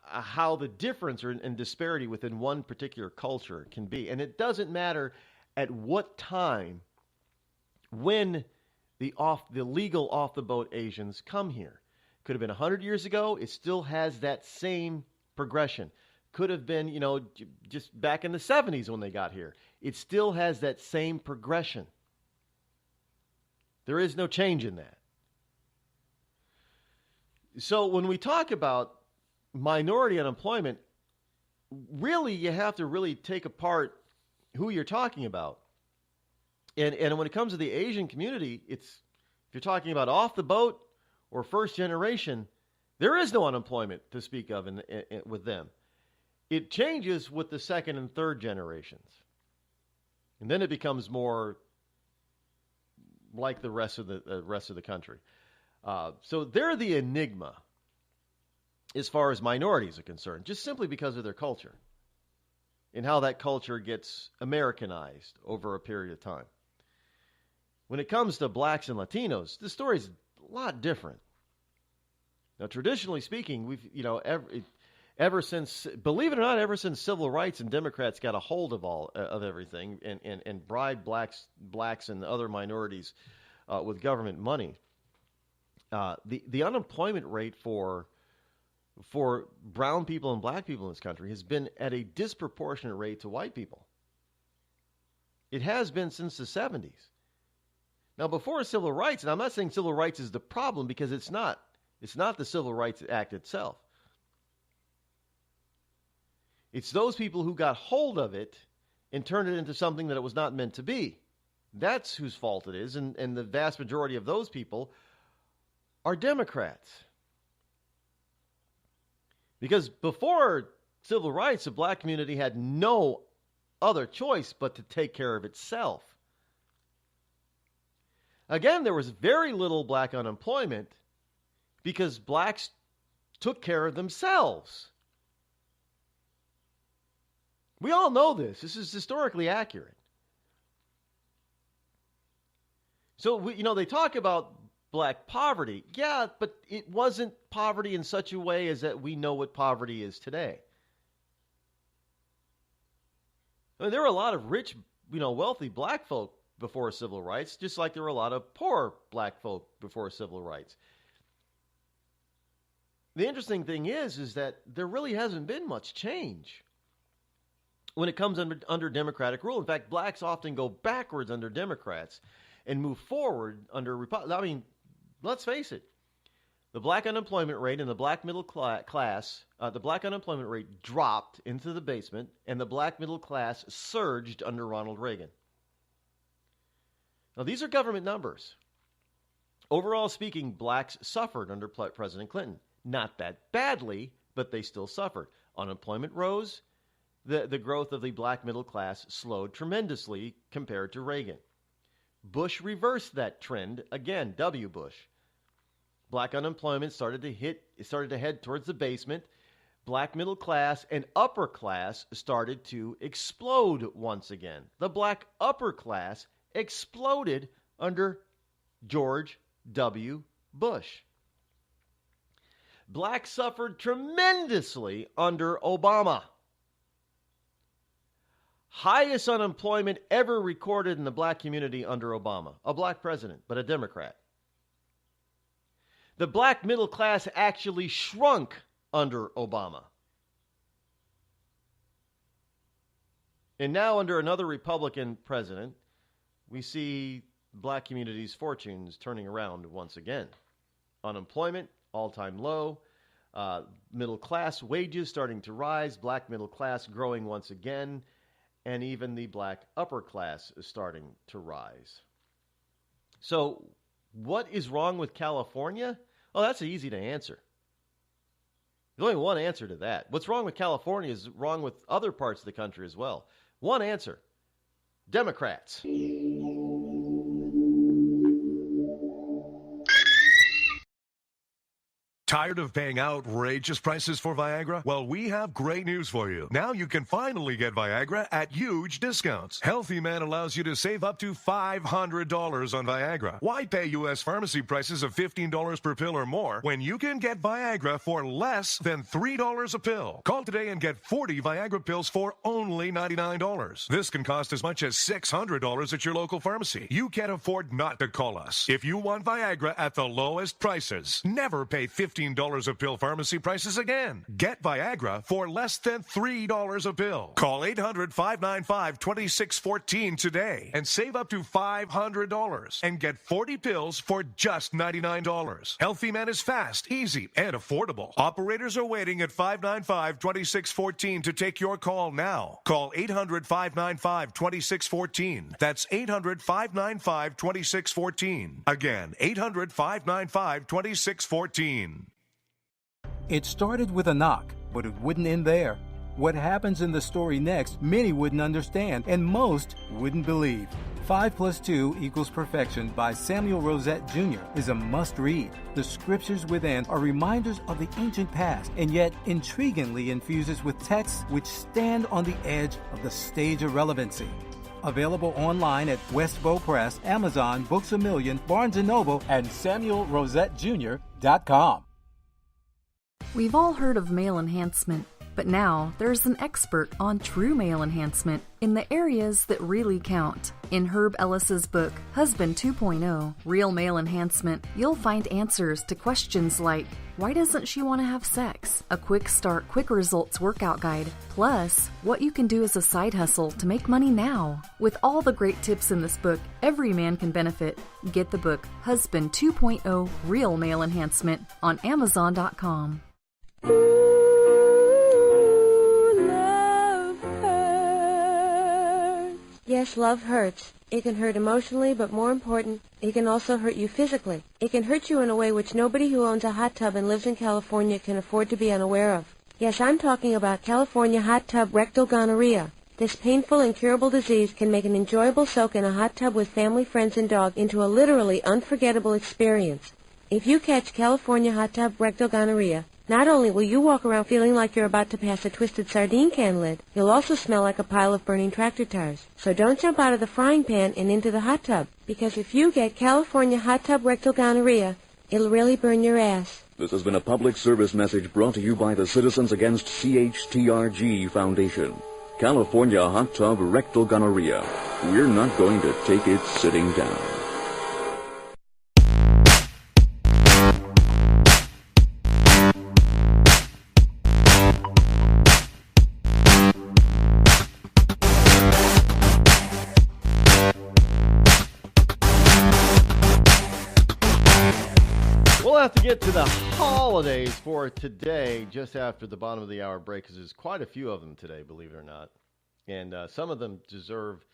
how the difference and disparity within one particular culture can be. And it doesn't matter at what time when the legal off-the-boat Asians come here. Could have been 100 years ago. It still has that same progression. Could have been, just back in the 70s when they got here. It still has that same progression. There is no change in that. So when we talk about minority unemployment, really you have to really take apart who you're talking about. And when it comes to the Asian community, if you're talking about off the boat or first generation, there is no unemployment to speak of with them. It changes with the second and third generations. And then it becomes more like the rest of the country. So they're the enigma as far as minorities are concerned, just simply because of their culture and how that culture gets Americanized over a period of time. When it comes to blacks and Latinos, the story's a lot different. Now, traditionally speaking, we've, ever since, believe it or not, ever since civil rights and Democrats got a hold of everything and bribed blacks and other minorities with government money, the unemployment rate for brown people and black people in this country has been at a disproportionate rate to white people. It has been since the 70s. Now, before civil rights, and I'm not saying civil rights is the problem because it's not. It's not the Civil Rights Act itself. It's those people who got hold of it and turned it into something that it was not meant to be. That's whose fault it is, and the vast majority of those people are Democrats. Because before civil rights, the black community had no other choice but to take care of itself. Again, there was very little black unemployment because blacks took care of themselves. We all know this. This is historically accurate. So, they talk about black poverty. Yeah, but it wasn't poverty in such a way as that we know what poverty is today. I mean, there were a lot of rich, wealthy black folk before civil rights, just like there were a lot of poor black folk before civil rights. The interesting thing is that there really hasn't been much change when it comes under Democratic rule. In fact, blacks often go backwards under Democrats and move forward under Republicans. I mean, let's face it. The black unemployment rate in the black middle class, the black unemployment rate dropped into the basement, and the black middle class surged under Ronald Reagan. Now, these are government numbers. Overall speaking, blacks suffered under President Clinton. Not that badly, but they still suffered. Unemployment rose. The growth of the black middle class slowed tremendously compared to Reagan. Bush reversed that trend again. W. Bush. Black unemployment started to head towards the basement. Black middle class and upper class started to explode once again. The black upper class exploded under George W. Bush. Blacks suffered tremendously under Obama. Highest unemployment ever recorded in the black community under Obama. A black president, but a Democrat. The black middle class actually shrunk under Obama. And now under another Republican president, we see black communities' fortunes turning around once again. Unemployment, all-time low. Middle class wages starting to rise. Black middle class growing once again. And even the black upper class is starting to rise. So what is wrong with California? Oh, that's easy to answer. There's only one answer to that. What's wrong with California is wrong with other parts of the country as well. One answer. Democrats. Tired of paying outrageous prices for Viagra? Well, we have great news for you. Now you can finally get Viagra at huge discounts. Healthy Man allows you to save up to $500 on Viagra. Why pay U.S. pharmacy prices of $15 per pill or more when you can get Viagra for less than $3 a pill? Call today and get 40 Viagra pills for only $99. This can cost as much as $600 at your local pharmacy. You can't afford not to call us. If you want Viagra at the lowest prices, never pay $15 a pill pharmacy prices again. Get Viagra for less than $3 a pill. Call 800-595-2614 today and save up to $500 and get 40 pills for just $99. Healthy Man is fast, easy, and affordable. Operators are waiting at 595-2614 to take your call now. Call 800-595-2614. That's 800-595-2614. Again, 800-595-2614. It started with a knock, but it wouldn't end there. What happens in the story next, many wouldn't understand, and most wouldn't believe. 5 + 2 = Perfection by Samuel Rosette Jr. is a must-read. The scriptures within are reminders of the ancient past, and yet intriguingly infuses with texts which stand on the edge of the stage of relevancy. Available online at Westbow Press, Amazon, Books A Million, Barnes & Noble, and SamuelRosetteJr.com. We've all heard of male enhancement, but now there's an expert on true male enhancement in the areas that really count. In Herb Ellis's book, Husband 2.0, Real Male Enhancement, you'll find answers to questions like, why doesn't she want to have sex? A quick start, quick results workout guide, plus what you can do as a side hustle to make money now. With all the great tips in this book, every man can benefit. Get the book, Husband 2.0, Real Male Enhancement, on Amazon.com. Yes, love hurts. It can hurt emotionally, but more important, it can also hurt you physically. It can hurt you in a way which nobody who owns a hot tub and lives in California can afford to be unaware of. Yes, I'm talking about California hot tub rectal gonorrhea. This painful, incurable disease can make an enjoyable soak in a hot tub with family, friends, and dog into a literally unforgettable experience. If you catch California hot tub rectal gonorrhea, not only will you walk around feeling like you're about to pass a twisted sardine can lid, you'll also smell like a pile of burning tractor tires. So don't jump out of the frying pan and into the hot tub, because if you get California hot tub rectal gonorrhea, it'll really burn your ass. This has been a public service message brought to you by the Citizens Against CHTRG Foundation. California hot tub rectal gonorrhea. We're not going to take it sitting down. Have to get to the holidays for today just after the bottom of the hour break, because there's quite a few of them today, believe it or not, and some of them deserve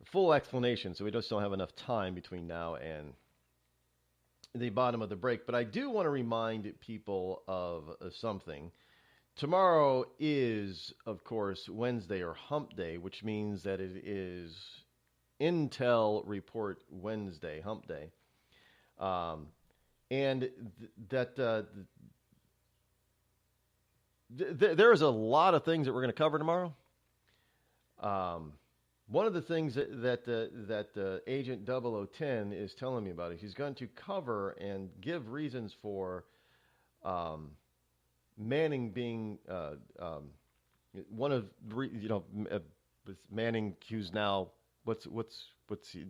full explanation, so we just don't have enough time between now and the bottom of the break. But I do want to remind people of something. Tomorrow is, of course, Wednesday or Hump Day, which means that it is Intel Report Wednesday, Hump Day. And there's a lot of things that we're going to cover tomorrow. One of the things that Agent 0010 is telling me about is he's going to cover and give reasons for Manning being one of Manning, who's now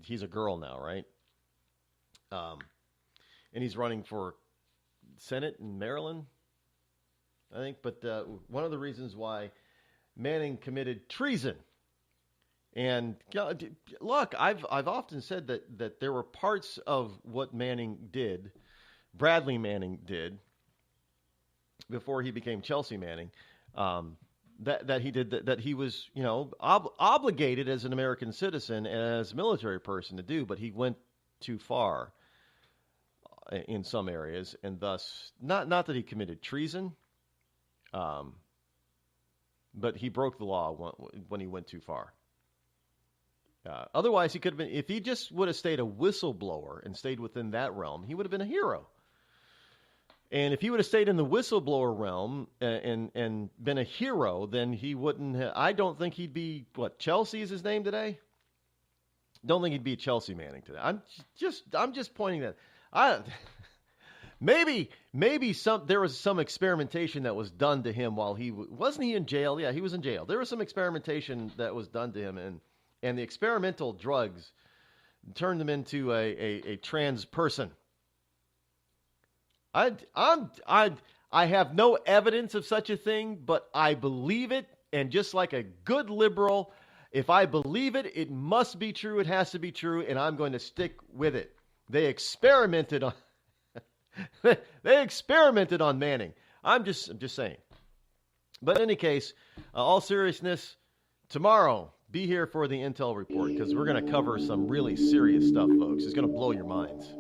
he's a girl now, right? And he's running for Senate in Maryland, I think. But one of the reasons why Manning committed treason. And look, I've often said that there were parts of what Bradley Manning did, before he became Chelsea Manning, that he was obligated as an American citizen and as a military person to do, but he went too far. in some areas, and thus not that he committed treason, but he broke the law when he went too far. Otherwise, he could have been, if he just would have stayed a whistleblower and stayed within that realm, he would have been a hero. And if he would have stayed in the whistleblower realm and been a hero, then he wouldn't have, I don't think he'd be, Chelsea is his name today? Don't think he'd be Chelsea Manning today. I'm just pointing that. Maybe there was some experimentation that was done to him while wasn't he in jail? Yeah, he was in jail. There was some experimentation that was done to him, and the experimental drugs turned him into a trans person. I have no evidence of such a thing, but I believe it, and just like a good liberal, if I believe it, it must be true, it has to be true, and I'm going to stick with it. They experimented on Manning. I'm just saying. But in any case, all seriousness, tomorrow, be here for the Intel Report, because we're going to cover some really serious stuff, folks. It's going to blow your minds.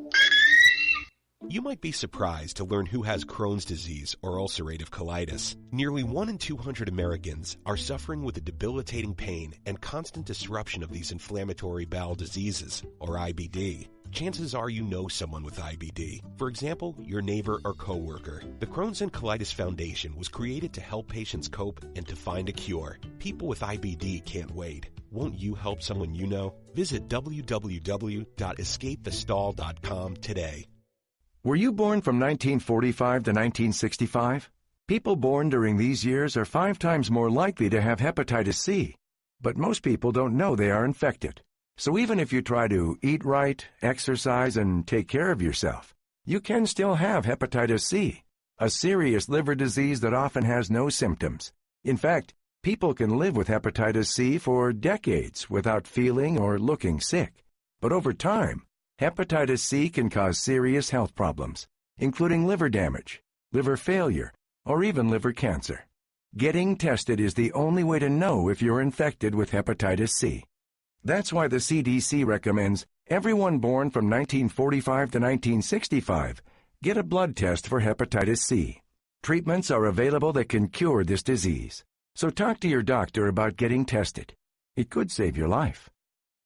You might be surprised to learn who has Crohn's disease or ulcerative colitis. Nearly 1 in 200 Americans are suffering with a debilitating pain and constant disruption of these inflammatory bowel diseases, or IBD. Chances are you know someone with IBD. For example, your neighbor or coworker. The Crohn's and Colitis Foundation was created to help patients cope and to find a cure. People with IBD can't wait. Won't you help someone you know? Visit www.escapethestall.com today. Were you born from 1945 to 1965? People born during these years are 5 times more likely to have hepatitis C. But most people don't know they are infected. So even if you try to eat right, exercise, and take care of yourself, you can still have hepatitis C, a serious liver disease that often has no symptoms. In fact, people can live with hepatitis C for decades without feeling or looking sick. But over time, hepatitis C can cause serious health problems, including liver damage, liver failure, or even liver cancer. Getting tested is the only way to know if you're infected with hepatitis C. That's why the CDC recommends everyone born from 1945 to 1965 get a blood test for hepatitis C. Treatments are available that can cure this disease. So talk to your doctor about getting tested. It could save your life.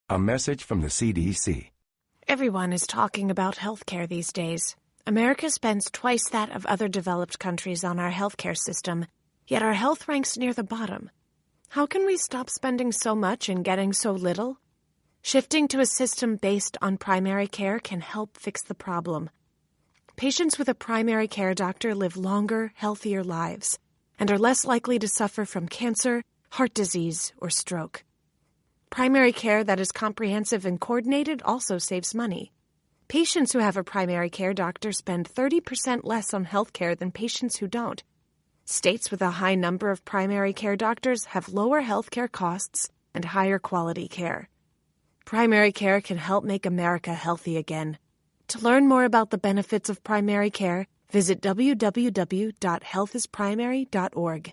A message from the CDC. Everyone is talking about healthcare these days. America spends twice that of other developed countries on our healthcare system, yet our health ranks near the bottom. How can we stop spending so much and getting so little? Shifting to a system based on primary care can help fix the problem. Patients with a primary care doctor live longer, healthier lives and are less likely to suffer from cancer, heart disease, or stroke. Primary care that is comprehensive and coordinated also saves money. Patients who have a primary care doctor spend 30% less on health care than patients who don't. States with a high number of primary care doctors have lower health care costs and higher quality care. Primary care can help make America healthy again. To learn more about the benefits of primary care, visit www.healthisprimary.org.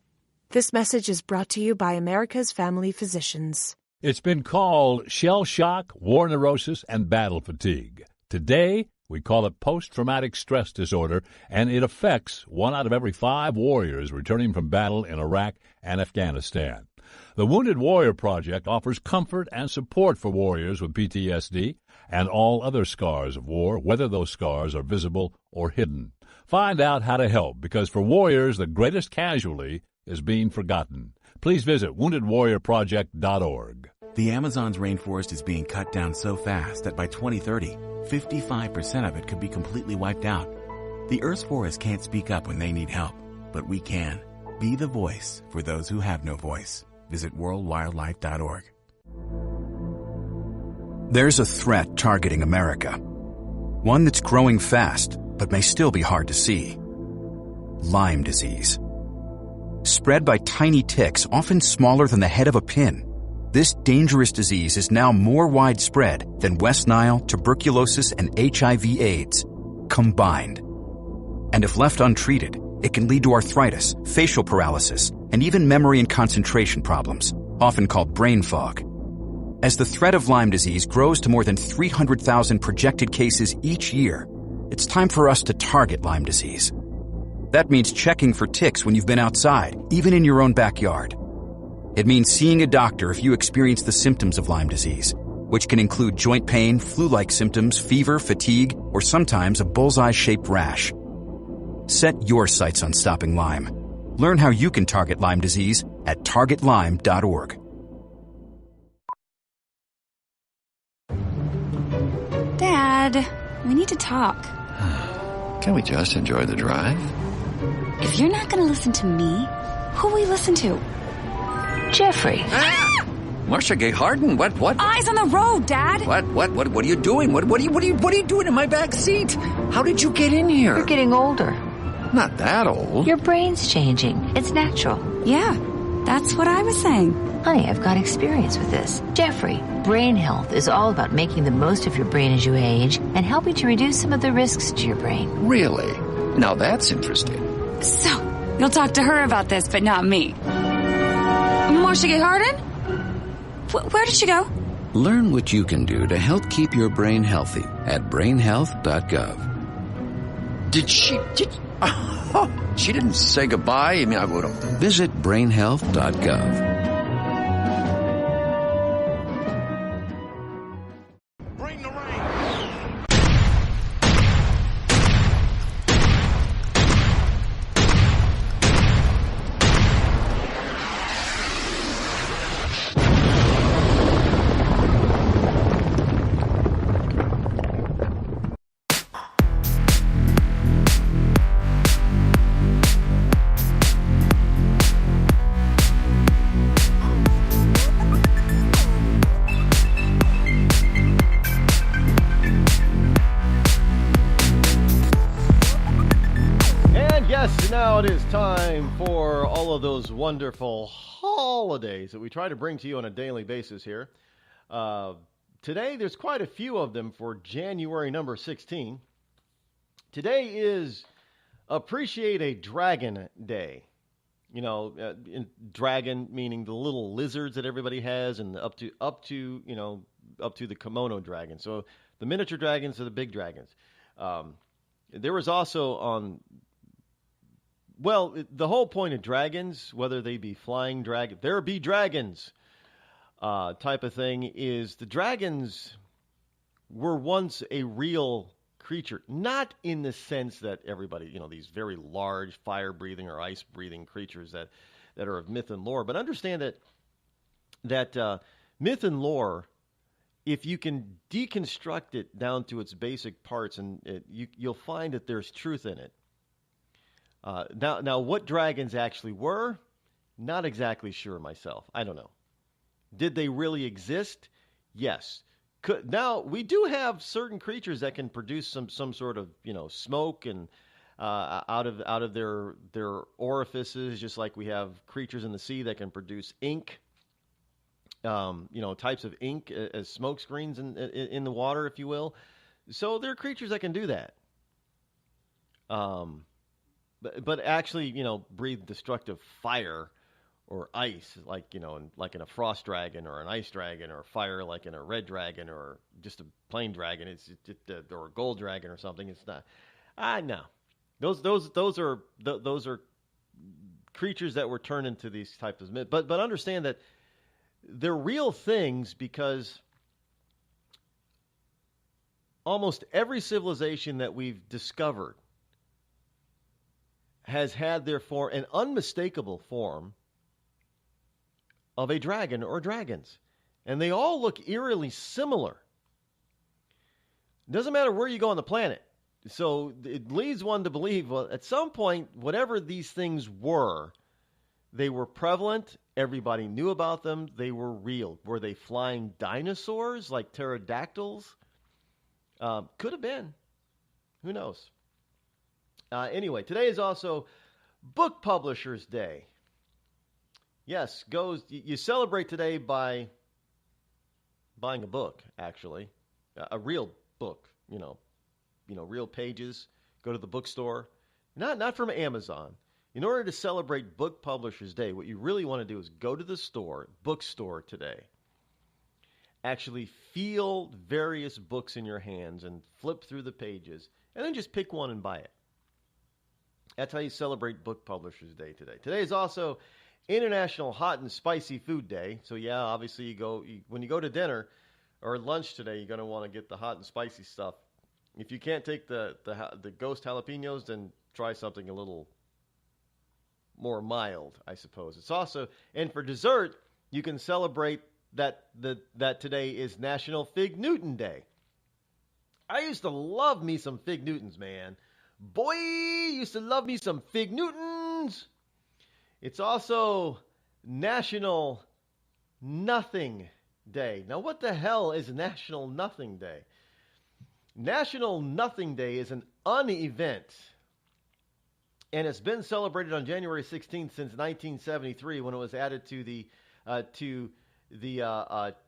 This message is brought to you by America's Family Physicians. It's been called shell shock, war neurosis, and battle fatigue. Today, we call it post-traumatic stress disorder, and it affects 1 out of every 5 warriors returning from battle in Iraq and Afghanistan. The Wounded Warrior Project offers comfort and support for warriors with PTSD and all other scars of war, whether those scars are visible or hidden. Find out how to help, because for warriors, the greatest casualty is being forgotten. Please visit woundedwarriorproject.org. The Amazon's rainforest is being cut down so fast that by 2030, 55% of it could be completely wiped out. The Earth's forests can't speak up when they need help, but we can. Be the voice for those who have no voice. Visit worldwildlife.org. There's a threat targeting America. One that's growing fast, but may still be hard to see. Lyme disease. Spread by tiny ticks, often smaller than the head of a pin. This dangerous disease is now more widespread than West Nile, tuberculosis, and HIV/AIDS combined. And if left untreated, it can lead to arthritis, facial paralysis, and even memory and concentration problems, often called brain fog. As the threat of Lyme disease grows to more than 300,000 projected cases each year, It's time for us to target Lyme disease. That means checking for ticks when you've been outside, even in your own backyard. It means seeing a doctor if you experience the symptoms of Lyme disease, which can include joint pain, flu-like symptoms, fever, fatigue, or sometimes a bullseye-shaped rash. Set your sights on stopping Lyme. Learn how you can target Lyme disease at targetlyme.org. Dad, we need to talk. Can we just enjoy the drive? If you're not going to listen to me, who will we listen to? Jeffrey. Ah! Marcia Gay Harden, what? Eyes on the road, Dad. What are you doing? What are you doing in my back seat? How did you get in here? You're getting older. Not that old. Your brain's changing. It's natural. Yeah, that's what I was saying. Honey, I've got experience with this. Jeffrey, brain health is all about making the most of your brain as you age and helping to reduce some of the risks to your brain. Really? Now that's interesting. So, you'll talk to her about this, but not me. Marcia Gay Harden? Where did she go? Learn what you can do to help keep your brain healthy at brainhealth.gov. She didn't say goodbye? I mean, I would have. Visit brainhealth.gov. Wonderful holidays that we try to bring to you on a daily basis here. Today, there's quite a few of them for January number 16. Today is Appreciate a Dragon Day. You know, dragon meaning the little lizards that everybody has, and up to the kimono dragon. So the miniature dragons are the big dragons. There was also on. Well, the whole point of dragons, whether they be flying dragon, there be dragons type of thing, is the dragons were once a real creature. Not in the sense that everybody, these very large fire-breathing or ice-breathing creatures that are of myth and lore. But understand that myth and lore, if you can deconstruct it down to its basic parts, and you'll find that there's truth in it. Now, what dragons actually were, not exactly sure myself. I don't know. Did they really exist? Yes. Now, we do have certain creatures that can produce some sort of, smoke and out of their orifices, just like we have creatures in the sea that can produce ink. Types of ink as smoke screens in the water, if you will. So there are creatures that can do that. But actually, breathe destructive fire or ice, like in a frost dragon or an ice dragon, or fire like in a red dragon or just a plain dragon. Or a gold dragon or something. It's not. No. Those are creatures that were turned into these types of myths. But understand that they're real things, because almost every civilization that we've discovered has had their form, an unmistakable form of a dragon or dragons. And they all look eerily similar. It doesn't matter where you go on the planet. So it leads one to believe, well, at some point, whatever these things were, they were prevalent. Everybody knew about them. They were real. Were they flying dinosaurs like pterodactyls? Could have been. Who knows? Anyway, today is also Book Publishers Day. Yes, you celebrate today by buying a book, actually. A real book, real pages. Go to the bookstore. Not from Amazon. In order to celebrate Book Publishers Day, what you really want to do is go to the bookstore today. Actually feel various books in your hands and flip through the pages and then just pick one and buy it. That's how you celebrate Book Publishers Day today. Today is also International Hot and Spicy Food Day. So yeah, obviously when you go to dinner or lunch today, you're going to want to get the hot and spicy stuff. If you can't take the ghost jalapenos, then try something a little more mild, I suppose. It's also, and for dessert, you can celebrate that today is National Fig Newton Day. I used to love me some Fig Newtons, man. Boy, used to love me some Fig Newtons. It's also National Nothing Day. Now, what the hell is National Nothing Day? National Nothing Day is an un-event, and it's been celebrated on January 16th since 1973 when it was added to the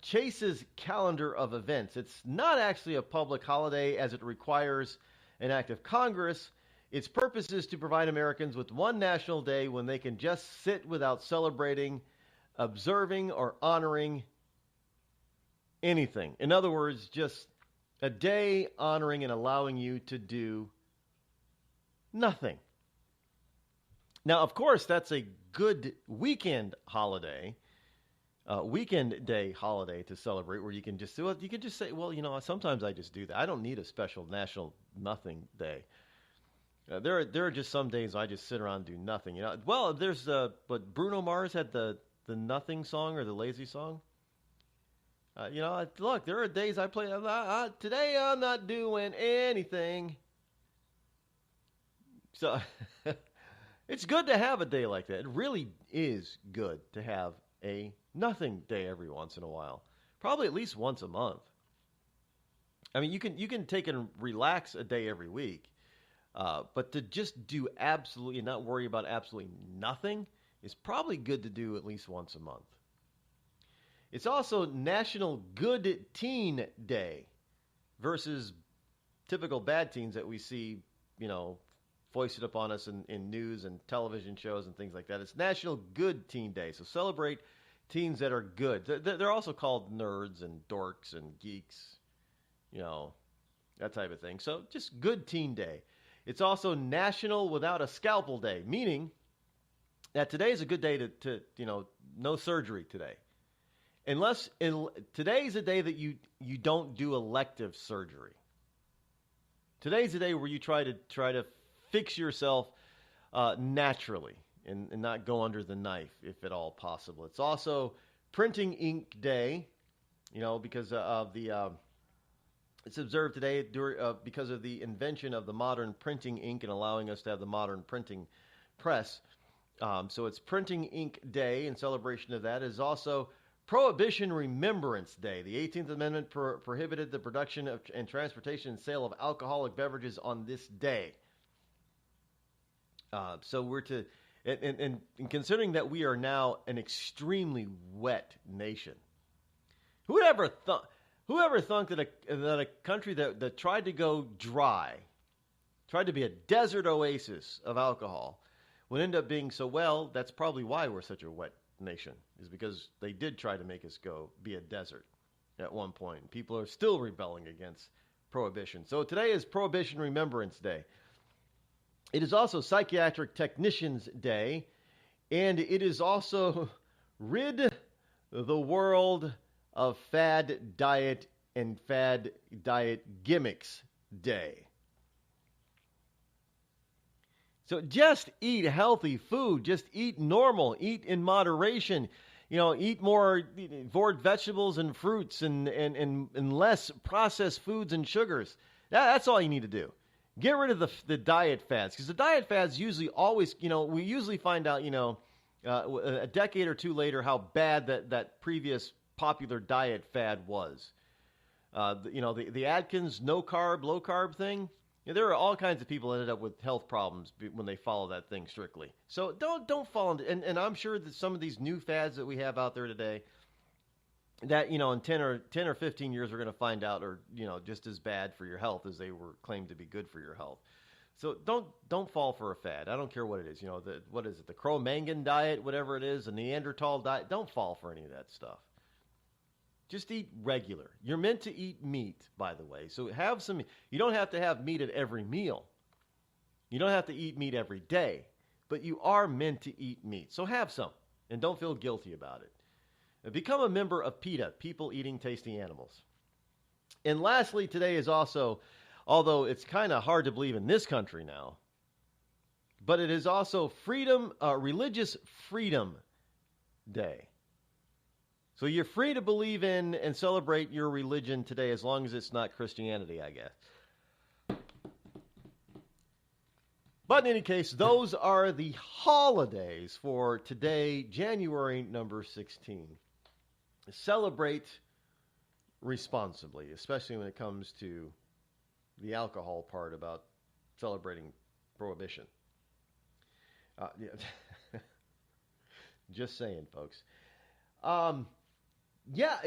Chase's calendar of events. It's not actually a public holiday as it requires an act of Congress. Its purpose is to provide Americans with one national day when they can just sit without celebrating, observing, or honoring anything. In other words, just a day honoring and allowing you to do nothing. Now, of course, that's a good weekend holiday, weekend day holiday to celebrate, where you can just say, well, sometimes I just do that. I don't need a special National Nothing Day. There are just some days I just sit around and do nothing. Well, there's but Bruno Mars had the Nothing song or the Lazy song. Look, there are days I play. Today I'm not doing anything. So it's good to have a day like that. It really is good to have a nothing day every once in a while. Probably at least once a month. I mean, you can take and relax a day every week. But to just do absolutely, not worry about absolutely nothing, is probably good to do at least once a month. It's also National Good Teen Day versus typical bad teens that we see, foisted upon us in news and television shows and things like that. It's National Good Teen Day. So celebrate teens that are good. They're also called nerds and dorks and geeks, that type of thing. So just Good Teen Day. It's also National Without a Scalpel Day, meaning that today is a good day to no surgery today. Today's a day that you don't do elective surgery. Today's a day where you try to fix yourself naturally and not go under the knife if at all possible. It's also Printing Ink Day, because of the it's observed today because of the invention of the modern printing ink and allowing us to have the modern printing press. So it's Printing Ink Day in celebration of that. It is also Prohibition Remembrance Day. The 18th Amendment prohibited the production and transportation and sale of alcoholic beverages on this day. So we're to, and considering that we are now an extremely wet nation, whoever thought that a country that tried to go dry, tried to be a desert oasis of alcohol, would end up being so well? That's probably why we're such a wet nation, is because they did try to make us go be a desert at one point. People are still rebelling against prohibition. So today is Prohibition Remembrance Day. It is also Psychiatric Technicians Day, and it is also Rid the World of Fad Diet and Fad Diet Gimmicks Day. So just eat healthy food. Just eat normal. Eat in moderation. Eat more vegetables and fruits and less processed foods and sugars. That's all you need to do. Get rid of the diet fads, because the diet fads usually always, we usually find out, a decade or two later how bad that previous popular diet fad was. The Atkins no carb, low carb thing. There are all kinds of people that ended up with health problems when they follow that thing strictly. So don't fall into, and I'm sure that some of these new fads that we have out there today, that in 10 or 15 years we're going to find out are just as bad for your health as they were claimed to be good for your health. So don't fall for a fad. I don't care what it is. What is it? The Cro-Magnon diet, whatever it is, the Neanderthal diet. Don't fall for any of that stuff. Just eat regular. You're meant to eat meat, by the way. So have some. You don't have to have meat at every meal. You don't have to eat meat every day. But you are meant to eat meat. So have some. And don't feel guilty about it. And become a member of PETA, People Eating Tasty Animals. And lastly, today is also, although it's kind of hard to believe in this country now, but it is also Religious Freedom Day. So you're free to believe in and celebrate your religion today as long as it's not Christianity, I guess. But in any case, those are the holidays for today, January number 16. Celebrate responsibly, especially when it comes to the alcohol part about celebrating prohibition. Yeah. Just saying, folks. Yeah,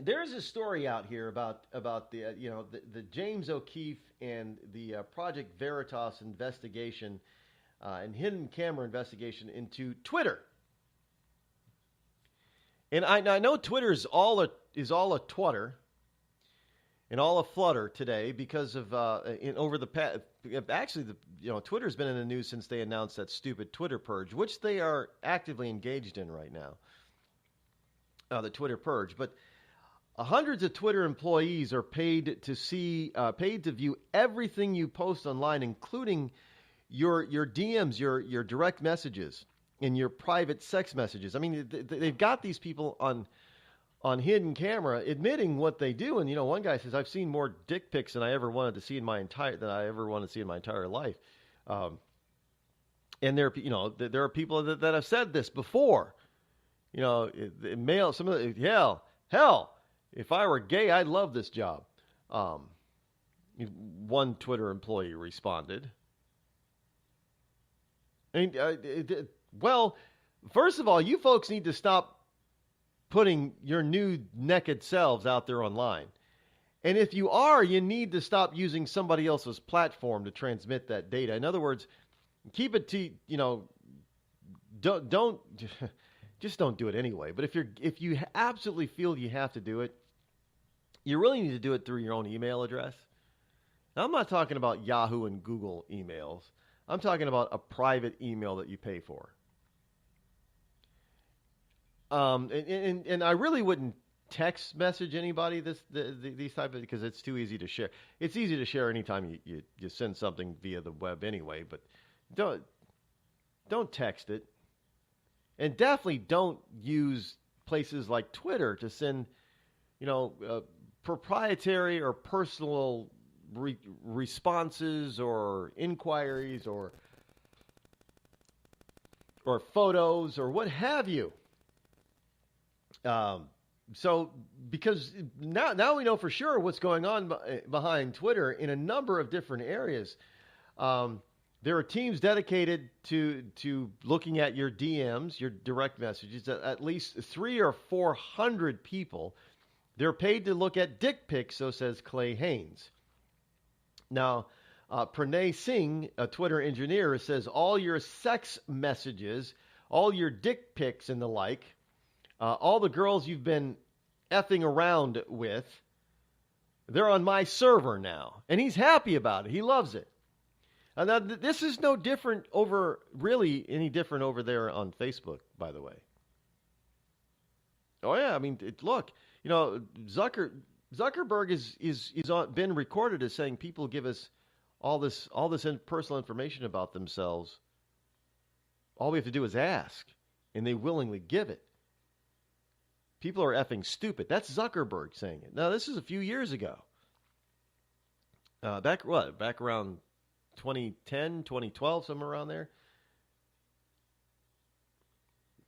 there's a story out here about the James O'Keefe and the Project Veritas investigation and hidden camera investigation into Twitter. And I know Twitter is all a twatter and all a flutter today because of over the past. Actually, Twitter's been in the news since they announced that stupid Twitter purge, which they are actively engaged in right now. The Twitter purge, but hundreds of Twitter employees are paid to view everything you post online, including your DMs, your direct messages, and your private sex messages. I mean, they've got these people on hidden camera admitting what they do. And one guy says, "I've seen more dick pics than I ever wanted to see in my entire life." And there are people that have said this before. Male, some of the hell, if I were gay, I'd love this job. One Twitter employee responded. Well, first of all, you folks need to stop putting your nude, naked selves out there online. And if you are, you need to stop using somebody else's platform to transmit that data. In other words, keep it to, don't just don't do it anyway. But if you absolutely feel you have to do it, you really need to do it through your own email address. Now, I'm not talking about Yahoo and Google emails. I'm talking about a private email that you pay for. And I really wouldn't text message anybody these type of, because it's too easy to share. It's easy to share anytime you send something via the web anyway, but don't text it. And definitely don't use places like Twitter to send, proprietary or personal responses or inquiries or photos or what have you. So because now we know for sure what's going on behind Twitter in a number of different areas. There are teams dedicated to looking at your DMs, your direct messages, at least 300 or 400 people. They're paid to look at dick pics, so says Clay Haynes. Now, Pranay Singh, a Twitter engineer, says all your sex messages, all your dick pics and the like, all the girls you've been effing around with, they're on my server now. And he's happy about it. He loves it. Now, this is no different any different over there on Facebook, by the way. Oh, yeah. I mean, look, Zuckerberg is been recorded as saying people give us all this personal information about themselves. All we have to do is ask, and they willingly give it. People are effing stupid. That's Zuckerberg saying it. Now, this is a few years ago. Back around 2010, 2012, somewhere around there.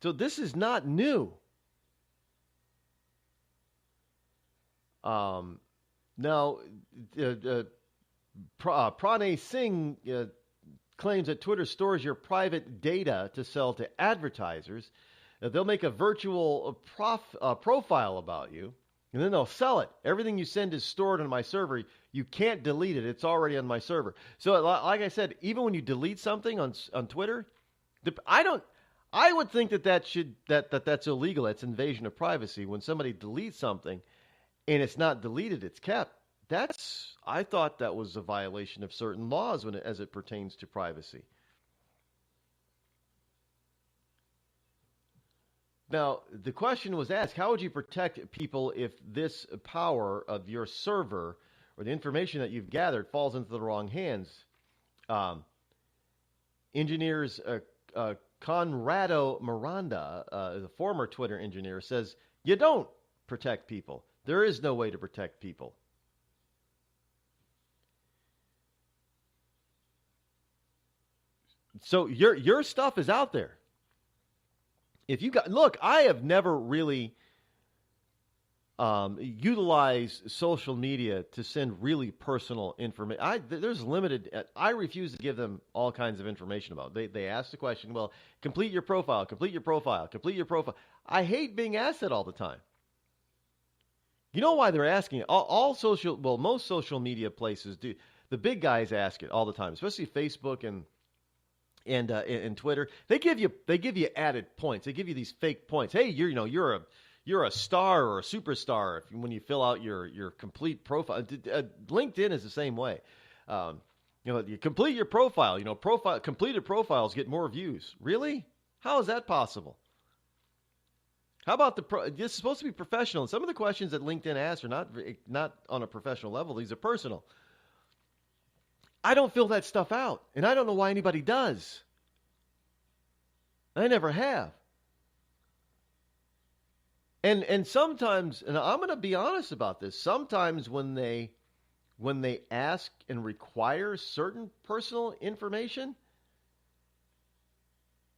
So this is not new. Now, Pranay Singh claims that Twitter stores your private data to sell to advertisers. They'll make a virtual profile about you, and then they'll sell it. Everything you send is stored on my server. You can't delete it. It's already on my server. So like I said, even when you delete something on Twitter, I I would think that's illegal. That's invasion of privacy. When somebody deletes something and it's not deleted, it's kept. I thought that was a violation of certain laws as it pertains to privacy. Now, the question was asked, how would you protect people if this power of your server or the information that you've gathered falls into the wrong hands? Engineers Conrado Miranda, the former Twitter engineer, says, you don't protect people. There is no way to protect people. So your stuff is out there. If you look, I have never really utilized social media to send really personal information. There's limited. I refuse to give them all kinds of information about. They ask the question, well, complete your profile. I hate being asked that all the time. You know why they're asking it? Most social media places do. The big guys ask it all the time, especially Facebook and Twitter. They give you added points. They give you these fake points. Hey, you're a star or a superstar when you fill out your complete profile. LinkedIn is the same way. You complete your profile. Completed profiles get more views. Really? How is that possible? How about this is supposed to be professional. And some of the questions that LinkedIn asks are not on a professional level. These are personal. I don't fill that stuff out, and I don't know why anybody does. I never have. And sometimes, and I'm going to be honest about this, sometimes when they ask and require certain personal information,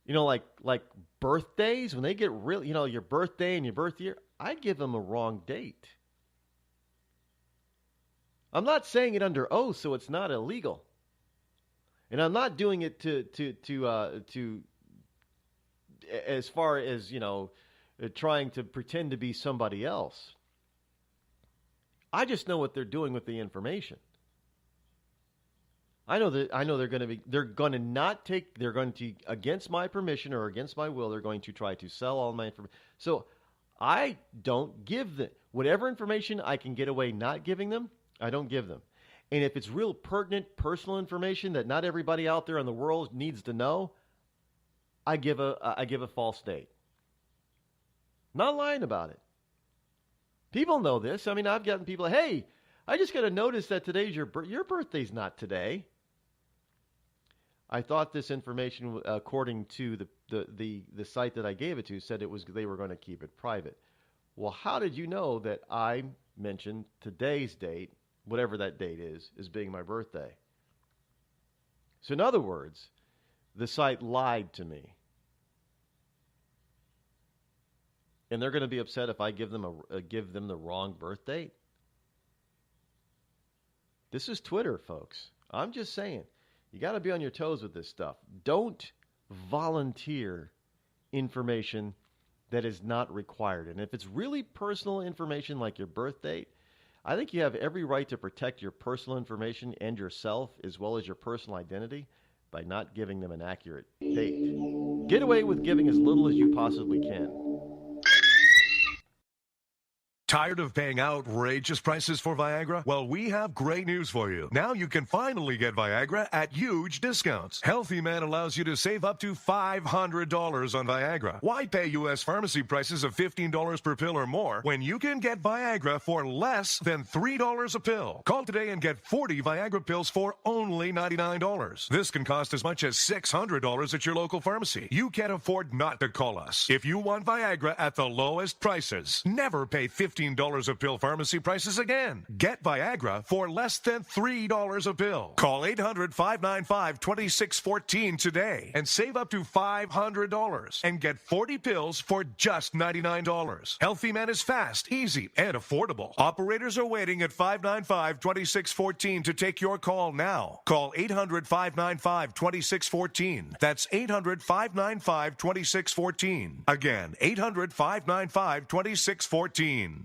like birthdays, when they get real, your birthday and your birth year, I give them a wrong date. I'm not saying it under oath, so it's not illegal. And I'm not doing it to as far as, trying to pretend to be somebody else. I just know what they're doing with the information. I know they're going to against my permission or against my will, they're going to try to sell all my information. So I don't give them whatever information I can get away not giving them. I don't give them. And if it's real pertinent personal information that not everybody out there in the world needs to know, I give a false date. Not lying about it. People know this. I mean, I've gotten people, hey, I just got a notice that today's your birthday's not today. I thought this information, according to the site that I gave it to, said they were going to keep it private. Well, how did you know that I mentioned today's date, whatever that date is being my birthday? So in other words, the site lied to me. And they're going to be upset if I give them the wrong birth date. This is Twitter, folks. I'm just saying, you got to be on your toes with this stuff. Don't volunteer information that is not required. And if it's really personal information like your birth date, I think you have every right to protect your personal information and yourself as well as your personal identity by not giving them an accurate date. Get away with giving as little as you possibly can. Tired of paying outrageous prices for Viagra? Well, we have great news for you. Now you can finally get Viagra at huge discounts. Healthy Man allows you to save up to $500 on Viagra. Why pay U.S. pharmacy prices of $15 per pill or more when you can get Viagra for less than $3 a pill? Call today and get 40 Viagra pills for only $99. This can cost as much as $600 at your local pharmacy. You can't afford not to call us. If you want Viagra at the lowest prices, never pay $15 a pill pharmacy prices again. Get Viagra for less than $3 a pill. Call 800-595-2614 today and save up to $500 and get 40 pills for just $99. Healthy Man is fast, easy, and affordable. Operators are waiting at 595-2614 to take your call now. Call 800-595-2614. That's 800-595-2614. Again, 800-595-2614.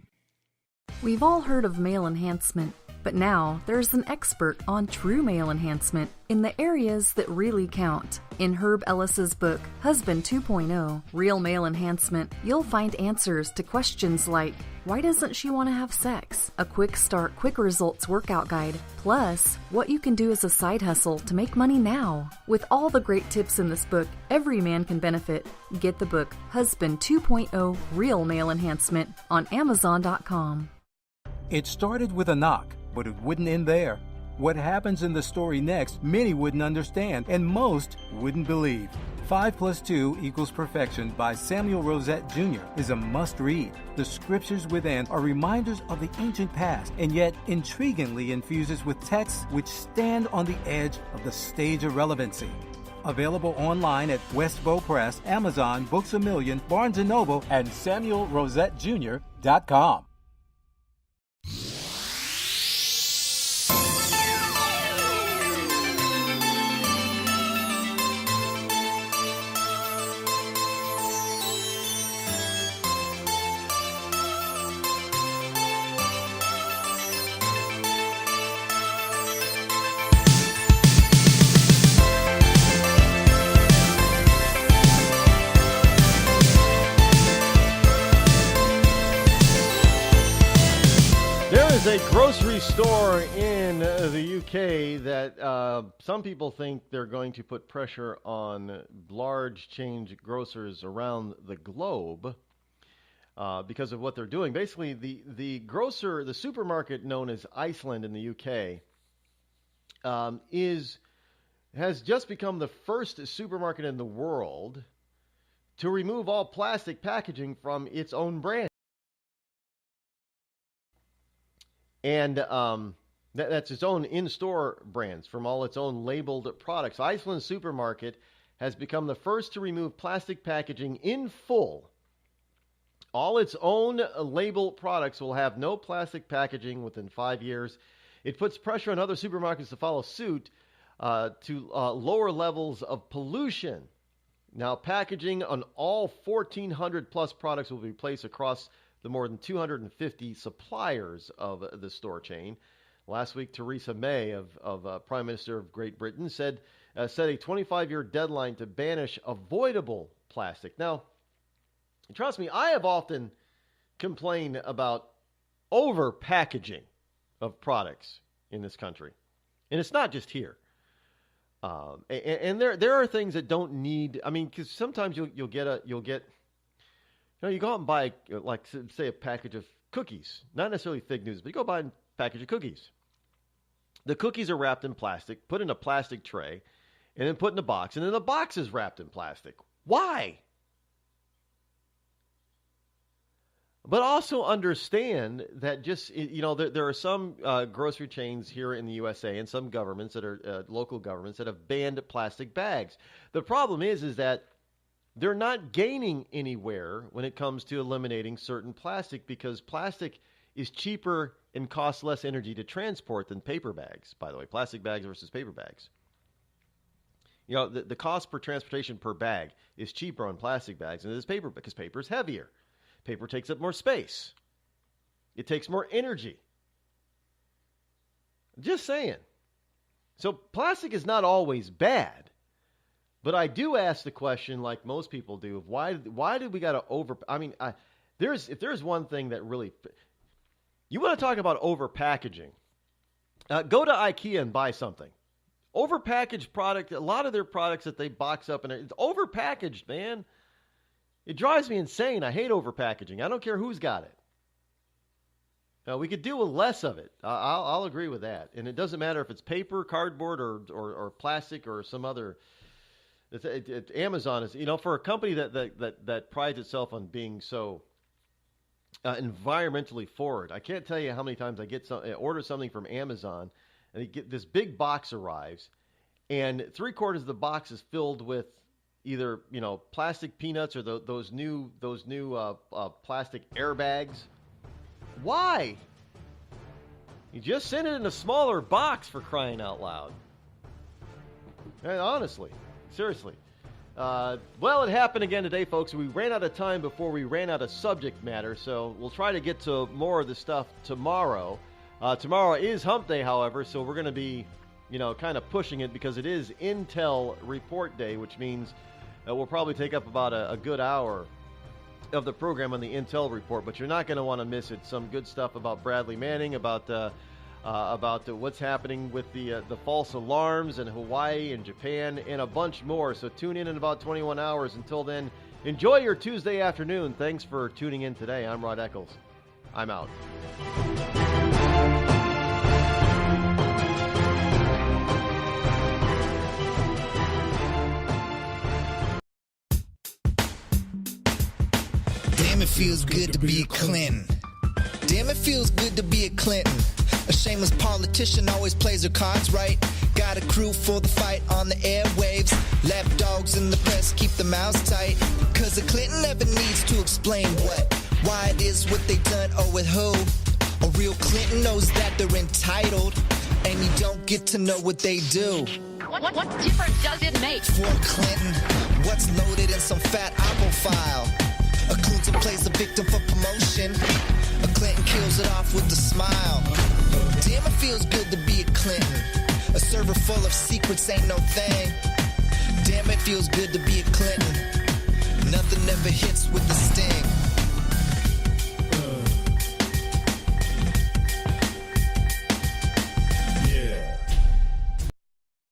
We've all heard of male enhancement, but But now there's an expert on true male enhancement in the areas that really count. In Herb Ellis's book, Husband 2.0, Real Male Enhancement, you'll find answers to questions like, why doesn't she want to have sex? A quick start, quick results workout guide. Plus, what you can do as a side hustle to make money now. With all the great tips in this book, every man can benefit. Get the book, Husband 2.0, Real Male Enhancement, on Amazon.com. It started with a knock, but it wouldn't end there. What happens in the story next, many wouldn't understand, and most wouldn't believe. 5 + 2 = Perfection by Samuel Rosette Jr. is a must-read. The scriptures within are reminders of the ancient past, and yet intriguingly infuses with texts which stand on the edge of the stage of relevancy. Available online at Westbow Press, Amazon, Books A Million, Barnes & Noble, and SamuelRosetteJr.com. A grocery store in the UK that some people think they're going to put pressure on large chain grocers around the globe because of what they're doing. Basically, the supermarket known as Iceland in the UK has just become the first supermarket in the world to remove all plastic packaging from its own brand. And that's its own in-store brands from all its own labeled products. Iceland Supermarket has become the first to remove plastic packaging in full. All its own label products will have no plastic packaging within 5 years. It puts pressure on other supermarkets to follow suit to lower levels of pollution. Now, packaging on all 1,400 plus products will be replaced across the more than 250 suppliers of the store chain. Last week, Theresa May, of Prime Minister of Great Britain, set a 25-year deadline to banish avoidable plastic. Now, trust me, I have often complained about over-packaging of products in this country. And it's not just here. And there are things that don't need, I mean, because sometimes you'll get you go out and buy, like, say, a package of cookies. Not necessarily fig Newtons, but you go buy a package of cookies. The cookies are wrapped in plastic, put in a plastic tray, and then put in a box. And then the box is wrapped in plastic. Why? But also understand that just, there are some grocery chains here in the USA and some governments that are local governments that have banned plastic bags. The problem is that they're not gaining anywhere when it comes to eliminating certain plastic because plastic is cheaper and costs less energy to transport than paper bags, by the way, plastic bags versus paper bags. The cost per transportation per bag is cheaper on plastic bags than it is paper because paper is heavier. Paper takes up more space. It takes more energy. Just saying. So plastic is not always bad. But I do ask the question, like most people do, of why did we got to over? I mean, if there's one thing that really, you want to talk about over packaging, go to IKEA and buy something. Overpackaged product. A lot of their products that they box up and it's overpackaged, man. It drives me insane. I hate overpackaging. I don't care who's got it. We could do with less of it. I'll agree with that. And it doesn't matter if it's paper, cardboard, or plastic or some other. Amazon is, for a company that prides itself on being so environmentally forward. I can't tell you how many times I order something from Amazon, and you get this big box arrives, and 3/4 of the box is filled with either plastic peanuts or those new plastic airbags. Why? You just send it in a smaller box, for crying out loud. And honestly. Seriously. Well, it happened again today, folks. We ran out of time before we ran out of subject matter, so we'll try to get to more of the stuff tomorrow. Tomorrow is Hump Day, however, so we're going to be, kind of pushing it because it is Intel Report Day, which means we'll probably take up about a good hour of the program on the Intel Report, but you're not going to want to miss it. Some good stuff about Bradley Manning, about what's happening with the false alarms in Hawaii and Japan, and a bunch more. So tune in about 21 hours. Until then, enjoy your Tuesday afternoon. Thanks for tuning in today. I'm Rod Eccles. I'm out. Damn, it feels good to be a Clinton. Damn, it feels good to be a Clinton. A shameless politician always plays her cards right. Got a crew for the fight on the airwaves. Lapdogs in the press keep their mouths tight. Cause a Clinton never needs to explain what, why it is what they done or with who. A real Clinton knows that they're entitled, and you don't get to know what they do. What difference does it make? For a Clinton, what's loaded in some fat opera file? A Clinton plays the victim for promotion. A Clinton kills it off with a smile. Damn, it feels good to be a Clinton. A server full of secrets ain't no thing. Damn, it feels good to be a Clinton. Nothing ever hits with the sting.